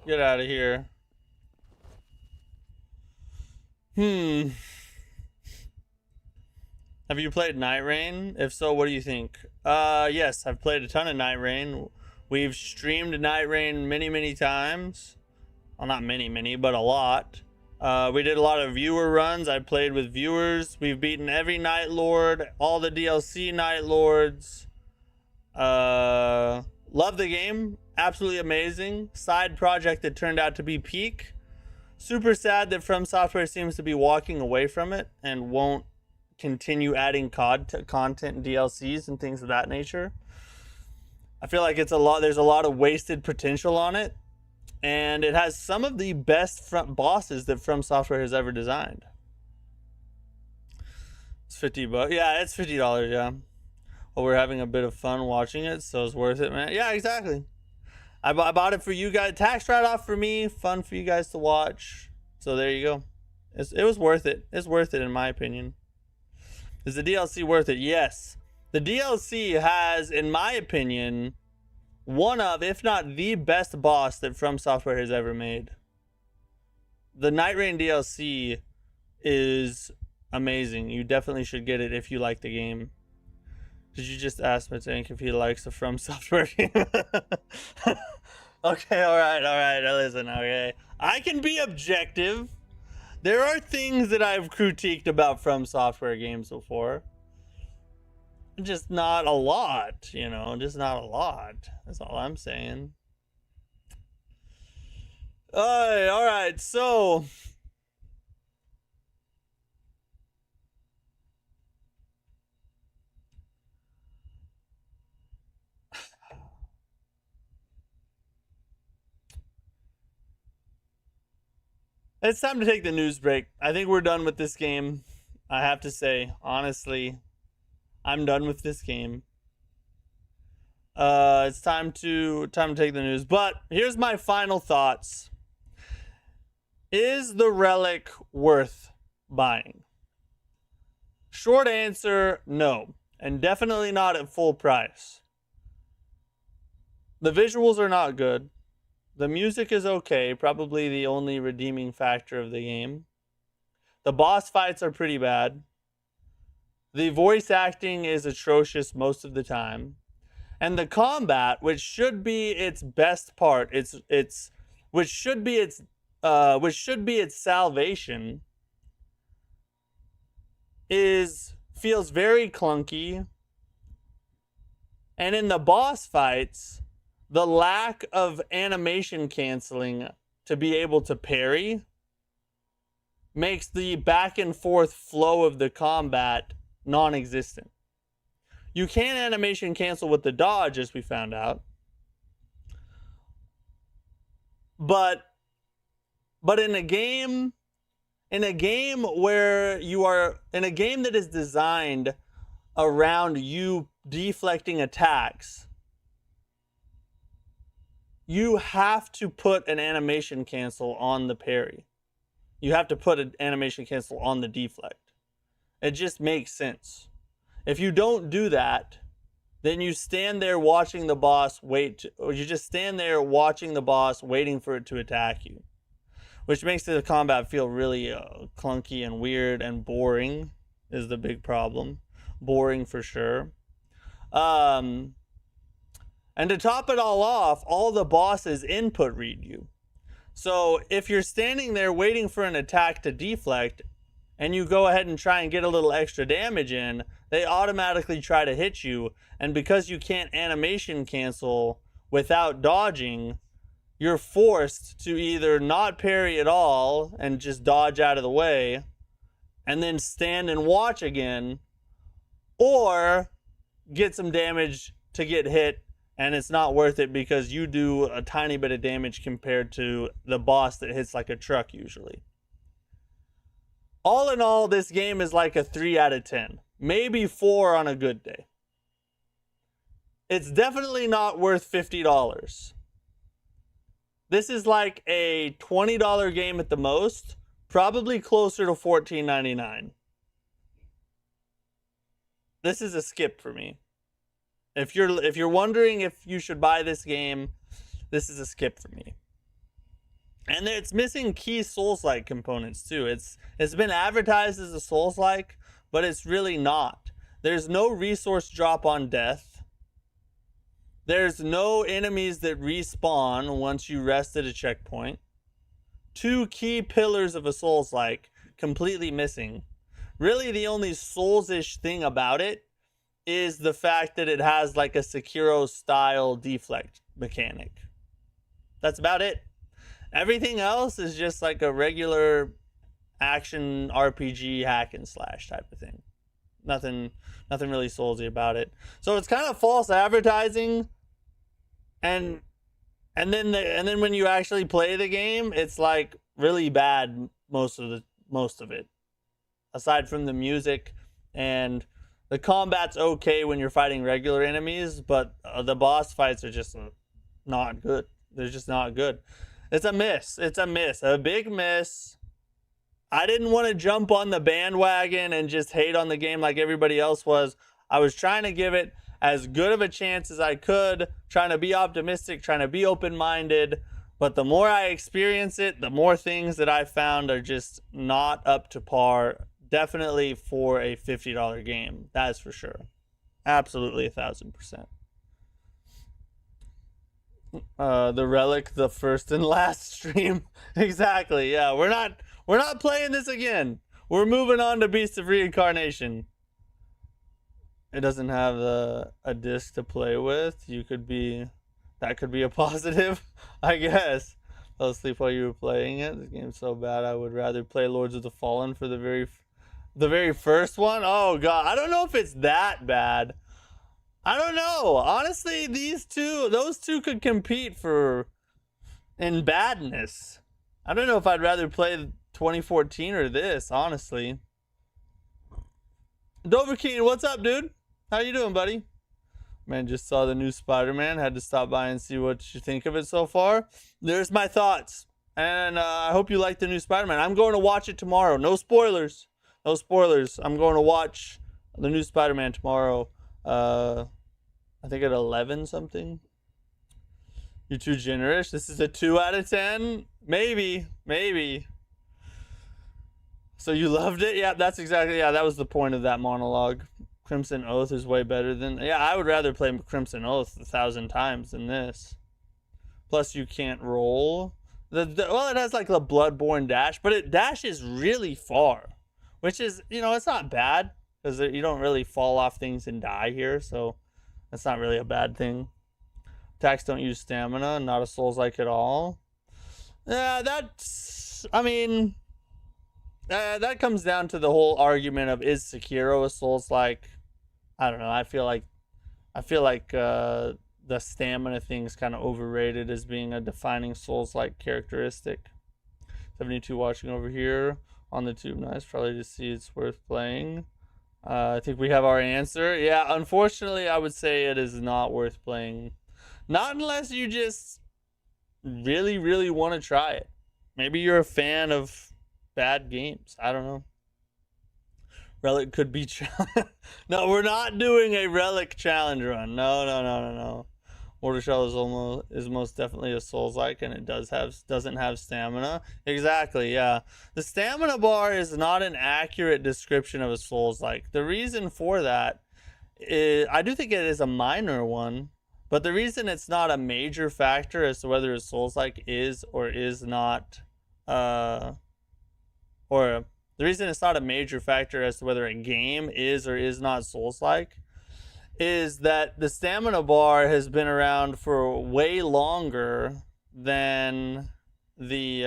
Get out of here. Have you played Night Rain? If so, what do you think? Yes, I've played a ton of Night Rain. We've streamed Night Rain many times. Well, not many, but a lot. We did a lot of viewer runs. I played with viewers. We've beaten every Night Lord, all the DLC Night Lords. Love the game. Absolutely amazing. Side project that turned out to be peak. Super sad that From Software seems to be walking away from it and won't continue adding content and DLCs and things of that nature. I feel like there's a lot of wasted potential on it, and it has some of the best front bosses that From Software has ever designed. It's $50. Yeah, it's $50, yeah. Well, we're having a bit of fun watching it, so it's worth it, man. Yeah, exactly. I bought it for you guys. Tax write-off for me. Fun for you guys to watch. So there you go. It was worth it. It's worth it in my opinion. Is the DLC worth it? Yes. The DLC has, in my opinion, one of, if not the best boss that From Software has ever made. The Night Rain DLC is amazing. You definitely should get it if you like the game. Did you just ask Mattack if he likes a From Software game? Okay, alright, listen, okay. I can be objective. There are things that I've critiqued about From Software games before. Just not a lot, you know, just not a lot. That's all I'm saying. Alright, so it's time to take the news break. I think we're done with this game. I have to say, honestly, I'm done with this game. It's time to take the news. But here's my final thoughts. Is the Relic worth buying? Short answer, no. And definitely not at full price. The visuals are not good. The music is okay, probably the only redeeming factor of the game. The boss fights are pretty bad. The voice acting is atrocious most of the time. And the combat, which should be its best part, which should be its salvation, feels very clunky. And in the boss fights, the lack of animation canceling to be able to parry makes the back and forth flow of the combat non-existent. You can animation cancel with the dodge, as we found out. But in a game in a game where you are in a game that is designed around you deflecting attacks, you have to put an animation cancel on the parry. You have to put an animation cancel on the deflect. It just makes sense. If you don't do that, then you stand there watching the boss or you just stand there watching the boss waiting for it to attack you, which makes the combat feel really clunky and weird, and boring is the big problem. Boring for sure. And to top it all off, all the bosses input read you. So if you're standing there waiting for an attack to deflect, and you go ahead and try and get a little extra damage in, they automatically try to hit you. And because you can't animation cancel without dodging, you're forced to either not parry at all and just dodge out of the way, and then stand and watch again, or get some damage to get hit, and it's not worth it because you do a tiny bit of damage compared to the boss that hits like a truck usually. All in all, this game is like a 3 out of 10. Maybe 4 on a good day. It's definitely not worth $50. This is like a $20 game at the most, probably closer to $14.99. This is a skip for me. If you're wondering if you should buy this game, this is a skip for me. And it's missing key Souls-like components too. It's been advertised as a Souls-like, but it's really not. There's no resource drop on death. There's no enemies that respawn once you rest at a checkpoint. 2 key pillars of a Souls-like completely missing. Really, the only Souls-ish thing about it is the fact that it has like a Sekiro-style deflect mechanic. That's about it. Everything else is just like a regular action RPG hack and slash type of thing. Nothing really Soulsy about it. So it's kind of false advertising, and then when you actually play the game, it's like really bad most of it. Aside from the music, and the combat's okay when you're fighting regular enemies, but the boss fights are just not good. They're just not good. It's a miss. It's a miss. A big miss. I didn't want to jump on the bandwagon and just hate on the game like everybody else was. I was trying to give it as good of a chance as I could, trying to be optimistic, trying to be open-minded. But the more I experience it, the more things that I found are just not up to par. Definitely for a $50 game. That is for sure. Absolutely 1000%. The Relic, the first and last stream. Exactly. Yeah, we're not playing this again. We're moving on to Beast of Reincarnation. It doesn't have a disc to play with. That could be a positive, I guess. Fell asleep while you were playing it. This game's so bad. I would rather play Lords of the Fallen for the very first one. Oh god, I don't know if it's that bad. I don't know. Honestly, those two could compete in badness. I don't know if I'd rather play 2014 or this, honestly. Doverkeen, what's up, dude? How you doing, buddy? Man, just saw the new Spider-Man. Had to stop by and see what you think of it so far. There's my thoughts. And I hope you like the new Spider-Man. I'm going to watch it tomorrow. No spoilers. No spoilers. I'm going to watch the new Spider-Man tomorrow. I think at 11 something. You're too generous. This is a 2 out of 10. Maybe. So you loved it? Yeah, that's exactly. Yeah, that was the point of that monologue. Crimson Oath is way better than. Yeah, I would rather play Crimson Oath 1,000 times than this. Plus, you can't roll. Well, it has like the Bloodborne dash, but it dashes really far, which is, it's not bad because you don't really fall off things and die here, so that's not really a bad thing. Attacks don't use stamina, not a Souls-like at all. Yeah, that comes down to the whole argument of, is Sekiro a Souls-like? I don't know. I feel like the stamina thing's kind of overrated as being a defining Souls-like characteristic. 72 watching over here on the tube. Nice, probably to see it's worth playing. I think we have our answer. Yeah, unfortunately, I would say it is not worth playing. Not unless you just really, really want to try it. Maybe you're a fan of bad games. I don't know. Relic could be... No, we're not doing a Relic challenge run. No. Mortal Shell is most definitely a Souls-like, and it doesn't have stamina. Exactly, yeah. The stamina bar is not an accurate description of a Souls-like. The reason for that is, I do think it is a minor one, but the reason it's not a major factor as to whether a Souls-like is or is not, the reason it's not a major factor as to whether a game is or is not Souls-like is that the stamina bar has been around for way longer than the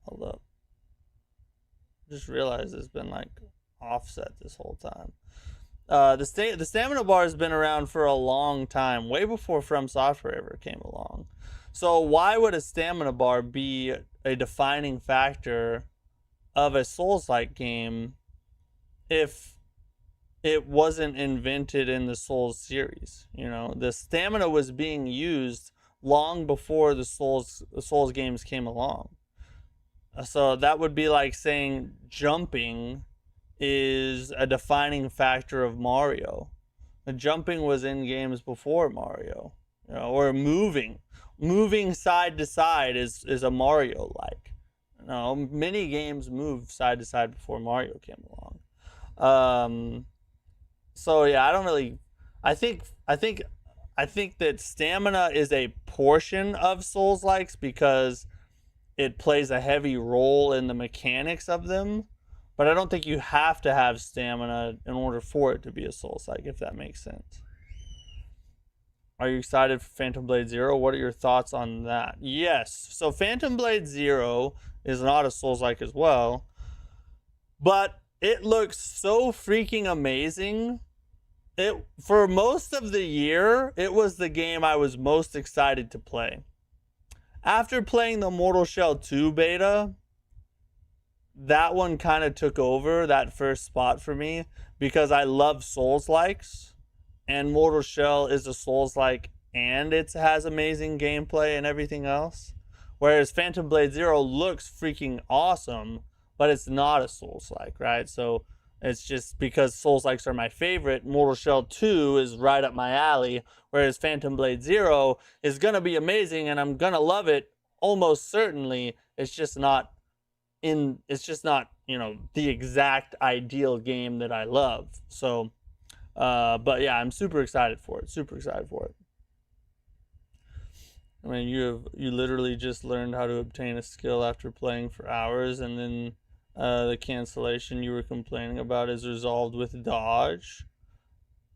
hold up. Just realized it's been like offset this whole time. The stamina bar has been around for a long time, way before From Software ever came along. So why would a stamina bar be a defining factor of a Souls-like game if it wasn't invented in the Souls series? You know, the stamina was being used long before the Souls games came along. So that would be like saying jumping is a defining factor of Mario. The jumping was in games before Mario, you know, or moving side to side is a Mario like. You know, many games move side to side before Mario came along. So yeah, I think that stamina is a portion of Souls-likes because it plays a heavy role in the mechanics of them, but I don't think you have to have stamina in order for it to be a Souls-like, if that makes sense. Are you excited for Phantom Blade Zero? What are your thoughts on that? Yes, so Phantom Blade Zero is not a Souls-like as well, but it looks so freaking amazing. For most of the year, it was the game I was most excited to play. After playing the Mortal Shell 2 beta, that one kind of took over that first spot for me because I love Souls-likes, and Mortal Shell is a Souls-like and it has amazing gameplay and everything else. Whereas Phantom Blade Zero looks freaking awesome, but it's not a Souls-like, right? So it's just because Souls-likes are my favorite, Mortal Shell 2 is right up my alley, whereas Phantom Blade Zero is going to be amazing and I'm going to love it almost certainly. It's just not, you know, the exact ideal game that I love. So, but yeah, I'm super excited for it. I mean, you literally just learned how to obtain a skill after playing for hours, and then the cancellation you were complaining about is resolved with dodge.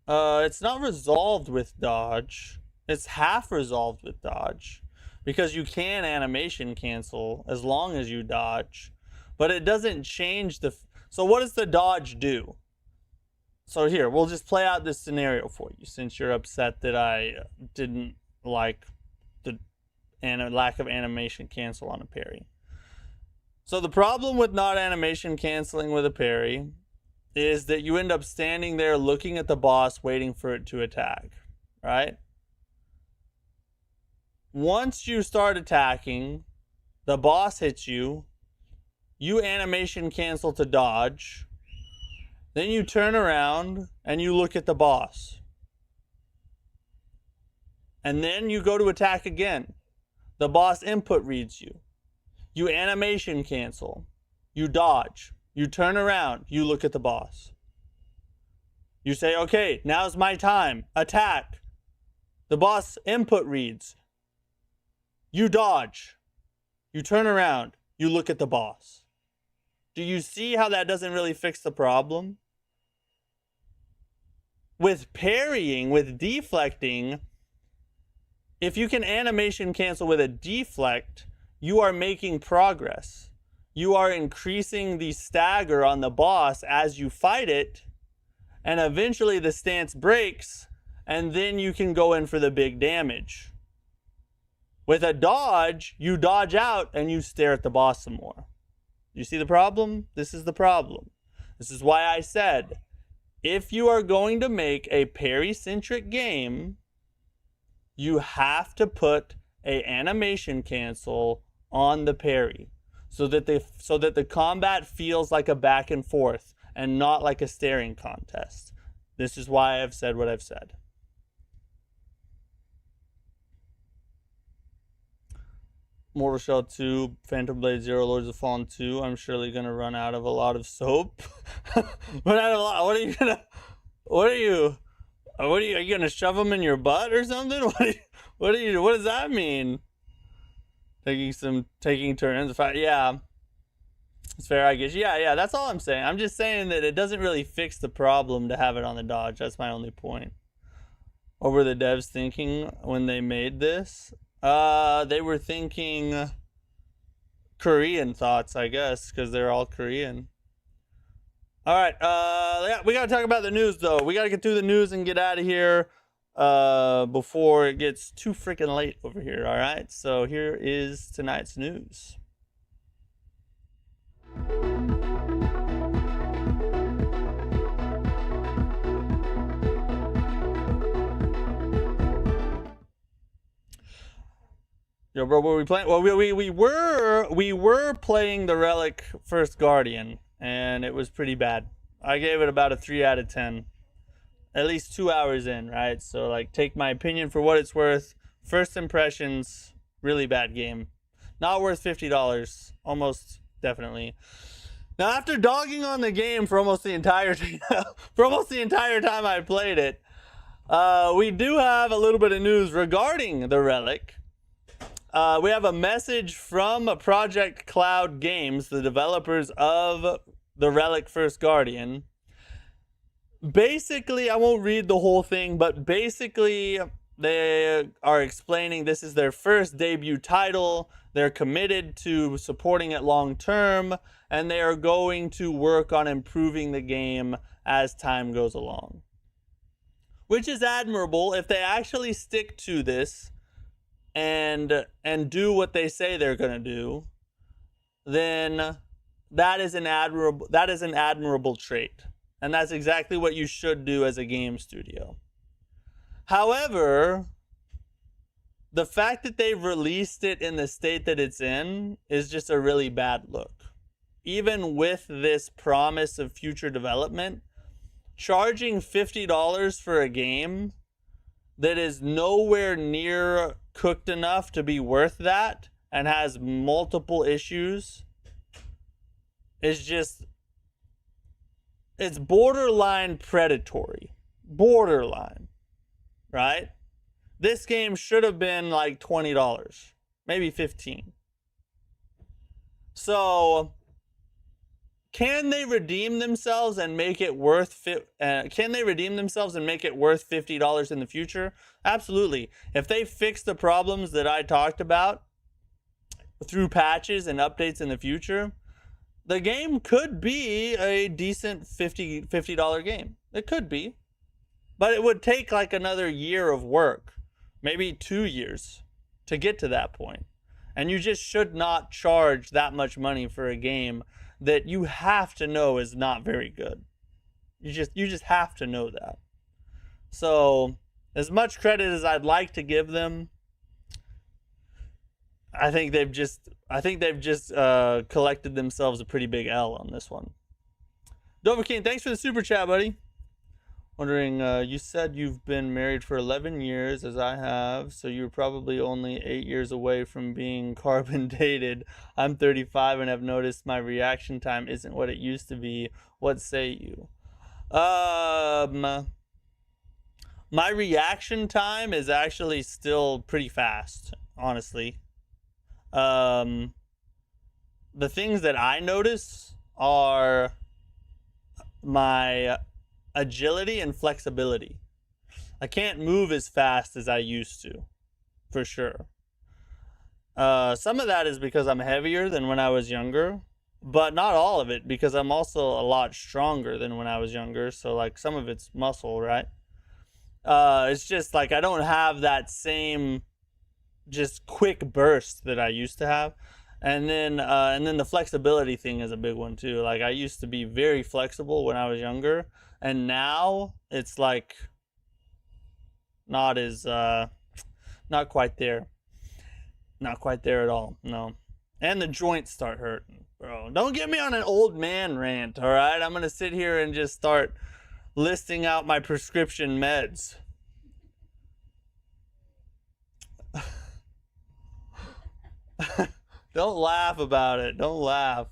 It's not resolved with dodge. It's half resolved with dodge, because you can animation cancel as long as you dodge, but it doesn't change the... So what does the dodge do? So here, we'll just play out this scenario for you, since you're upset that I didn't like the lack of animation cancel on a parry. So the problem with not animation canceling with a parry is that you end up standing there looking at the boss waiting for it to attack, right? Once you start attacking, the boss hits you, you animation cancel to dodge, then you turn around and you look at the boss. And then you go to attack again. The boss input reads you. You animation cancel. You dodge. You turn around. You look at the boss. You say, okay, now's my time. Attack. The boss input reads. You dodge. You turn around. You look at the boss. Do you see how that doesn't really fix the problem? With parrying, with deflecting, if you can animation cancel with a deflect, you are making progress. You are increasing the stagger on the boss as you fight it, and eventually the stance breaks, and then you can go in for the big damage. With a dodge, you dodge out and you stare at the boss some more. You see the problem? This is the problem. This is why I said, if you are going to make a parry-centric game, you have to put a animation cancel on the parry so that the combat feels like a back and forth and not like a staring contest. This is why I've said what I've said. Mortal Shell 2, Phantom Blade 0, Lords of Fallen 2. I'm surely gonna run out of a lot of soap. What are you gonna shove them in your butt or something? What does that mean? Taking turns. Yeah. It's fair, I guess. Yeah, that's all I'm saying. I'm just saying that it doesn't really fix the problem to have it on the dodge. That's my only point. What were the devs thinking when they made this? They were thinking Korean thoughts, I guess, because they're all Korean. All right, yeah, we gotta talk about the news, though. We gotta get through the news and get out of here before it gets too freaking late over here, all right? So here is tonight's news. Yo, bro, what were we playing? Well, we were playing the Relic First Guardian, and it was pretty bad. I gave it about a 3 out of 10. At least 2 hours in, right? So, like, take my opinion for what it's worth. First impressions, really bad game. Not worth $50, almost definitely. Now, after dogging on the game for almost the entire time I played it, we do have a little bit of news regarding the Relic. We have a message from Project Cloud Games, the developers of the Relic First Guardian. Basically, I won't read the whole thing, but basically they are explaining this is their first debut title. They're committed to supporting it long term, and they are going to work on improving the game as time goes along. Which is admirable. If they actually stick to this and do what they say they're going to do, then that is an admirable trait. And that's exactly what you should do as a game studio. However, the fact that they've released it in the state that it's in is just a really bad look. Even with this promise of future development, charging $50 for a game that is nowhere near cooked enough to be worth that and has multiple issues is just... it's borderline predatory. Borderline. Right? This game should have been like $20. Maybe $15. So, can they redeem themselves and make it worth $50 in the future? Absolutely. If they fix the problems that I talked about through patches and updates in the future, the game could be a decent $50 game. It could be. But it would take like another year of work, maybe 2 years to get to that point. And you just should not charge that much money for a game that you have to know is not very good. You just have to know that. So, as much credit as I'd like to give them, I think they've just collected themselves a pretty big L on this one. Dover King, thanks for the super chat, buddy. Wondering, you said you've been married for 11 years, as I have, so you're probably only 8 years away from being carbon dated. I'm 35 and have noticed my reaction time isn't what it used to be. What say you? My reaction time is actually still pretty fast, honestly. The things that I notice are my agility and flexibility. I can't move as fast as I used to, for sure. Some of that is because I'm heavier than when I was younger, but not all of it, because I'm also a lot stronger than when I was younger. So like some of it's muscle, right? It's just like I don't have that same just quick burst that I used to have. And then the flexibility thing is a big one too. Like I used to be very flexible when I was younger, and now it's like not as not quite there. Not quite there at all. No. And the joints start hurting, bro. Don't get me on an old man rant, all right? I'm going to sit here and just start listing out my prescription meds. Don't laugh about it. Don't laugh.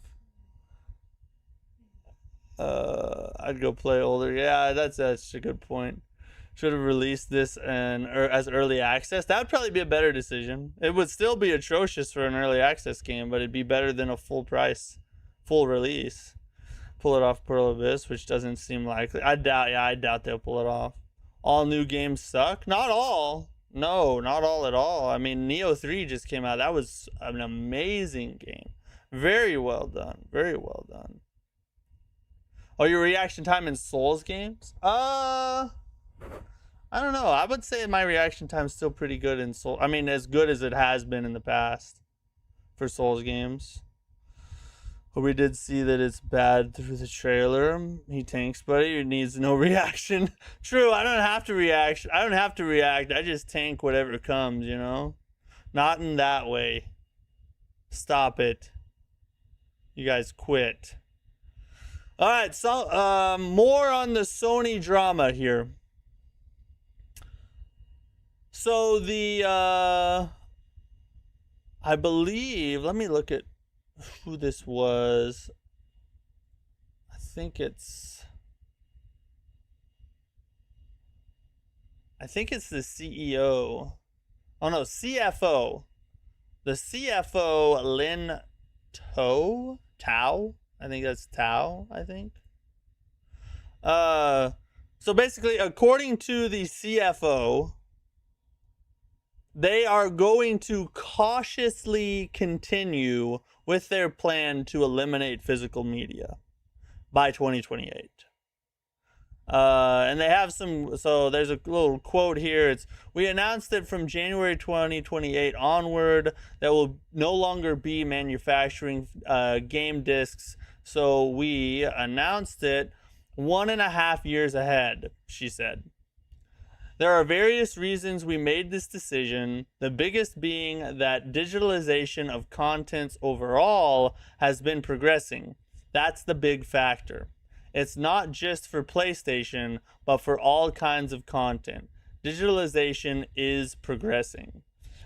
I'd go play older. Yeah, that's a good point. Should have released this as early access. That would probably be a better decision. It would still be atrocious for an early access game, but it'd be better than a full release. Pull it off Pearl Abyss, which doesn't seem likely. I doubt they'll pull it off. All new games suck? Not all. No, not all at all. I mean, Neo 3 just came out. That was an amazing game. Very well done. Very well done. Oh, your reaction time in Souls games? I don't know. I would say my reaction time is still pretty good in Souls. I mean, as good as it has been in the past for Souls games. But we did see that it's bad through the trailer. He tanks, buddy. It needs no reaction. True. I don't have to react. I just tank whatever comes, you know? Not in that way. Stop it. You guys quit. All right. So, more on the Sony drama here. So I believe, let me look at who this was. I think it's the CEO. Oh no, CFO. The CFO, Lin Tao. I think that's Tao, I think. So basically, according to the CFO, they are going to cautiously continue with their plan to eliminate physical media by 2028. And they have so there's a little quote here. We announced that from January 2028 onward, that will no longer be manufacturing game discs. So we announced it 1.5 years ahead, she said. There are various reasons we made this decision, the biggest being that digitalization of contents overall has been progressing. That's the big factor. It's not just for PlayStation, but for all kinds of content. Digitalization is progressing.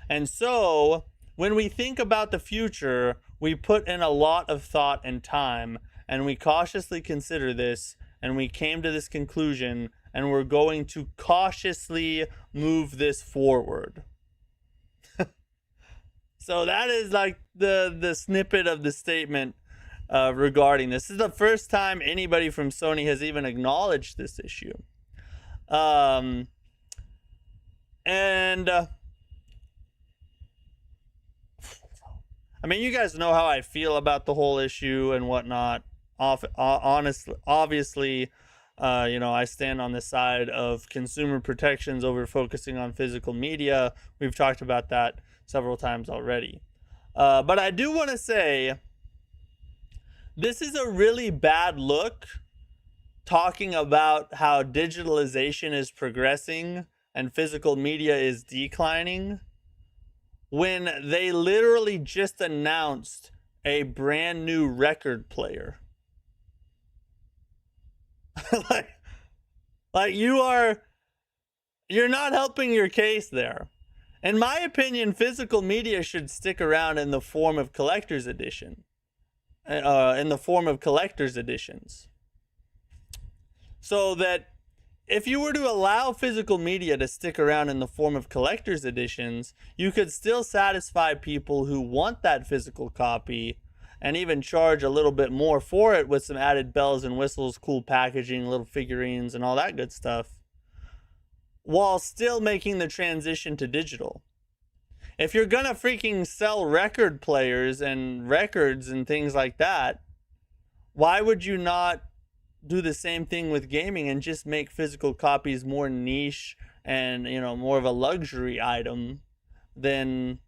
And so, when we think about the future, we put in a lot of thought and time, and we cautiously consider this, and we came to this conclusion, and we're going to cautiously move this forward. So that is like the snippet of the statement regarding this. This is the first time anybody from Sony has even acknowledged this issue. I mean, you guys know how I feel about the whole issue and whatnot. Honestly, obviously, you know, I stand on the side of consumer protections over focusing on physical media. We've talked about that several times already. But I do want to say, this is a really bad look, talking about how digitalization is progressing and physical media is declining, when they literally just announced a brand new record player. like you're not helping your case there. In my opinion, physical media should stick around in the form of collector's editions. So that if you were to allow physical media to stick around in the form of collector's editions, you could still satisfy people who want that physical copy and even charge a little bit more for it with some added bells and whistles, cool packaging, little figurines, and all that good stuff, while still making the transition to digital. If you're gonna freaking sell record players and records and things like that, why would you not do the same thing with gaming and just make physical copies more niche and, you know, more of a luxury item than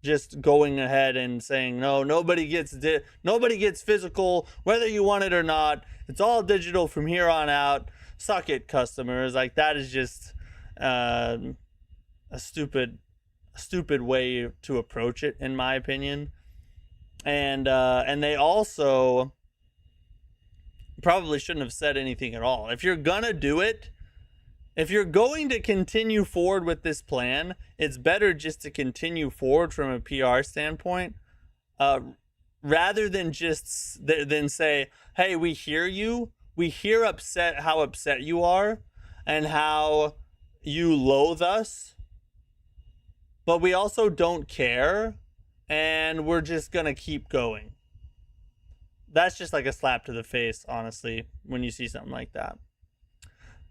just going ahead and saying, no, nobody gets physical, whether you want it or not. It's all digital from here on out. Suck it, customers. Like, that is just a stupid way to approach it, in my opinion. And they also probably shouldn't have said anything at all. If you're gonna do it, if you're going to continue forward with this plan, it's better just to continue forward from a PR standpoint, rather than just than say, hey, we hear you, we hear how upset you are and how you loathe us, but we also don't care, and we're just gonna keep going. That's just like a slap to the face, honestly, when you see something like that.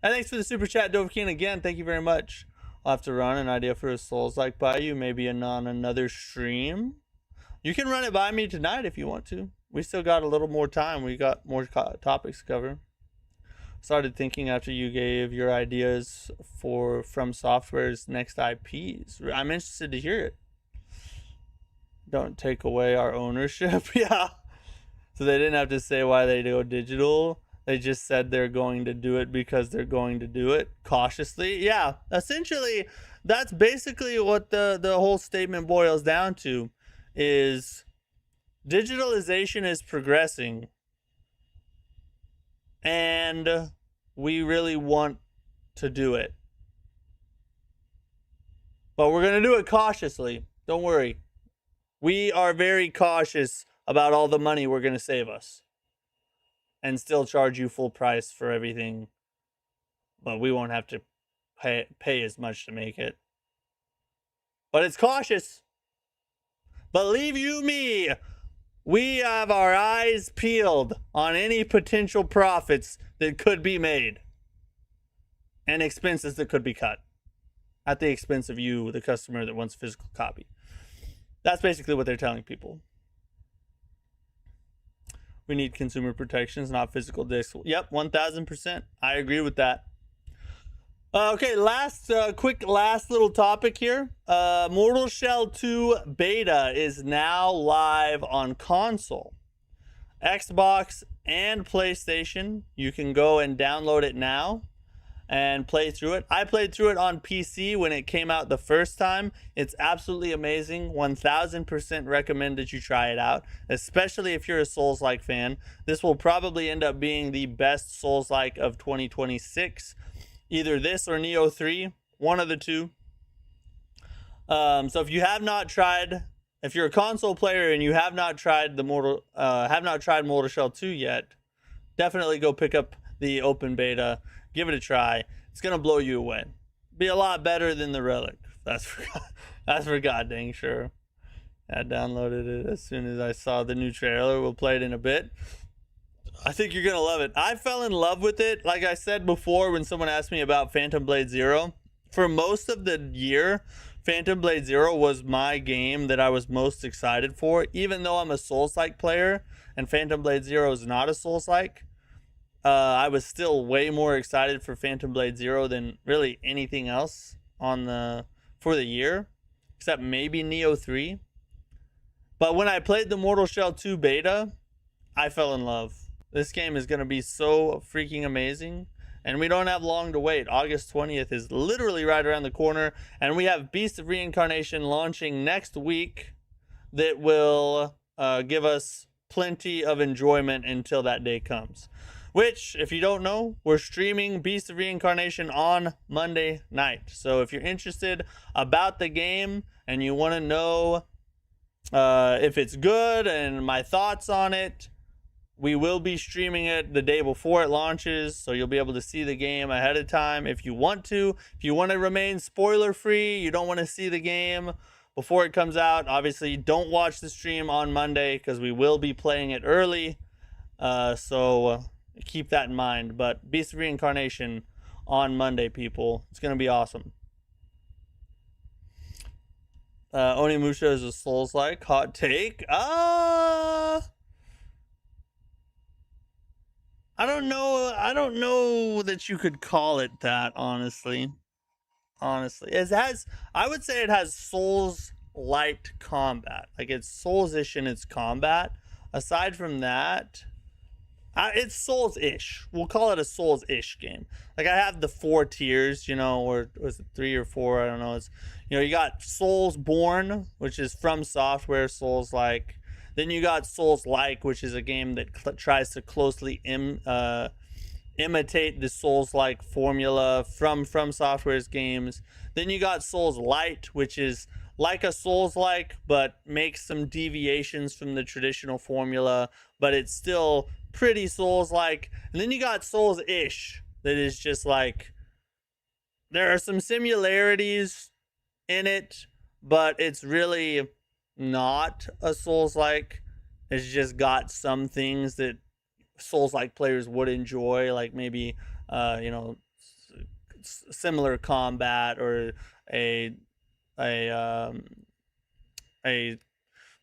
And thanks for the super chat, Dovahkiin, again. Thank you very much. I'll have to run an idea for a Souls-like by you, maybe on another stream. You can run it by me tonight if you want to. We still got a little more time. We got more topics to cover. Started thinking after you gave your ideas for From Software's next IPs. I'm interested to hear it. Don't take away our ownership. Yeah. So they didn't have to say why they go digital. They just said they're going to do it because they're going to do it cautiously. Yeah, essentially, that's basically what the whole statement boils down to, is digitalization is progressing. And we really want to do it. But we're going to do it cautiously. Don't worry. We are very cautious about all the money we're going to save us. And still charge you full price for everything, but we won't have to pay as much to make it. But it's cautious. Believe you me, we have our eyes peeled on any potential profits that could be made and expenses that could be cut at the expense of you, the customer that wants a physical copy. That's basically what they're telling people. We need consumer protections, not physical discs. Yep, 1000%. I agree with that. Okay, last little topic here. Mortal Shell 2 beta is now live on console, Xbox, and PlayStation. You can go and download it now and play through it. I played through it on PC when it came out the first time. It's absolutely amazing. 1000% recommend that you try it out, especially if you're a Souls-like fan. This will probably end up being the best Souls-like of 2026. Either this or Neo 3, one of the two. So if you have not tried, if you're a console player and you have not tried Mortal Shell 2 yet, definitely go pick up the open beta. Give it a try. It's gonna blow you away. Be a lot better than the Relic. That's for god dang sure. I downloaded it as soon as I saw the new trailer. We'll play it in a bit. I think you're gonna love it. I fell in love with it. Like I said before, when someone asked me about Phantom Blade Zero, for most of the year, Phantom Blade Zero was my game that I was most excited for. Even though I'm a Souls-like player, and Phantom Blade Zero is not a Souls-like, I was still way more excited for Phantom Blade Zero than really anything else for the year, except maybe Neo 3. But when I played the Mortal Shell 2 beta, I fell in love. This game is going to be so freaking amazing, and we don't have long to wait. August 20th is literally right around the corner, and we have Beast of Reincarnation launching next week that will give us plenty of enjoyment until that day comes. Which, if you don't know, we're streaming Beast of Reincarnation on Monday night. So if you're interested about the game and you want to know if it's good and my thoughts on it, we will be streaming it the day before it launches. So you'll be able to see the game ahead of time if you want to. If you want to remain spoiler free, you don't want to see the game before it comes out, obviously don't watch the stream on Monday because we will be playing it early. So keep that in mind. But Beast of Reincarnation on Monday, people. It's going to be awesome. Onimusha is a Souls-like. Hot take. I don't know that you could call it that, honestly. honestly. It has, I would say it has Souls-light combat. Like, it's Souls-ish in its combat. Aside from that, it's Souls-ish. We'll call it a Souls-ish game. Like, I have the 4 tiers, you know, or was it 3 or 4? I don't know. It's, you know, you got Soulsborne, which is from Software, Souls-like. Then you got Souls-like, which is a game that tries to closely imitate the Souls-like formula from Software's games. Then you got Souls-light, which is like a Souls-like, but makes some deviations from the traditional formula, but it's still pretty Souls-like. And then you got Souls-ish, that is just like, there are some similarities in it, but it's really not a Souls-like. It's just got some things that Souls-like players would enjoy, like maybe you know, similar combat, or a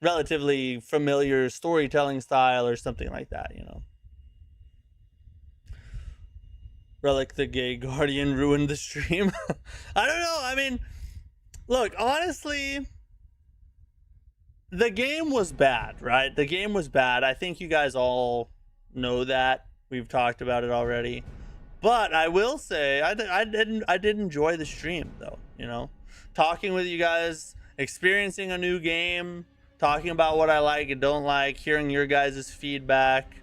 relatively familiar storytelling style, or something like that, you know. Relic the gay guardian ruined the stream. I don't know. I mean, look, honestly, the game was bad, right? The game was bad. I think you guys all know that. We've talked about it already. But I will say, I did enjoy the stream, though, you know. Talking with you guys, experiencing a new game, talking about what I like and don't like, hearing your guys' feedback,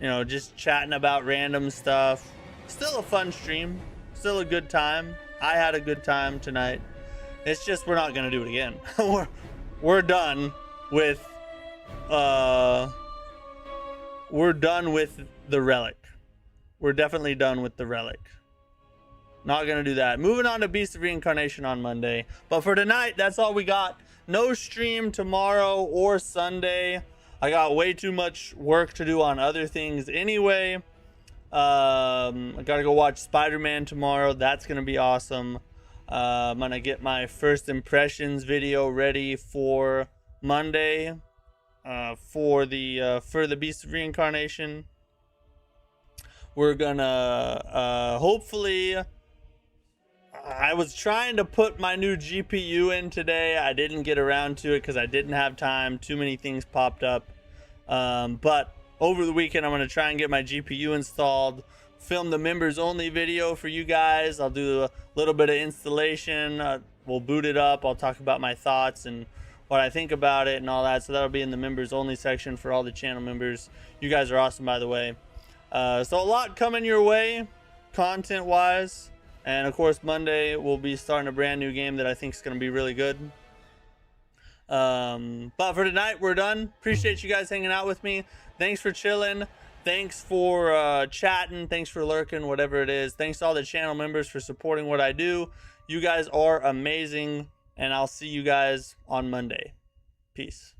you know, just chatting about random stuff. Still a fun stream. Still a good time. I had a good time tonight. It's just we're not going to do it again. We're done with we're done with the Relic. We're definitely done with the Relic. Not gonna do that. Moving on to Beast of Reincarnation on Monday. But for tonight, that's all we got. No stream tomorrow or Sunday. I got way too much work to do on other things anyway. I gotta go watch Spider-Man tomorrow. That's gonna be awesome. I'm gonna get my first impressions video ready for Monday, for the Beast of Reincarnation. We're gonna hopefully, I was trying to put my new GPU in today. I didn't get around to it because I didn't have time. Too many things popped up. But over the weekend, I'm going to try and get my GPU installed, film the members only video for you guys. I'll do a little bit of installation. We'll boot it up. I'll talk about my thoughts and what I think about it and all that. So that'll be in the members only section for all the channel members. You guys are awesome, by the way. So a lot coming your way, content wise. And of course, Monday we'll be starting a brand new game that I think is going to be really good. But for tonight, we're done. Appreciate you guys hanging out with me. Thanks for chilling. Thanks for chatting. Thanks for lurking, whatever it is. Thanks to all the channel members for supporting what I do. You guys are amazing. And I'll see you guys on Monday. Peace.